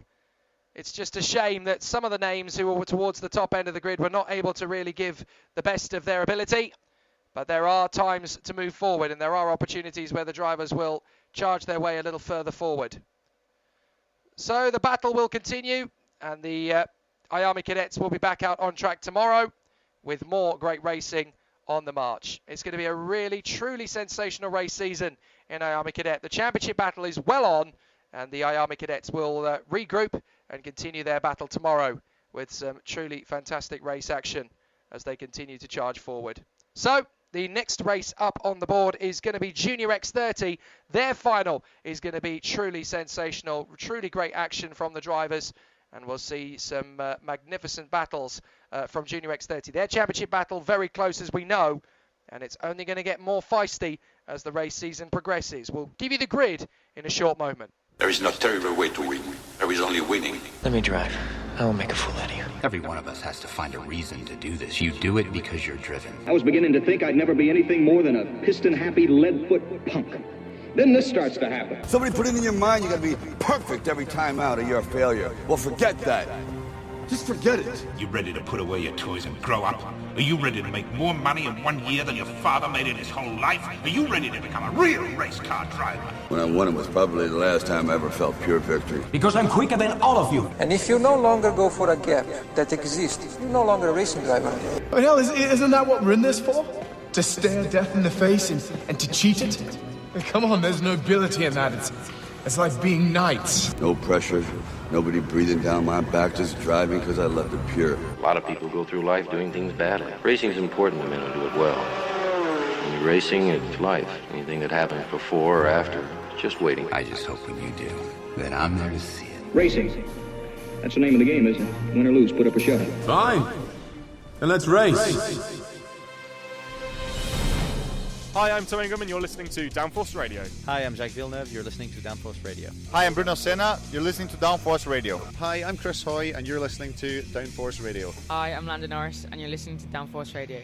It's just a shame that some of the names who were towards the top end of the grid were not able to really give the best of their ability. But there are times to move forward, and there are opportunities where the drivers will charge their way a little further forward. So the battle will continue, and the IAME Cadets will be back out on track tomorrow with more great racing on the march. It's going to be a really, truly sensational race season in IAME Cadet. The championship battle is well on, and the IAME Cadets will regroup and continue their battle tomorrow with some truly fantastic race action as they continue to charge forward. So the next race up on the board is going to be Junior X30. Their final is going to be truly sensational, truly great action from the drivers, and we'll see some magnificent battles from Junior X30. Their championship battle very close, as we know, and it's only going to get more feisty as the race season progresses. We'll give you the grid in a short moment. There is no terrible way to win. There is only winning. Let me drive. I will make a fool out of you. Every one of us has to find a reason to do this. You do it because you're driven. I was beginning to think I'd never be anything more than a piston-happy lead-foot punk. Then this starts to happen. Somebody put it in your mind you're going to be perfect every time out or you're a failure. Well, forget that. Just forget it. You ready to put away your toys and grow up? Are you ready to make more money in 1 year than your father made in his whole life? Are you ready to become a real race car driver? When I won it was probably the last time I ever felt pure victory. Because I'm quicker than all of you. And if you no longer go for a gap that exists, you're no longer a racing driver. But hell, isn't that what we're in this for? To stare death in the face and to cheat it? Come on, there's nobility in that. It's like being knights. No pressure, nobody breathing down my back, just driving because I left it pure. A lot of people go through life doing things badly. Racing's important to men who do it well. When you're racing, it's life. Anything that happens before or after, it's just waiting. I just hope when you do, that I'm there to see it. Racing. That's the name of the game, isn't it? Win or lose, put up or shut up. Fine. Then let's race. Hi, I'm Tom Ingram and you're listening to Downforce Radio. Hi, I'm Jake Villeneuve. You're listening to Downforce Radio. Hi, I'm Bruno Senna. You're listening to Downforce Radio. Hi, I'm Chris Hoy, and you're listening to Downforce Radio. Hi, I'm Landon Norris, and you're listening to Downforce Radio.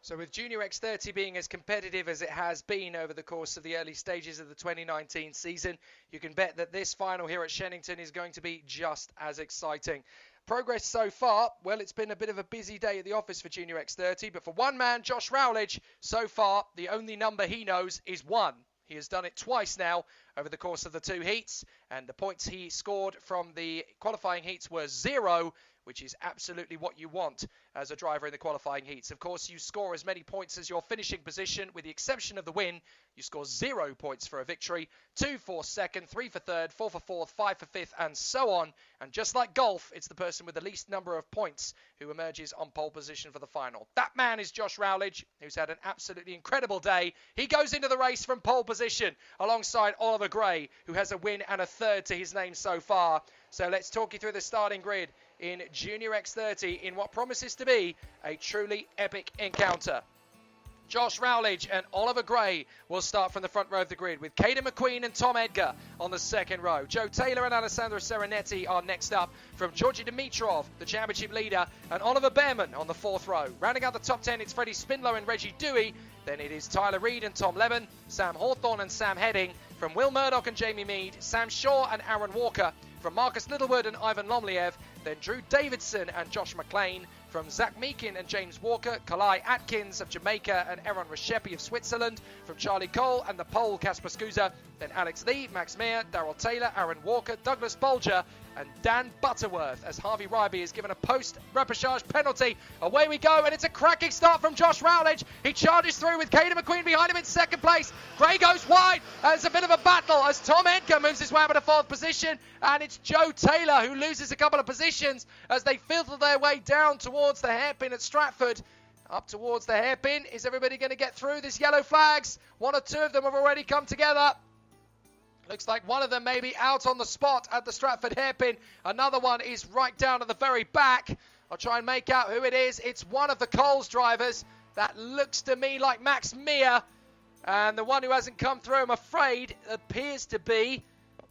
So with Junior X30 being as competitive as it has been over the course of the early stages of the 2019 season, you can bet that this final here at Shenington is going to be just as exciting. Progress so far, well, it's been a bit of a busy day at the office for Junior X30, but for one man, Josh Rowledge, so far, the only number he knows is 1. He has done it twice now over the course of the 2 heats, and the points he scored from the qualifying heats were 0, which is absolutely what you want as a driver in the qualifying heats. Of course, you score as many points as your finishing position, with the exception of the win. You score 0 points for a victory, 2 for second, 3 for third, 4 for fourth, 5 for fifth, and so on. And just like golf, it's the person with the least number of points who emerges on pole position for the final. That man is Josh Rowledge, who's had an absolutely incredible day. He goes into the race from pole position alongside Oliver Gray, who has a win and a third to his name so far. So let's talk you through the starting grid in Junior X30 in what promises to be a truly epic encounter. Josh Rowledge and Oliver Gray will start from the front row of the grid, with Caden McQueen and Tom Edgar on the second row. Joe Taylor and Alessandro Serenetti are next up from Georgi Dimitrov, the championship leader, and Oliver Behrman on the fourth row. Rounding out the top 10, it's Freddie Spindler and Reggie Dewey. Then it is Tyler Reed and Tom Levin, Sam Hawthorne and Sam Heading, from Will Murdoch and Jamie Mead, Sam Shaw and Aaron Walker, from Marcus Littlewood and Ivan Lomliev, then Drew Davidson and Josh McLean, from Zach Meakin and James Walker, Kalai Atkins of Jamaica and Aaron Reshepi of Switzerland, from Charlie Cole and the Pole Kasper Skuza, then Alex Lee, Max Meyer, Darrell Taylor, Aaron Walker, Douglas Bolger, and Dan Butterworth, as Harvey Ryby is given a post-repechage penalty. Away we go, and it's a cracking start from Josh Rowledge. He charges through with Caden McQueen behind him in second place. Gray goes wide. There's a bit of a battle as Tom Edgar moves his way up to fourth position, and it's Joe Taylor who loses a couple of positions as they filter their way down towards the hairpin at Stratford. Up towards the hairpin. Is everybody going to get through this yellow flags? 1 or 2 of them have already come together. Looks like one of them may be out on the spot at the Stratford hairpin. Another one is right down at the very back. I'll try and make out who it is. It's one of the Coles drivers. That looks to me like Max Meyer. And the one who hasn't come through, I'm afraid, appears to be...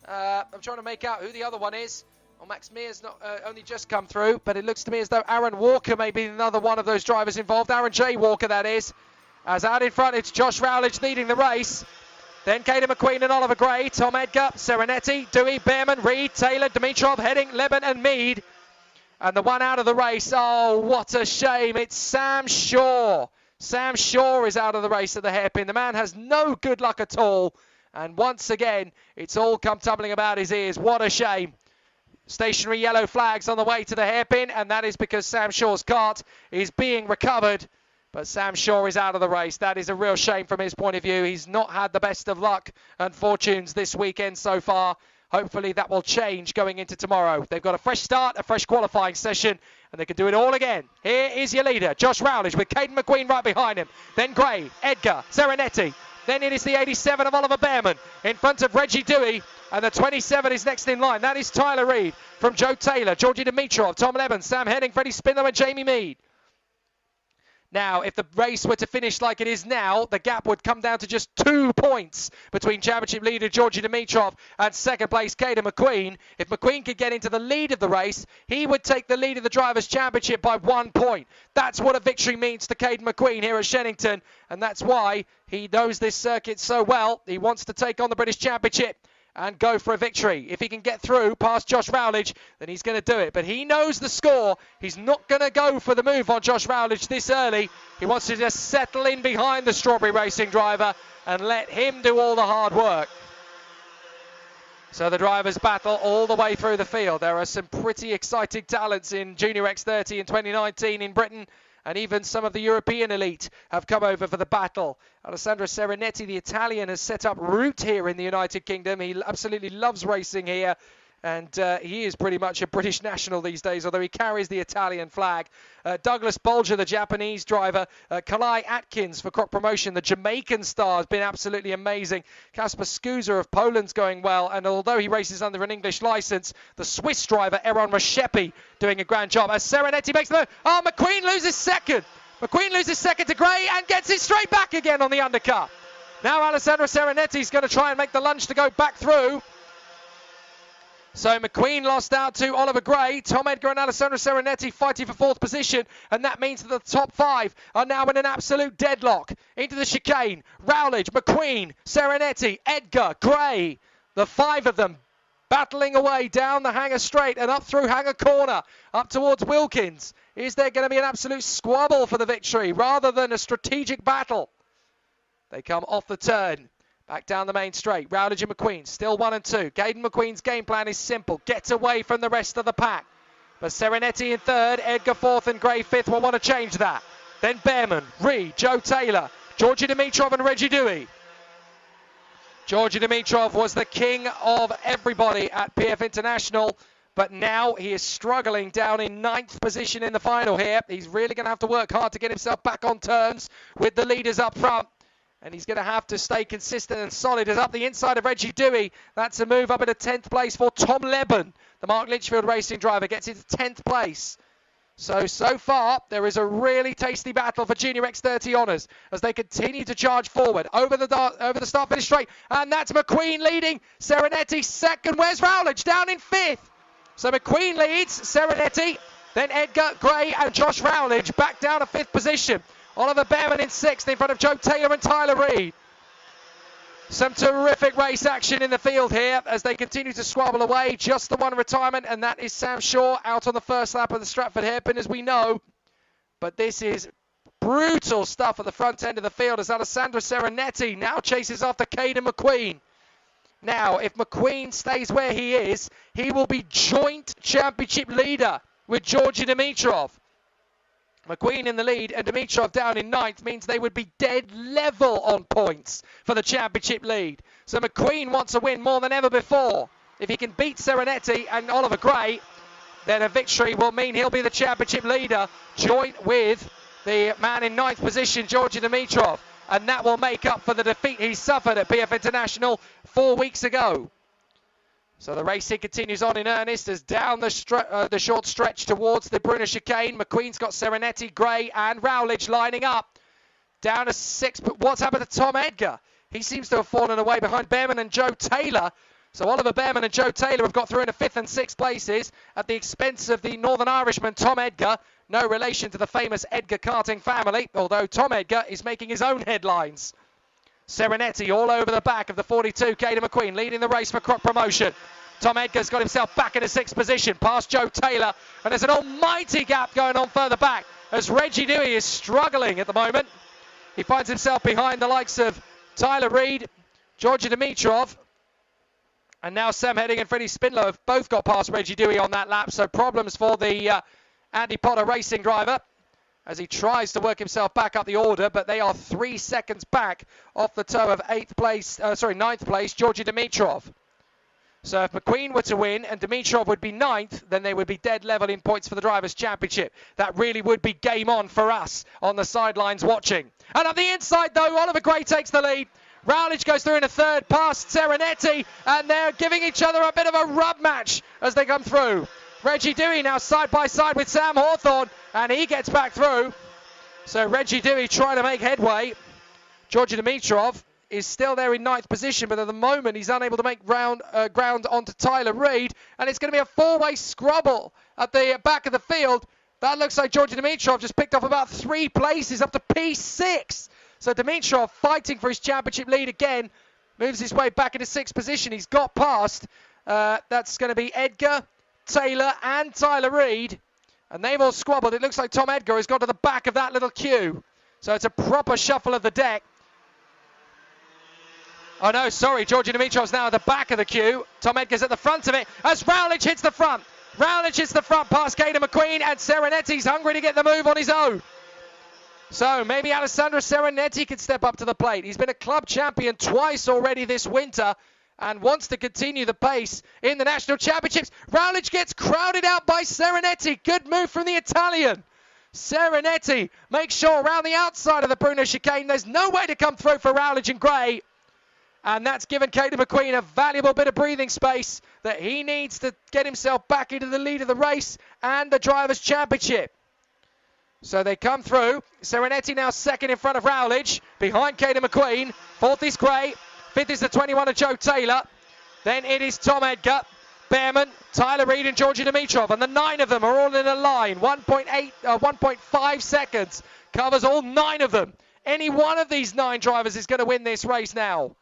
I'm trying to make out who the other one is. Well, Max Meer's not only just come through, but it looks to me as though Aaron Walker may be another one of those drivers involved. Aaron J. Walker, that is. As out in front, it's Josh Rowledge leading the race. Then Caden McQueen and Oliver Gray, Tom Edgar, Serenetti, Dewey, Behrman, Reed, Taylor, Dimitrov, Heading, Leben and Mead. And the one out of the race, oh, what a shame. It's Sam Shaw. Sam Shaw is out of the race at the hairpin. The man has no good luck at all. And once again, it's all come tumbling about his ears. What a shame. Stationary yellow flags on the way to the hairpin, and that is because Sam Shaw's kart is being recovered. But Sam Shaw is out of the race. That is a real shame from his point of view. He's not had the best of luck and fortunes this weekend so far. Hopefully that will change going into tomorrow. They've got a fresh start, a fresh qualifying session, and they can do it all again. Here is your leader, Josh Rowledge, with Caden McQueen right behind him. Then Gray, Edgar, Serenetti. Then it is the 87 of Oliver Behrman in front of Reggie Dewey. And the 27 is next in line. That is Tyler Reed from Joe Taylor, Georgi Dimitrov, Tom Levin, Sam Heading, Freddie Spindler and Jamie Mead. Now, if the race were to finish like it is now, the gap would come down to just 2 points between championship leader Georgi Dimitrov and second place Caden McQueen. If McQueen could get into the lead of the race, he would take the lead of the Drivers' Championship by 1 point. That's what a victory means to Caden McQueen here at Shenington, and that's why he knows this circuit so well. He wants to take on the British Championship and go for a victory. If he can get through past Josh Rowledge, then he's going to do it. But he knows the score. He's not going to go for the move on Josh Rowledge this early. He wants to just settle in behind the Strawberry Racing driver and let him do all the hard work. So the drivers battle all the way through the field. There are some pretty exciting talents in Junior X30 in 2019 in Britain. and even some of the European elite have come over for the battle. Alessandro Serenetti, the Italian, has set up root here in the United Kingdom. He absolutely loves racing here. And he is pretty much a British national these days, although he carries the Italian flag. Douglas Bolger, the Japanese driver. Kalai Atkins for Croc Promotion, the Jamaican star, has been absolutely amazing. Kasper Skuza of Poland's going well, and although he races under an English licence, the Swiss driver, Eron Rashepi, doing a grand job. As Serenetti makes the move. Oh, McQueen loses second. McQueen loses second to Gray and gets it straight back again on the undercut. Now Alessandro Serenetti's going to try and make the lunge to go back through. So McQueen lost out to Oliver Gray. Tom Edgar and Alessandro Serenetti fighting for 4th position, and that means that the top 5 are now in an absolute deadlock. Into the chicane, Rowledge, McQueen, Serenetti, Edgar, Gray. The 5 of them battling away down the Hangar Straight and up through Hangar Corner, up towards Wilkins. Is there going to be an absolute squabble for the victory rather than a strategic battle? They come off the turn. Back down the main straight. Rowledge and McQueen still 1 and 2. Gaydon McQueen's game plan is simple. Get away from the rest of the pack. But Serenetti in 3rd, Edgar 4th and Gray 5th will want to change that. Then Behrman, Reed, Joe Taylor, Georgi Dimitrov and Reggie Dewey. Georgi Dimitrov was the king of everybody at PF International, but now he is struggling down in 9th position in the final here. He's really going to have to work hard to get himself back on terms with the leaders up front. And he's going to have to stay consistent and solid. As up the inside of Reggie Dewey, that's a move up into 10th place for Tom Leben. The Mark Litchfield racing driver gets into 10th place. So far, there is a really tasty battle for Junior X30 honours as they continue to charge forward over the start-finish straight. And that's McQueen leading. Serenetti second. Where's Rowledge? Down in 5th. So McQueen leads. Serenetti, then Edgar, Gray and Josh Rowledge back down to 5th position. Oliver Behrman in 6th in front of Joe Taylor and Tyler Reed. Some terrific race action in the field here as they continue to squabble away. Just the one retirement, and that is Sam Shaw out on the first lap of the Stratford Hairpin, as we know. But this is brutal stuff at the front end of the field as Alessandro Serenetti now chases after Caden McQueen. Now, if McQueen stays where he is, he will be joint championship leader with Georgi Dimitrov. McQueen in the lead and Dimitrov down in 9th means they would be dead level on points for the championship lead. So McQueen wants a win more than ever before. If he can beat Serenetti and Oliver Gray, then a victory will mean he'll be the championship leader, joint with the man in 9th position, Georgi Dimitrov. And that will make up for the defeat he suffered at PF International 4 weeks ago. So the racing continues on in earnest as down the short stretch towards the Brunner chicane. McQueen's got Serenetti, Gray and Rowledge lining up. Down to 6th, but what's happened to Tom Edgar? He seems to have fallen away behind Behrman and Joe Taylor. So Oliver Behrman and Joe Taylor have got through into 5th and 6th places at the expense of the Northern Irishman Tom Edgar. No relation to the famous Edgar karting family, although Tom Edgar is making his own headlines. Serenetti all over the back of the 42, Caden McQueen leading the race for Croc Promotion. Tom Edgar's got himself back in a 6th position, past Joe Taylor, and there's an almighty gap going on further back as Reggie Dewey is struggling at the moment. He finds himself behind the likes of Tyler Reed, Georgi Dimitrov, and now Sam Heading and Freddie Spindler have both got past Reggie Dewey on that lap, so problems for the Andy Potter racing driver as he tries to work himself back up the order, but they are 3 seconds back off the toe of 9th place, Georgi Dimitrov. So if McQueen were to win and Dimitrov would be 9th, then they would be dead level in points for the Drivers' Championship. That really would be game on for us on the sidelines watching. And on the inside, though, Oliver Gray takes the lead. Rowledge goes through in a 3rd past Serenetti, and they're giving each other a bit of a rub match as they come through. Reggie Dewey now side by side with Sam Hawthorne, and he gets back through. So Reggie Dewey trying to make headway. Georgi Dimitrov is still there in 9th position, but at the moment he's unable to make ground onto Tyler Reed, and it's going to be a 4-way scrabble at the back of the field. That looks like Georgi Dimitrov just picked up about 3 places up to P6. So Dimitrov fighting for his championship lead again, moves his way back into 6th position. He's got past, that's going to be Edgar, Taylor and Tyler Reed, and they've all squabbled. It looks like Tom Edgar has got to the back of that little queue. So it's a proper shuffle of the deck. Oh no, sorry, Georgi Dimitrov's now at the back of the queue. Tom Edgar's at the front of it as Rowledge hits the front. Rowledge hits the front past Caden McQueen, and Serenetti's hungry to get the move on his own. So maybe Alessandro Serenetti could step up to the plate. He's been a club champion twice already this winter and wants to continue the pace in the National Championships. Rowledge gets crowded out by Serenetti. Good move from the Italian. Serenetti makes sure around the outside of the Bruno chicane there's no way to come through for Rowledge and Gray. And that's given Caden McQueen a valuable bit of breathing space that he needs to get himself back into the lead of the race and the Drivers' Championship. So they come through. Serenetti now second in front of Rowledge, behind Caden McQueen. Fourth is Gray. Fifth is the 21 of Joe Taylor. Then it is Tom Edgar, Behrman, Tyler Reed and Georgi Dimitrov. And the 9 of them are all in a line. 1.5 seconds covers all 9 of them. Any one of these 9 drivers is going to win this race now.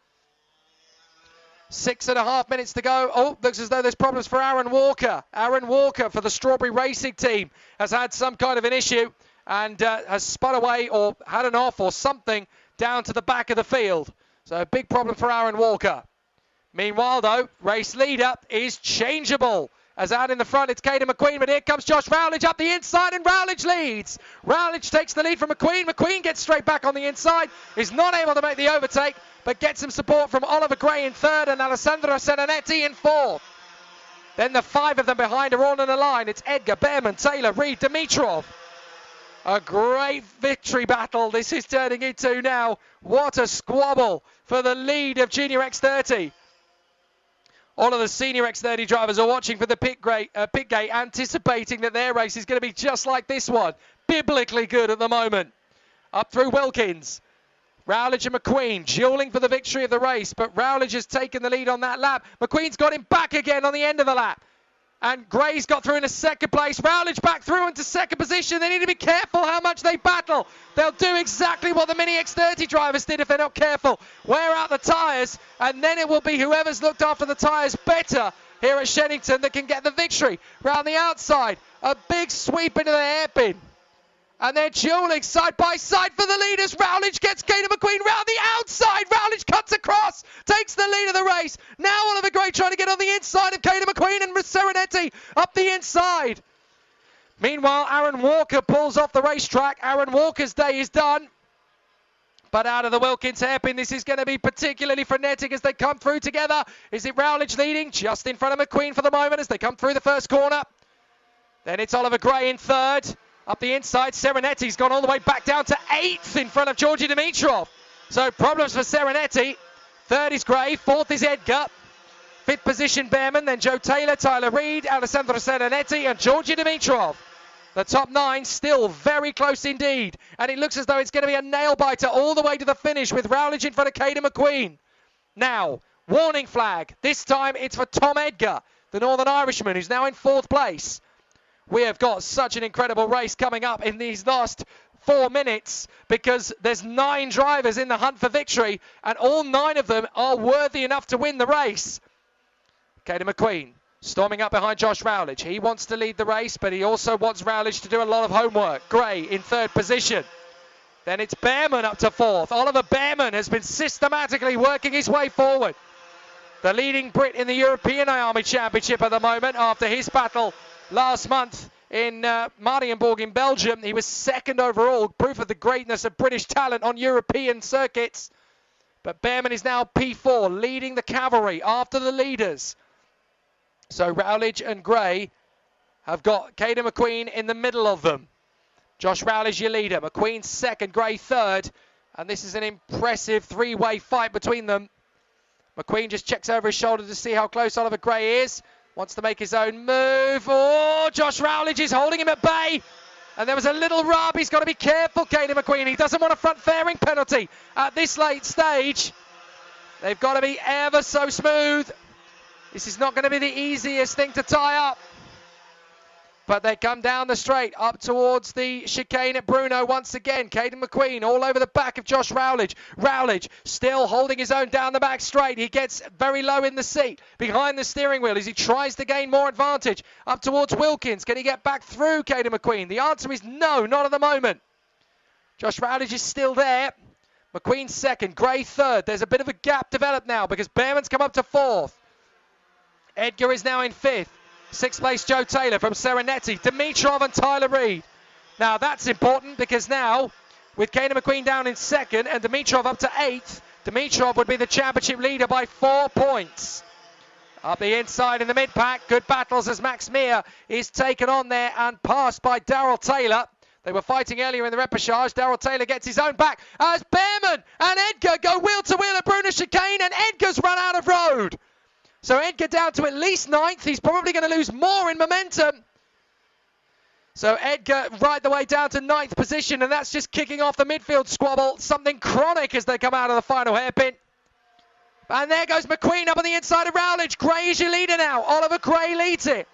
6.5 minutes to go. Oh, looks as though there's problems for Aaron Walker. Aaron Walker for the Strawberry Racing team has had some kind of an issue and has spun away or had an off or something down to the back of the field. So a big problem for Aaron Walker. Meanwhile, though, race leader is changeable. As out in the front, it's Caden McQueen, but here comes Josh Rowledge up the inside, and Rowledge leads. Rowledge takes the lead from McQueen. McQueen gets straight back on the inside, is not able to make the overtake, but gets some support from Oliver Gray in third and Alessandro Serenetti in fourth. Then the 5 of them behind are all in a line. It's Edgar, Behrman, Taylor, Reed, Dimitrov. A great victory battle this is turning into now. What a squabble for the lead of Junior X30. All of the senior X30 drivers are watching for the pit gate, anticipating that their race is going to be just like this one. Biblically good at the moment. Up through Wilkins. Rowledge and McQueen dueling for the victory of the race, but Rowledge has taken the lead on that lap. McQueen's got him back again on the end of the lap. And Gray's got through into second place. Rowledge back through into second position. They need to be careful how much they battle. They'll do exactly what the Mini X30 drivers did if they're not careful. Wear out the tyres, and then it will be whoever's looked after the tyres better here at Shenington that can get the victory. Round the outside, a big sweep into the hairpin. And they're dueling side by side for the leaders. Rowledge gets Caden McQueen round the outside. Rowledge cuts across, takes the lead of the race. Now Oliver Gray trying to get on the inside of Caden McQueen and Serenetti up the inside. Meanwhile, Aaron Walker pulls off the racetrack. Aaron Walker's day is done. But out of the Wilkins hairpin, this is going to be particularly frenetic as they come through together. Is it Rowledge leading just in front of McQueen for the moment as they come through the first corner? Then it's Oliver Gray in third. Up the inside, Serenetti's gone all the way back down to 8th in front of Georgi Dimitrov. So problems for Serenetti. Third is Gray, fourth is Edgar. Fifth position, Behrman, then Joe Taylor, Tyler Reed, Alessandro Serenetti and Georgi Dimitrov. The top 9 still very close indeed. And it looks as though it's going to be a nail-biter all the way to the finish with Rowledge in front of Caden McQueen. Now, warning flag. This time it's for Tom Edgar, the Northern Irishman, who's now in 4th place. We have got such an incredible race coming up in these last 4 minutes because there's 9 drivers in the hunt for victory and all 9 of them are worthy enough to win the race. Caden McQueen storming up behind Josh Rowledge. He wants to lead the race, but he also wants Rowledge to do a lot of homework. Gray in 3rd position. Then it's Behrman up to 4th. Oliver Behrman has been systematically working his way forward. The leading Brit in the European IAME Championship at the moment after his battle last month in Marienborg in Belgium. He was 2nd overall, proof of the greatness of British talent on European circuits. But Behrman is now P4, leading the cavalry after the leaders. So Rowledge and Gray have got Caden McQueen in the middle of them. Josh Rowledge, your leader. McQueen 2nd, Gray 3rd. And this is an impressive 3-way fight between them. McQueen just checks over his shoulder to see how close Oliver Gray is. Wants to make his own move. Oh, Josh Rowledge is holding him at bay. And there was a little rub. He's got to be careful, Caden McQueen. He doesn't want a front fairing penalty at this late stage. They've got to be ever so smooth. This is not going to be the easiest thing to tie up. But they come down the straight up towards the chicane at Bruno once again. Caden McQueen all over the back of Josh Rowledge. Rowledge still holding his own down the back straight. He gets very low in the seat behind the steering wheel as he tries to gain more advantage. Up towards Wilkins. Can he get back through Caden McQueen? The answer is no, not at the moment. Josh Rowledge is still there. McQueen 2nd, Gray 3rd. There's a bit of a gap developed now because Behrman's come up to 4th. Edgar is now in 5th. 6th place Joe Taylor from Serenetti, Dimitrov and Tyler Reed. Now that's important because now with Kaden McQueen down in second and Dimitrov up to 8th. Dimitrov would be the championship leader by 4 points. Up the inside in the mid-pack, good battles as Max Meir is taken on there and passed by Darrell Taylor. They were fighting earlier in the repechage. Darrell Taylor gets his own back as Behrman and Edgar go wheel to wheel at Bruno chicane, and Edgar's run out of road. So Edgar down to at least 9th. He's probably going to lose more in momentum. So Edgar right the way down to 9th position, and that's just kicking off the midfield squabble. Something chronic as they come out of the final hairpin. And there goes McQueen up on the inside of Rowledge. Gray is your leader now. Oliver Gray leads it.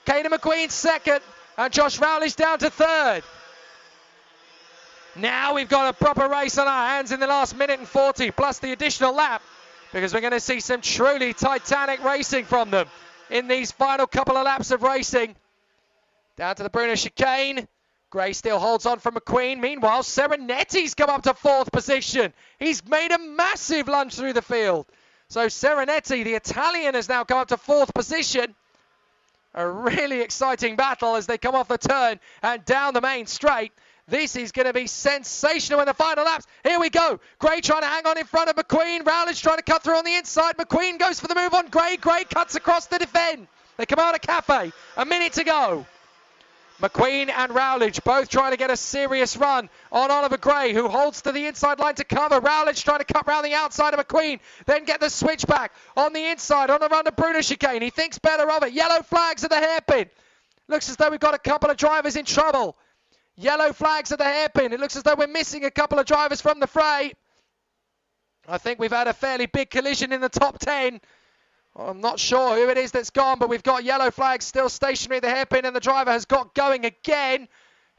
Kaden McQueen second, and Josh Rowledge down to 3rd. Now we've got a proper race on our hands in the last minute and 40, plus the additional lap, because we're going to see some truly titanic racing from them in these final couple of laps of racing. Down to the Bruno chicane. Gray still holds on from McQueen. Meanwhile, Serenetti's come up to 4th position. He's made a massive lunge through the field. So Serenetti, the Italian, has now come up to 4th position. A really exciting battle as they come off the turn and down the main straight. This is going to be sensational in the final laps. Here we go. Gray trying to hang on in front of McQueen. Rowledge trying to cut through on the inside. McQueen goes for the move on Gray. Gray cuts across to defend. They come out of Cafe. A minute to go. McQueen and Rowledge both trying to get a serious run on Oliver Gray, who holds to the inside line to cover. Rowledge trying to cut round the outside of McQueen, then get the switchback on the inside on the run to Bruno chicane. He thinks better of it. Yellow flags at the hairpin. Looks as though we've got a couple of drivers in trouble. Yellow flags at the hairpin. It looks as though we're missing a couple of drivers from the fray. I think we've had a fairly big collision in the top 10. I'm not sure who it is that's gone, but we've got yellow flags still stationary at the hairpin, and the driver has got going again.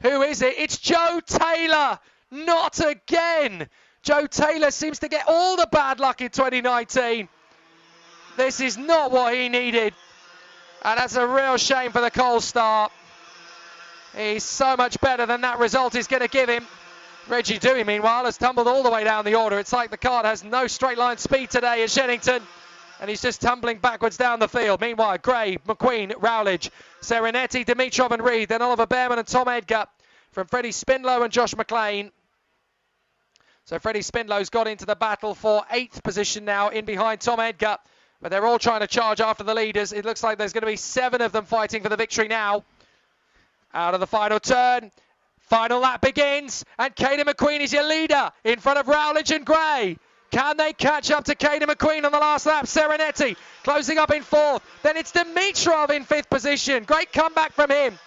Who is it? It's Joe Taylor. Not again. Joe Taylor seems to get all the bad luck in 2019. This is not what he needed. And that's a real shame for the Cole start. He's so much better than that result is going to give him. Reggie Dewey, meanwhile, has tumbled all the way down the order. It's like the Kart has no straight line speed today at Shenington, and he's just tumbling backwards down the field. Meanwhile, Gray, McQueen, Rowledge, Serenetti, Dimitrov and Reed, then Oliver Behrman and Tom Edgar from Freddie Spindlow and Josh McLean. So Freddie Spindlow's got into the battle for 8th position now in behind Tom Edgar, but they're all trying to charge after the leaders. It looks like there's going to be 7 of them fighting for the victory now. Out of the final turn, final lap begins, and Kaden McQueen is your leader in front of Rowledge and Gray. Can they catch up to Kaden McQueen on the last lap? Serenetti closing up in 4th. Then it's Dimitrov in 5th position. Great comeback from him.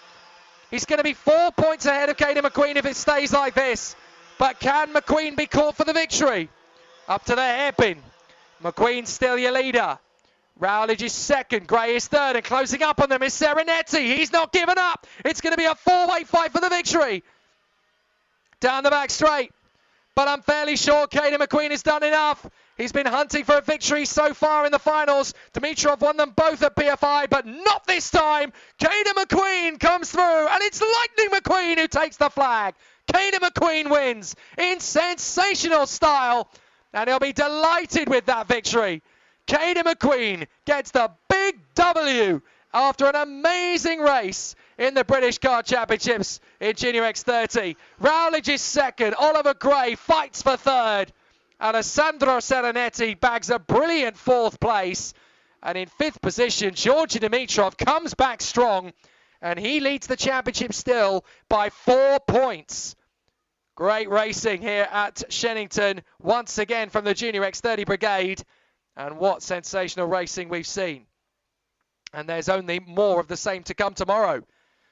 He's going to be 4 points ahead of Kaden McQueen if it stays like this. But can McQueen be caught for the victory? Up to the hairpin. McQueen's still your leader. Rowledge is 2nd, Gray is 3rd, and closing up on them is Serenetti. He's not given up. It's going to be a 4-way fight for the victory. Down the back straight. But I'm fairly sure Kaden McQueen has done enough. He's been hunting for a victory so far in the finals. Dimitrov won them both at PFI, but not this time. Kaden McQueen comes through, and it's Lightning McQueen who takes the flag. Kaden McQueen wins in sensational style, and he'll be delighted with that victory. Kaden McQueen gets the big W after an amazing race in the British Kart Championships in Junior X30. Rowledge is 2nd. Oliver Gray fights for 3rd. Alessandro Serenetti bags a brilliant 4th place. And in 5th position, Georgi Dimitrov comes back strong, and he leads the championship still by 4 points. Great racing here at Shenington, once again from the Junior X30 Brigade. And what sensational racing we've seen. And there's only more of the same to come tomorrow.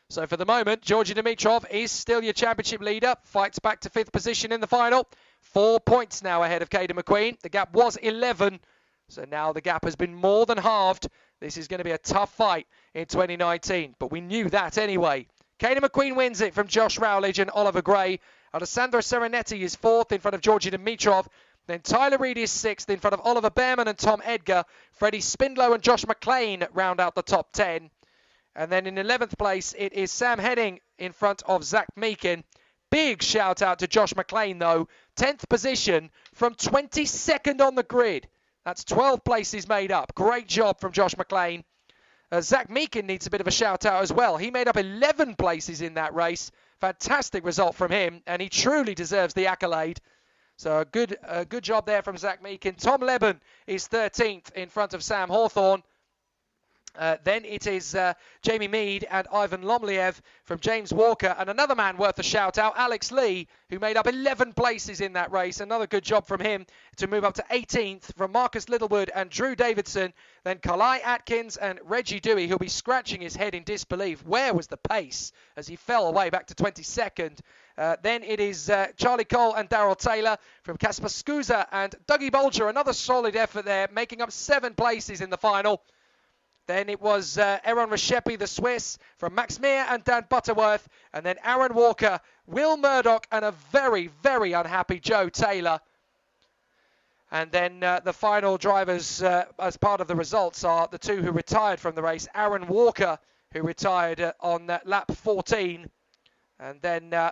So for the moment, Georgi Dimitrov is still your championship leader. Fights back to 5th position in the final. 4 points now ahead of Kaden McQueen. The gap was 11. So now the gap has been more than halved. This is going to be a tough fight in 2019. But we knew that anyway. Kaden McQueen wins it from Josh Rowledge and Oliver Gray. Alessandro Serenetti is 4th in front of Georgi Dimitrov. Then Tyler Reed is 6th in front of Oliver Behrman and Tom Edgar. Freddie Spindlow and Josh McLean round out the top 10. And then in 11th place, it is Sam Henning in front of Zach Meakin. Big shout out to Josh McLean, though. 10th position from 22nd on the grid. That's 12 places made up. Great job from Josh McLean. Zach Meakin needs a bit of a shout out as well. He made up 11 places in that race. Fantastic result from him, and he truly deserves the accolade. So a good job there from Zach Meakin. Tom Leben is 13th in front of Sam Hawthorne. Then it is Jamie Mead and Ivan Lomliev from James Walker, and another man worth a shout out, Alex Lee, who made up 11 places in that race. Another good job from him to move up to 18th from Marcus Littlewood and Drew Davidson. Then Kalai Atkins and Reggie Dewey, who'll be scratching his head in disbelief. Where was the pace as he fell away back to 22nd? Then it is Charlie Cole and Darrell Taylor from Kasper Skuza and Dougie Bolger. Another solid effort there, making up 7 places in the final. Then it was Aaron Reshepi, the Swiss, from Max Meir and Dan Butterworth. And then Aaron Walker, Will Murdoch, and a very, very unhappy Joe Taylor. And then the final drivers, as part of the results, are the 2 who retired from the race. Aaron Walker, who retired on lap 14. And then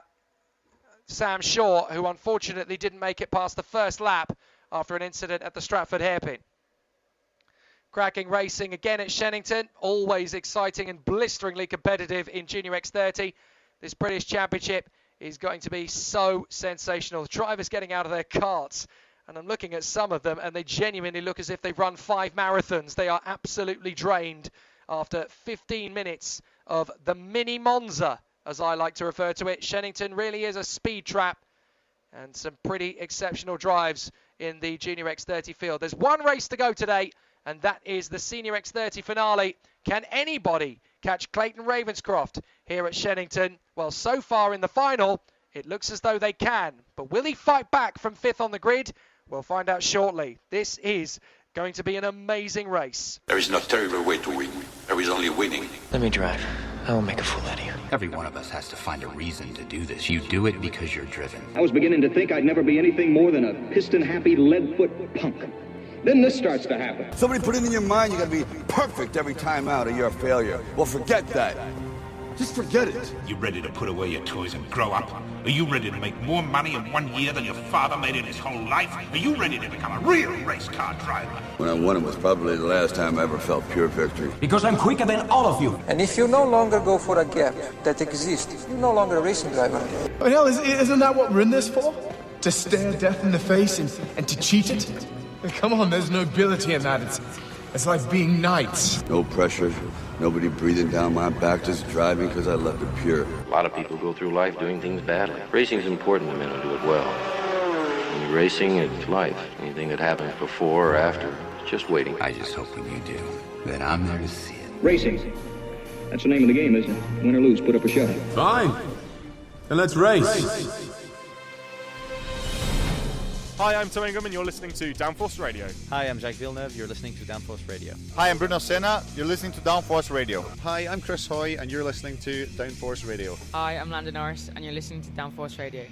Sam Shaw, who unfortunately didn't make it past the first lap after an incident at the Stratford hairpin. Cracking racing again at Shenington. Always exciting and blisteringly competitive in Junior X30. This British Championship is going to be so sensational. The drivers getting out of their karts. And I'm looking at some of them, and they genuinely look as if they've run 5 marathons. They are absolutely drained after 15 minutes of the mini Monza, as I like to refer to it. Shenington really is a speed trap, and some pretty exceptional drives in the Junior X30 field. There's one race to go today, and that is the Senior X30 finale. Can anybody catch Clayton Ravenscroft here at Shenington? Well, so far in the final, it looks as though they can. But will he fight back from 5th on the grid? We'll find out shortly. This is going to be an amazing race. There is no terrible way to win. There is only winning. Let me drive. I will make a fool out of you. Every one of us has to find a reason to do this. You do it because you're driven. I was beginning to think I'd never be anything more than a piston-happy lead-foot punk. Then this starts to happen. Somebody put it in your mind you're going to be perfect every time out or you're a failure. Well, forget that. Just forget it. You ready to put away your toys and grow up? Are you ready to make more money in 1 year than your father made in his whole life? Are you ready to become a real race car driver? When I won it was probably the last time I ever felt pure victory. Because I'm quicker than all of you. And if you no longer go for a gap that exists, you're no longer a racing driver. But hell, isn't that what we're in this for? To stare death in the face and to cheat it? Come on, there's nobility in that. It's like being knights. No pressure, nobody breathing down my back, just driving because I left it pure. A lot of people go through life doing things badly. Racing's important to men who do it well. When you're racing, it's life. Anything that happens before or after, it's just waiting. I just hope when you do, that I'm there to see it. Racing. That's the name of the game, isn't it? Win or lose, put up or shut up. Fine. Then let's race. Hi, I'm Tom Ingram and you're listening to Downforce Radio. Hi, I'm Jake Villeneuve. You're listening to Downforce Radio. Hi, I'm Bruno Senna. You're listening to Downforce Radio. Hi, I'm Chris Hoy, and you're listening to Downforce Radio. Hi, I'm Landon Norris, and you're listening to Downforce Radio.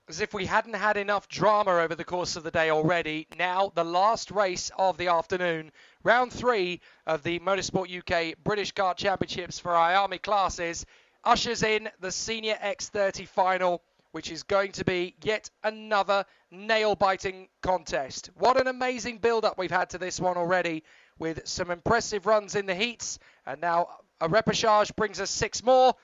As if we hadn't had enough drama over the course of the day already, now the last race of the afternoon, round 3 of the Motorsport UK British Kart Championships for IAME classes, ushers in the Senior X30 final, which is going to be yet another nail-biting contest. What an amazing build-up we've had to this one already, with some impressive runs in the heats, and now a repechage brings us 6 more.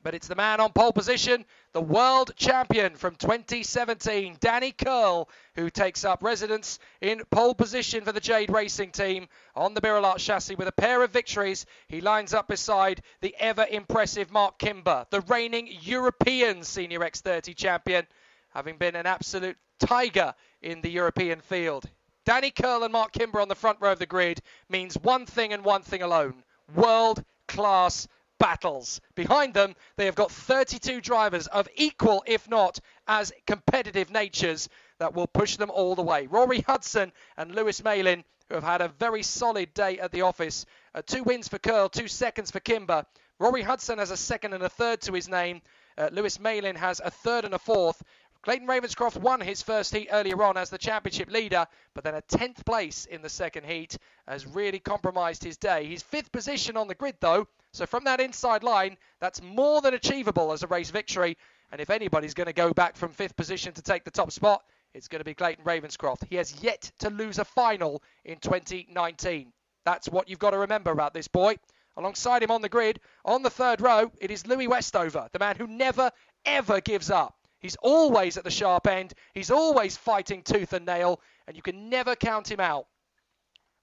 But it's the man on pole position, the world champion from 2017, Danny Curl, who takes up residence in pole position for the Jade Racing team on the Birolart chassis with a pair of victories. He lines up beside the ever-impressive Mark Kimber, the reigning European Senior X30 champion, having been an absolute tiger in the European field. Danny Curl and Mark Kimber on the front row of the grid means one thing and one thing alone: world-class battles. Behind them, they have got 32 drivers of equal, if not as competitive natures, that will push them all the way. Rory Hudson and Lewis Malin, who have had a very solid day at the office. 2 wins for Curl, 2 seconds for Kimber. Rory Hudson has a 2nd and a 3rd to his name. Lewis Malin has a 3rd and a 4th. Clayton Ravenscroft won his first heat earlier on as the championship leader, but then a 10th place in the second heat has really compromised his day. He's 5th position on the grid though, so from that inside line, that's more than achievable as a race victory. And if anybody's going to go back from 5th position to take the top spot, it's going to be Clayton Ravenscroft. He has yet to lose a final in 2019. That's what you've got to remember about this boy. Alongside him on the grid, on the third row, it is Louis Westover, the man who never, ever gives up. He's always at the sharp end. He's always fighting tooth and nail, and you can never count him out.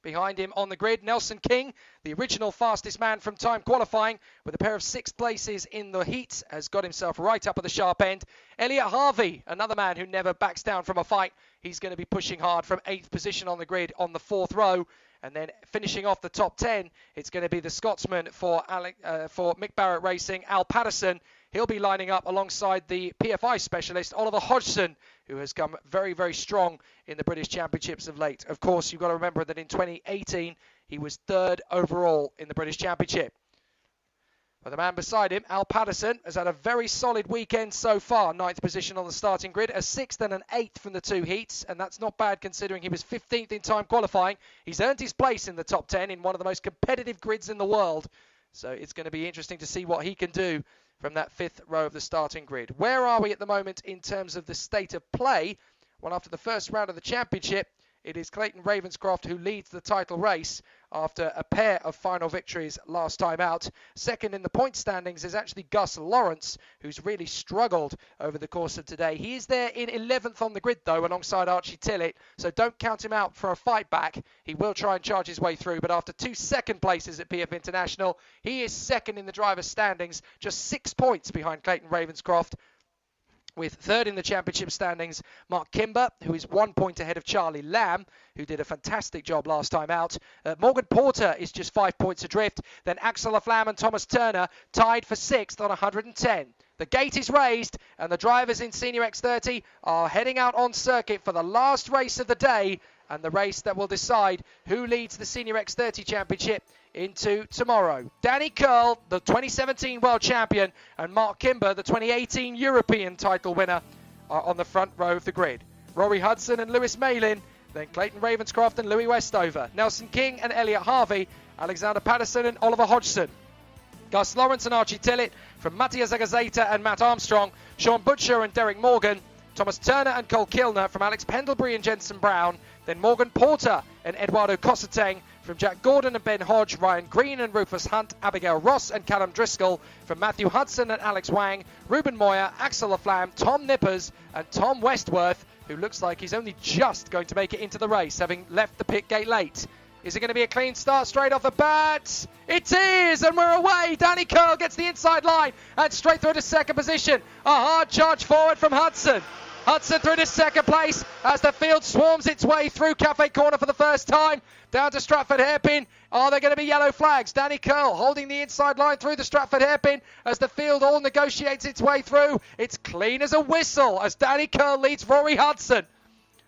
Behind him on the grid, Nelson King, the original fastest man from time qualifying, with a pair of 6th places in the heat, has got himself right up at the sharp end. Elliot Harvey, another man who never backs down from a fight. He's going to be pushing hard from 8th position on the grid on the 4th row. And then finishing off the top 10, it's going to be the Scotsman for Mick Barrett Racing, Al Patterson. He'll be lining up alongside the PFI specialist, Oliver Hodgson, who has come very, very strong in the British Championships of late. Of course, you've got to remember that in 2018, he was 3rd overall in the British Championship. But the man beside him, Al Patterson, has had a very solid weekend so far. 9th position on the starting grid, a 6th and an 8th from the 2 heats, and that's not bad considering he was 15th in time qualifying. He's earned his place in the top 10 in one of the most competitive grids in the world. So it's going to be interesting to see what he can do from that 5th row of the starting grid. Where are we at the moment in terms of the state of play? Well, after the first round of the championship, it is Clayton Ravenscroft who leads the title race after a pair of final victories last time out. Second in the point standings is actually Gus Lawrence, who's really struggled over the course of today. He is there in 11th on the grid, though, alongside Archie Tillett, so don't count him out for a fight back. He will try and charge his way through, but after 2 second places at PF International, he is second in the driver's standings, just 6 points behind Clayton Ravenscroft. With 3rd in the championship standings, Mark Kimber, who is 1 point ahead of Charlie Lamb, who did a fantastic job last time out. Morgan Porter is just 5 points adrift. Then Axel Laflamme and Thomas Turner tied for 6th on 110. The gate is raised, and the drivers in Senior X30 are heading out on circuit for the last race of the day, and the race that will decide who leads the Senior X30 Championship into tomorrow. Danny Curl, the 2017 World Champion, and Mark Kimber, the 2018 European title winner, are on the front row of the grid. Rory Hudson and Lewis Malin, then Clayton Ravenscroft and Louis Westover, Nelson King and Elliot Harvey, Alexander Patterson and Oliver Hodgson, Gus Lawrence and Archie Tillett, from Mattia Zagazeta and Matt Armstrong, Sean Butcher and Derek Morgan, Thomas Turner and Cole Kilner from Alex Pendlebury and Jensen Brown, then Morgan Porter and Eduardo Cosseteng from Jack Gordon and Ben Hodge, Ryan Green and Rufus Hunt, Abigail Ross and Callum Driscoll, from Matthew Hudson and Alex Wang, Ruben Moyer, Axel Laflamme, Tom Nippers and Tom Westworth, who looks like he's only just going to make it into the race, having left the pit gate late. Is it going to be a clean start straight off the bat? It is, and we're away. Danny Curl gets the inside line and straight through to second position. A hard charge forward from Hudson. Hudson through to second place as the field swarms its way through Cafe Corner for the first time. Down to Stratford Hairpin. Are there going to be yellow flags? Danny Curl holding the inside line through the Stratford Hairpin as the field all negotiates its way through. It's clean as a whistle as Danny Curl leads Rory Hudson.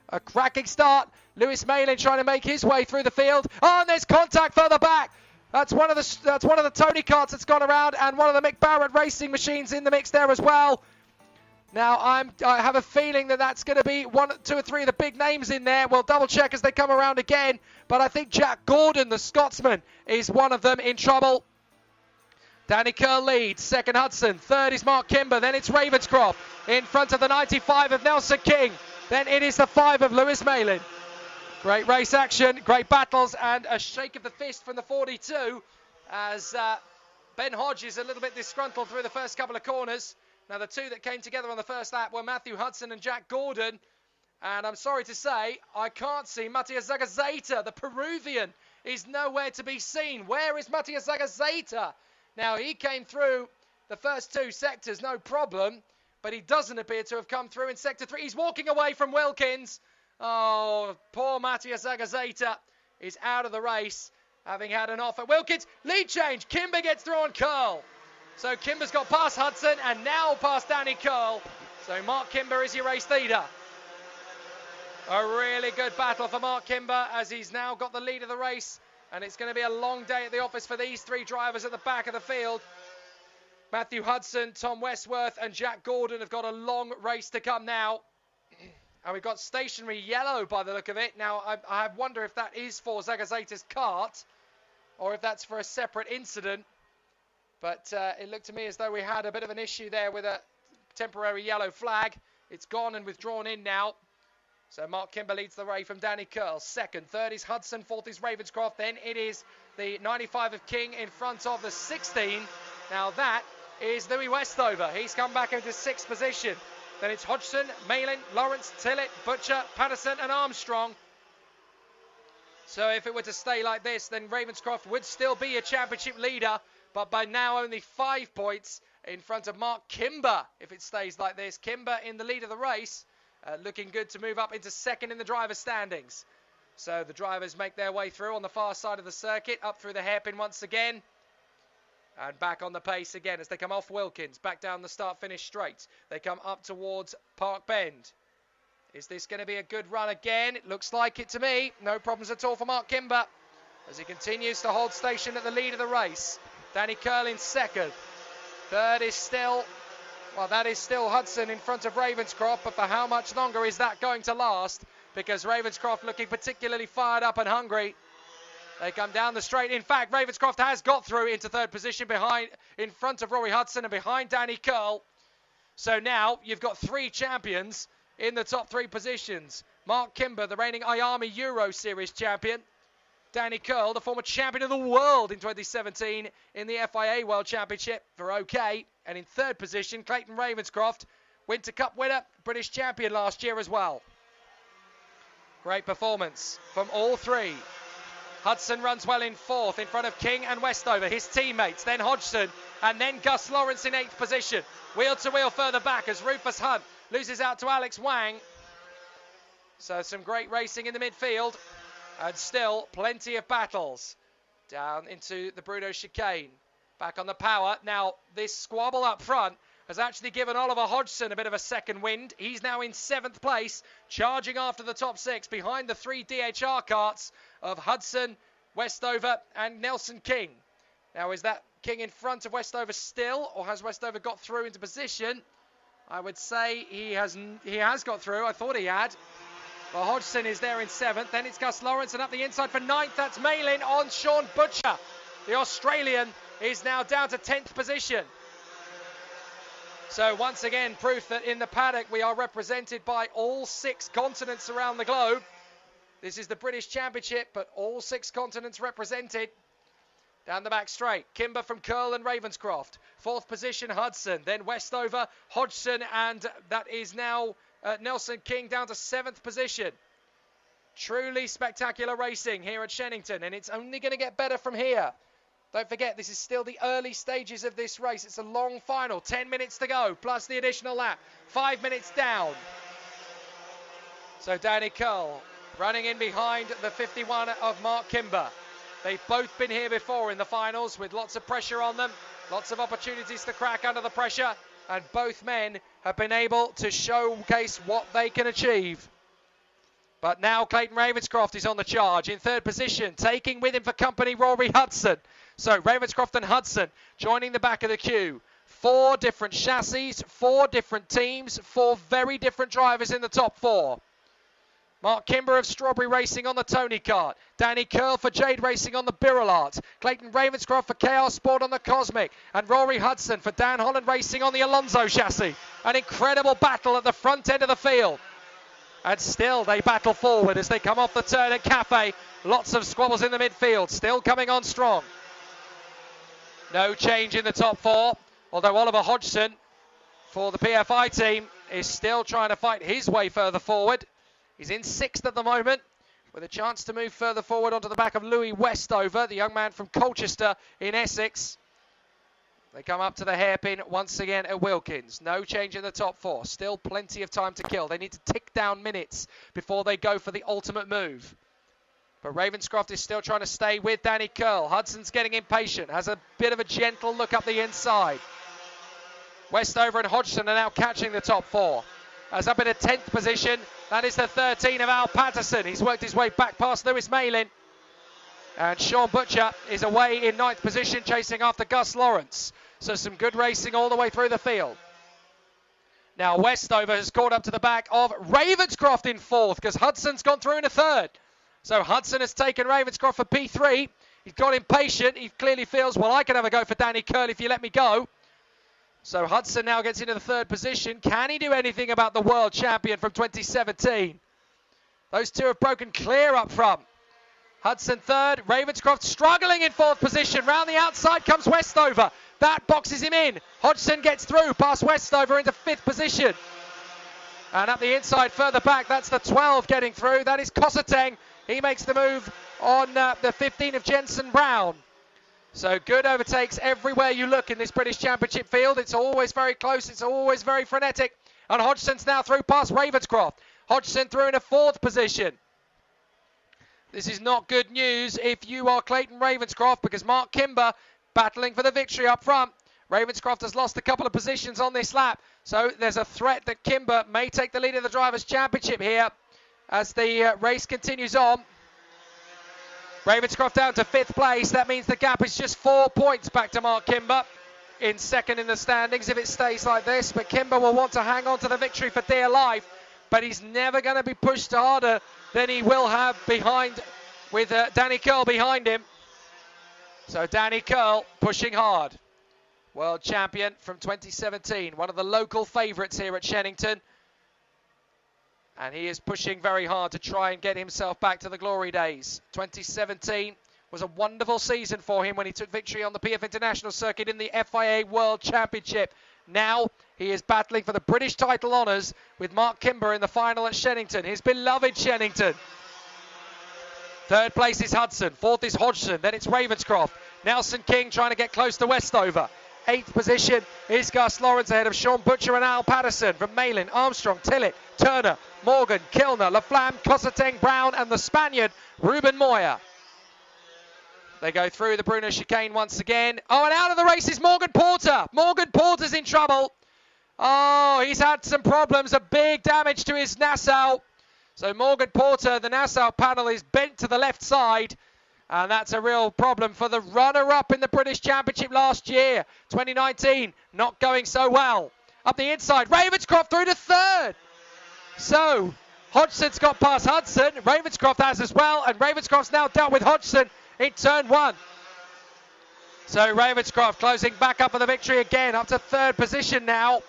A cracking start. Lewis Malin trying to make his way through the field. Oh, and there's contact further back. That's one of the Tony Karts that's gone around, and one of the Mick Barrett racing machines in the mix there as well. Now, I have a feeling that that's going to be 1, 2 or 3 of the big names in there. We'll double check as they come around again. But I think Jack Gordon, the Scotsman, is one of them in trouble. Danny Curl leads. Second Hudson. Third is Mark Kimber. Then it's Ravenscroft in front of the 95 of Nelson King. Then it is the 5 of Lewis Malin. Great race action, great battles, and a shake of the fist from the 42 as Ben Hodge is a little bit disgruntled through the first couple of corners. Now, the 2 that came together on the first lap were Matthew Hudson and Jack Gordon. And I'm sorry to say, I can't see Mattia Zagazeta. The Peruvian is nowhere to be seen. Where is Mattia Zagazeta? Now, he came through the first 2 sectors, no problem. But he doesn't appear to have come through in Sector 3. He's walking away from Wilkins. Oh, poor Mattia Zagazeta is out of the race, having had an off at Wilkins. Lead change. Kimber gets through on Curl. So Kimber's got past Hudson and now past Danny Curl. So Mark Kimber is your race leader. A really good battle for Mark Kimber as he's now got the lead of the race. And it's going to be a long day at the office for these 3 drivers at the back of the field. Matthew Hudson, Tom Westworth and Jack Gordon have got a long race to come now. And we've got stationary yellow by the look of it. Now, I wonder if that is for Zagazeta's kart or if that's for a separate incident. But it looked to me as though we had a bit of an issue there with a temporary yellow flag. It's gone and withdrawn in now. So Mark Kimber leads the way from Danny Curl. Second, third is Hudson, fourth is Ravenscroft. Then it is the 95 of King in front of the 16. Now that is Louis Westover. He's come back into sixth position. Then it's Hodgson, Malin, Lawrence, Tillett, Butcher, Patterson and Armstrong. So if it were to stay like this, then Ravenscroft would still be a championship leader, but by now only 5 points in front of Mark Kimber. If it stays like this, Kimber in the lead of the race, looking good to move up into second in the driver's standings. So the drivers make their way through on the far side of the circuit, up through the hairpin once again. And back on the pace again as they come off Wilkins, back down the start-finish straight. They come up towards Park Bend. Is this going to be a good run again? It looks like it to me. No problems at all for Mark Kimber as he continues to hold station at the lead of the race. Danny Curl in second. Third is still, well, that is still Hudson in front of Ravenscroft, but for how much longer is that going to last? Because Ravenscroft looking particularly fired up and hungry. They come down the straight. In fact, Ravenscroft has got through into third position in front of Rory Hudson and behind Danny Curl. So now you've got 3 champions in the top 3 positions. Mark Kimber, the reigning IAME Euro Series champion. Danny Curl, the former champion of the world in 2017 in the FIA World Championship for OK. And in third position, Clayton Ravenscroft, Winter Cup winner, British champion last year as well. Great performance from all 3. Hudson runs well in fourth in front of King and Westover, his teammates. Then Hodgson and then Gus Lawrence in 8th position. Wheel to wheel further back as Rufus Hunt loses out to Alex Wang. So some great racing in the midfield. And still plenty of battles down into the Bruno chicane. Back on the power. Now this squabble up front has actually given Oliver Hodgson a bit of a second wind. He's now in 7th place, charging after the top 6 behind the 3 DHR karts of Hudson, Westover and Nelson King. Now is that King in front of Westover still, or has Westover got through into position? I would say he has got through. I thought he had. Well, Hodgson is there in 7th. Then it's Gus Lawrence, and up the inside for 9th. That's Malin on Sean Butcher. The Australian is now down to 10th position. So once again, proof that in the paddock we are represented by all 6 continents around the globe. This is the British Championship, but all 6 continents represented. Down the back straight, Kimber from Curl and Ravenscroft. 4th position, Hudson. Then Westover, Hodgson, and that is now Nelson King down to 7th position. Truly spectacular racing here at Shenington, and it's only going to get better from here. Don't forget, this is still the early stages of this race. It's a long final, 10 minutes to go, plus the additional lap. 5 minutes down. So Danny Curl running in behind the 51 of Mark Kimber. They've both been here before in the finals with lots of pressure on them, lots of opportunities to crack under the pressure, and both men have been able to showcase what they can achieve. But now Clayton Ravenscroft is on the charge in 3rd position, taking with him for company Rory Hudson. So Ravenscroft and Hudson joining the back of the queue. 4 different chassis, 4 different teams, 4 very different drivers in the top 4. Mark Kimber of Strawberry Racing on the Tony Kart. Danny Curl for Jade Racing on the Birolart. Clayton Ravenscroft for Chaos Sport on the Cosmic. And Rory Hudson for Dan Holland Racing on the Alonso chassis. An incredible battle at the front end of the field. And still they battle forward as they come off the turn at Cafe. Lots of squabbles in the midfield. Still coming on strong. No change in the top 4. Although Oliver Hodgson for the PFI team is still trying to fight his way further forward. He's in 6th at the moment, with a chance to move further forward onto the back of Louis Westover, the young man from Colchester in Essex. They come up to the hairpin once again at Wilkins. No change in the top 4. Still plenty of time to kill. They need to tick down minutes before they go for the ultimate move. But Ravenscroft is still trying to stay with Danny Curl. Hudson's getting impatient. Has a bit of a gentle look up the inside. Westover and Hodgson are now catching the top 4. As up in a 10th position, that is the 13 of Al Patterson. He's worked his way back past Lewis Malin. And Sean Butcher is away in 9th position, chasing after Gus Lawrence. So some good racing all the way through the field. Now Westover has caught up to the back of Ravenscroft in 4th, because Hudson's gone through in a 3rd. So Hudson has taken Ravenscroft for P3. He's got impatient. He clearly feels, well, I can have a go for Danny Curl if you let me go. So Hudson now gets into the 3rd position. Can he do anything about the world champion from 2017? Those two have broken clear up front. Hudson third, Ravenscroft struggling in fourth position. Round the outside comes Westover. That boxes him in. Hodgson gets through past Westover into fifth position. And up the inside further back, that's the 12 getting through. That is Kosateng. He makes the move on the 15 of Jensen Brown. So good overtakes everywhere you look in this British Championship field. It's always very close. It's always very frenetic. And Hodgson's now through past Ravenscroft. Hodgson through in a fourth position. This is not good news if you are Clayton Ravenscroft, because Mark Kimber battling for the victory up front. Ravenscroft has lost a couple of positions on this lap, so there's a threat that Kimber may take the lead of the Drivers' Championship here as the race continues on. Ravenscroft down to fifth place. That means the gap is just 4 points back to Mark Kimber in second in the standings if it stays like this. But Kimber will want to hang on to the victory for dear life, but he's never going to be pushed harder than he will have behind, with Danny Curl behind him. So Danny Curl pushing hard. World champion from 2017, one of the local favourites here at Shenington. And he is pushing very hard to try and get himself back to the glory days. 2017 was a wonderful season for him when he took victory on the PF International Circuit in the FIA World Championship. Now he is battling for the British title honours with Mark Kimber in the final at Shenington, his beloved Shenington. Third place is Hudson, fourth is Hodgson, then it's Ravenscroft. Nelson King trying to get close to Westover. Eighth position is Gus Lawrence ahead of Sean Butcher and Al Patterson from Malin, Armstrong, Tillett, Turner, Morgan, Kilner, Laflamme, Kosateng, Brown and the Spaniard Ruben Moya. They go through the Bruno chicane once again. Oh, and out of the race is Morgan Porter. Morgan Porter's in trouble. Oh, he's had some problems, a big damage to his Nassau. So Morgan Porter, the Nassau panel, is bent to the left side. And that's a real problem for the runner-up in the British Championship last year. 2019, not going so well. Up the inside, Ravenscroft through to third. So, Hodgson's got past Hudson. Ravenscroft has as well. And Ravenscroft's now dealt with Hodgson in turn one. So Ravenscroft closing back up for the victory again, up to third position now.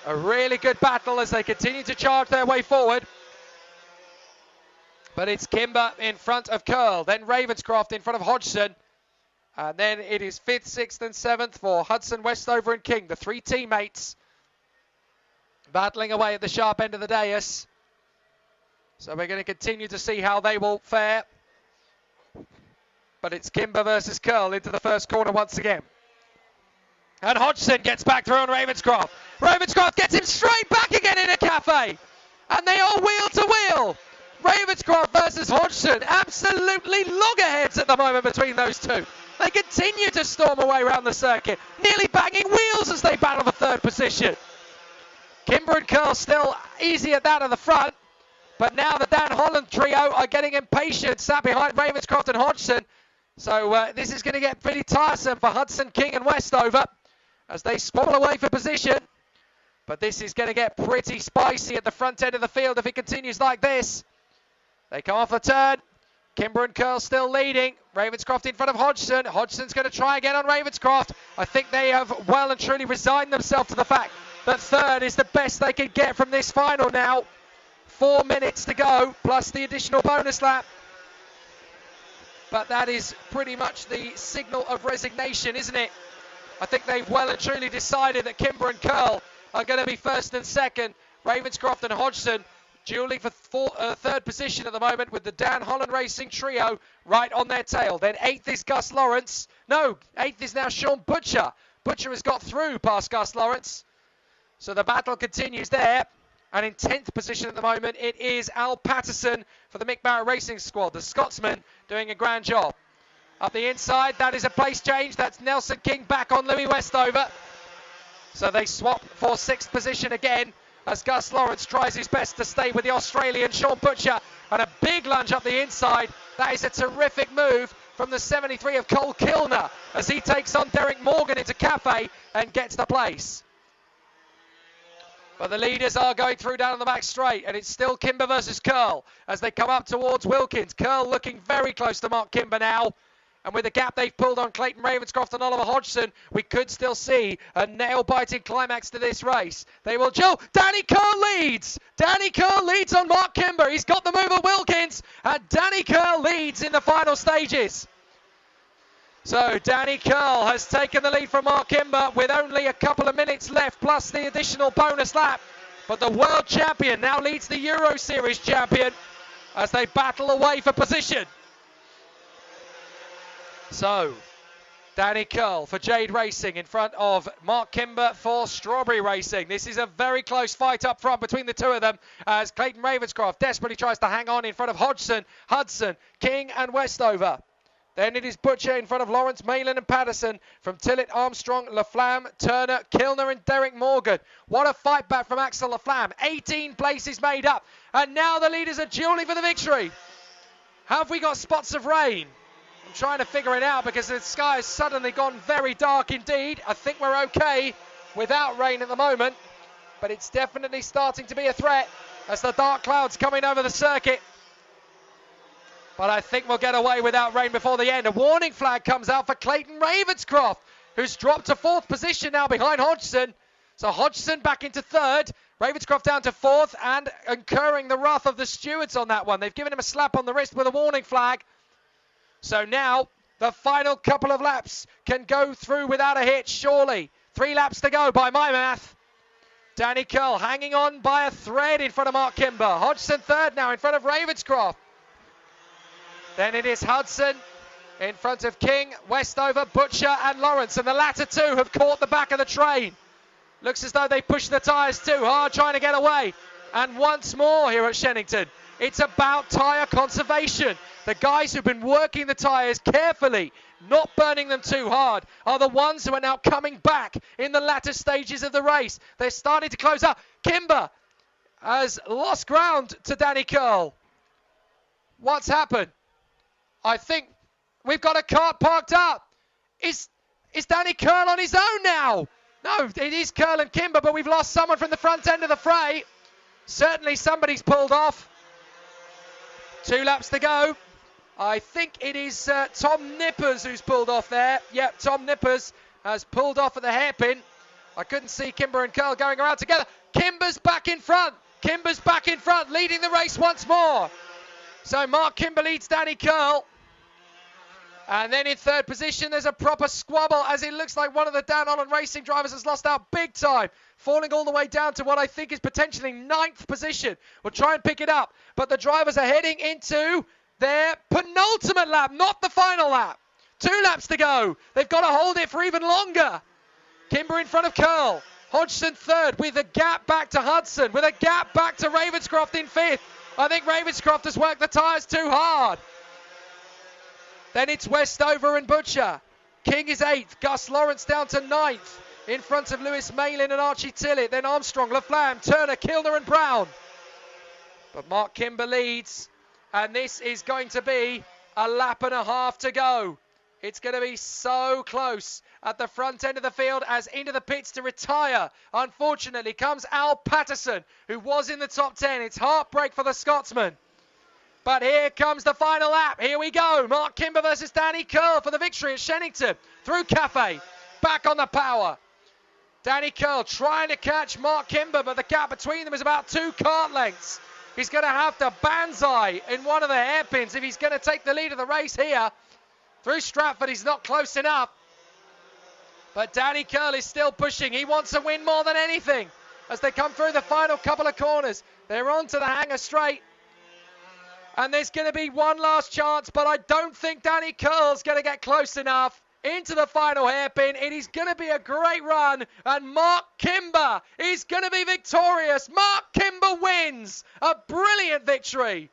A really good battle as they continue to charge their way forward. But it's Kimber in front of Curl, then Ravenscroft in front of Hodgson. And then it is 5th, 6th and 7th for Hudson, Westover and King, the three teammates battling away at the sharp end of the dais. So we're going to continue to see how they will fare. But it's Kimber versus Curl into the first corner once again. And Hodgson gets back through on Ravenscroft. Ravenscroft gets him straight back again in a cafe. And they are wheel to wheel. Ravenscroft versus Hodgson, absolutely loggerheads at the moment between those two. They continue to storm away around the circuit, nearly banging wheels as they battle for third position. Kimber and Curl still easy at that at the front, but now the Dan Holland trio are getting impatient, sat behind Ravenscroft and Hodgson. So this is going to get pretty tiresome for Hudson, King and Westover as they squabble away for position. But this is going to get pretty spicy at the front end of the field if it continues like this. They come off the turn. Kimber and Curl still leading. Ravenscroft in front of Hodgson. Hodgson's going to try again on Ravenscroft. I think they have well and truly resigned themselves to the fact that third is the best they can get from this final now. 4 minutes to go, plus the additional bonus lap. But that is pretty much the signal of resignation, isn't it? I think they've well and truly decided that Kimber and Curl are going to be first and second. Ravenscroft and Hodgson dueling for third position at the moment with the Dan Holland Racing trio right on their tail. Then 8th is Gus Lawrence. No, 8th is now Sean Butcher. Butcher has got through past Gus Lawrence. So the battle continues there. And in 10th position at the moment, it is Al Patterson for the Mick Barrett Racing Squad. The Scotsman doing a grand job. Up the inside, that is a place change. That's Nelson King back on Louis Westover. So they swap for 6th position again as Gus Lawrence tries his best to stay with the Australian Sean Butcher. And a big lunge up the inside. That is a terrific move from the 73 of Cole Kilner as he takes on Derek Morgan into Cafe and gets the place. But the leaders are going through down on the back straight, and it's still Kimber versus Curl as they come up towards Wilkins. Curl looking very close to Mark Kimber now. And with the gap they've pulled on Clayton Ravenscroft and Oliver Hodgson, we could still see a nail-biting climax to this race. They will duel. Danny Curl leads. Danny Curl leads on Mark Kimber. He's got the move of Wilkins. And Danny Curl leads in the final stages. So Danny Curl has taken the lead from Mark Kimber with only a couple of minutes left, plus the additional bonus lap. But the world champion now leads the Euro Series champion as they battle away for position. So, Danny Curl for Jade Racing in front of Mark Kimber for Strawberry Racing. This is a very close fight up front between the two of them as Clayton Ravenscroft desperately tries to hang on in front of Hodgson, Hudson, King and Westover. Then it is Butcher in front of Lawrence, Malin and Patterson from Tillett, Armstrong, Laflamme, Turner, Kilner and Derek Morgan. What a fight back from Axel Laflamme. 18 places made up. And now the leaders are dueling for the victory. Have we got spots of rain? I'm trying to figure it out because the sky has suddenly gone very dark indeed. I think we're okay without rain at the moment, but it's definitely starting to be a threat as the dark clouds coming over the circuit. But I think we'll get away without rain before the end. A warning flag comes out for Clayton Ravenscroft, who's dropped to 4th position now behind Hodgson. So Hodgson back into 3rd, Ravenscroft down to 4th and incurring the wrath of the stewards on that one. They've given him a slap on the wrist with a warning flag. So now the final couple of laps can go through without a hitch, surely. 3 laps to go by my math. Danny Curl hanging on by a thread in front of Mark Kimber. Hodgson 3rd now in front of Ravenscroft. Then it is Hudson in front of King, Westover, Butcher and Lawrence. And the latter two have caught the back of the train. Looks as though they pushed the tyres too hard trying to get away. And once more here at Shenington, it's about tyre conservation. The guys who've been working the tyres carefully, not burning them too hard, are the ones who are now coming back in the latter stages of the race. They're starting to close up. Kimber has lost ground to Danny Curl. What's happened? I think we've got a kart parked up. Is Danny Curl on his own now? No, it is Curl and Kimber, but we've lost someone from the front end of the fray. Certainly somebody's pulled off. 2 laps to go. I think it is Tom Nippers who's pulled off there. Yep, Tom Nippers has pulled off at the hairpin. I couldn't see Kimber and Curl going around together. Kimber's back in front. Kimber's back in front, leading the race once more. So Mark Kimber leads Danny Curl. And then in 3rd position, there's a proper squabble as it looks like one of the Dan Holland Racing drivers has lost out big time, falling all the way down to what I think is potentially 9th position. We'll try and pick it up. But the drivers are heading into their penultimate lap, not the final lap. 2 laps to go. They've got to hold it for even longer. Kimber in front of Curl. Hodgson 3rd with a gap back to Hudson, with a gap back to Ravenscroft in 5th. I think Ravenscroft has worked the tyres too hard. Then it's Westover and Butcher. King is 8th. Gus Lawrence down to 9th. In front of Lewis Malin and Archie Tillett. Then Armstrong, Laflamme, Turner, Kilner and Brown. But Mark Kimber leads. And this is going to be a lap and a half to go. It's going to be so close at the front end of the field as into the pits to retire. Unfortunately, comes Al Patterson, who was in the top 10. It's heartbreak for the Scotsman. But here comes the final lap. Here we go. Mark Kimber versus Danny Curl for the victory at Shenington. Through Cafe. Back on the power. Danny Curl trying to catch Mark Kimber, but the gap between them is about 2 kart lengths. He's going to have to banzai in one of the hairpins if he's going to take the lead of the race here. Through Stratford, he's not close enough. But Danny Curl is still pushing. He wants to win more than anything as they come through the final couple of corners. They're on to the hanger straight. And there's going to be one last chance, but I don't think Danny Curl's going to get close enough into the final hairpin. It is going to be a great run, and Mark Kimber is going to be victorious. Mark Kimber wins. A brilliant victory.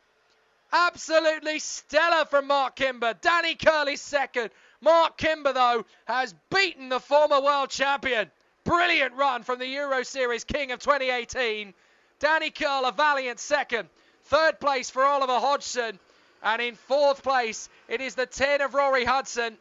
Absolutely stellar from Mark Kimber. Danny Curl is 2nd. Mark Kimber, though, has beaten the former world champion. Brilliant run from the Euro Series King of 2018. Danny Curl, a valiant 2nd. 3rd place for Oliver Hodgson. And in 4th place, it is the 10 of Rory Hudson.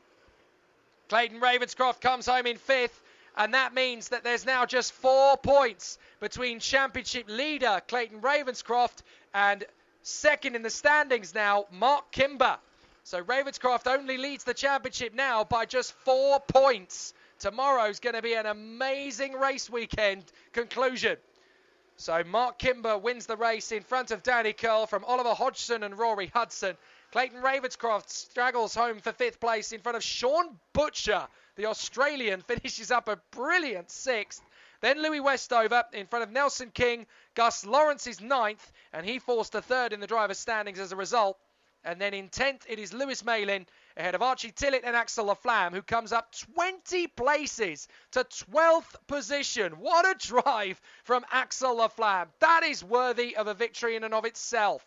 Clayton Ravenscroft comes home in 5th. And that means that there's now just 4 points between championship leader Clayton Ravenscroft and 2nd in the standings now, Mark Kimber. So Ravenscroft only leads the championship now by just 4 points. Tomorrow's going to be an amazing race weekend conclusion. So Mark Kimber wins the race in front of Danny Curl from Oliver Hodgson and Rory Hudson. Clayton Ravenscroft straggles home for 5th place in front of Sean Butcher. The Australian finishes up a brilliant 6th. Then Louis Westover in front of Nelson King. Gus Lawrence is 9th, and he falls to 3rd in the driver's standings as a result. And then in 10th, it is Lewis Malin ahead of Archie Tillett and Axel Laflamme, who comes up 20 places to 12th position. What a drive from Axel Laflamme. That is worthy of a victory in and of itself.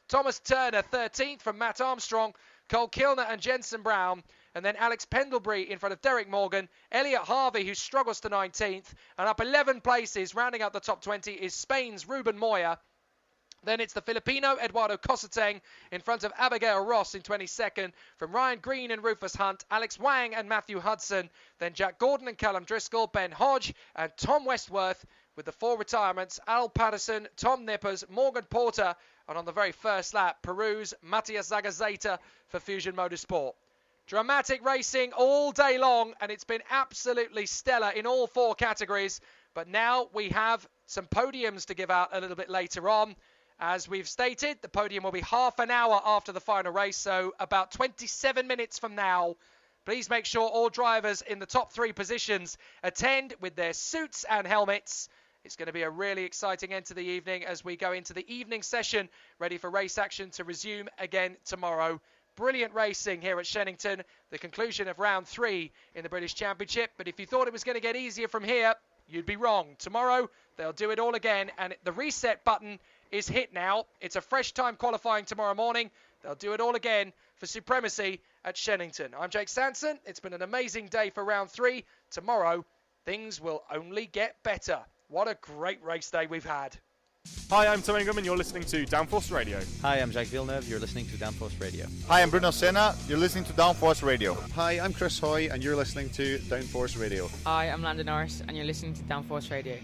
Thomas Turner, 13th from Matt Armstrong, Cole Kilner and Jensen Brown, and then Alex Pendlebury in front of Derek Morgan, Elliot Harvey, who struggles to 19th, and up 11 places, rounding out the top 20, is Spain's Ruben Moya. Then it's the Filipino Eduardo Cosateng in front of Abigail Ross in 22nd, from Ryan Green and Rufus Hunt, Alex Wang and Matthew Hudson, then Jack Gordon and Callum Driscoll, Ben Hodge and Tom Westworth, with the 4 retirements, Al Patterson, Tom Nippers, Morgan Porter, and on the very first lap, Peru's Matias Zagazeta for Fusion Motorsport. Dramatic racing all day long, and it's been absolutely stellar in all 4 categories. But now we have some podiums to give out a little bit later on. As we've stated, the podium will be half an hour after the final race, so about 27 minutes from now. Please make sure all drivers in the top 3 positions attend with their suits and helmets. It's going to be a really exciting end to the evening as we go into the evening session, ready for race action to resume again tomorrow. Brilliant racing here at Shenington, the conclusion of round 3 in the British Championship. But if you thought it was going to get easier from here, you'd be wrong. Tomorrow, they'll do it all again, and the reset button is hit now. It's a fresh time qualifying tomorrow morning. They'll do it all again for supremacy at Shenington. I'm Jake Sanson. It's been an amazing day for round 3. Tomorrow, things will only get better. What a great race day we've had. Hi, I'm Tom Ingram and you're listening to Downforce Radio. Hi, I'm Jake Villeneuve. You're listening to Downforce Radio. Hi, I'm Bruno Senna. You're listening to Downforce Radio. Hi, I'm Chris Hoy, and you're listening to Downforce Radio. Hi, I'm Landon Norris, and you're listening to Downforce Radio.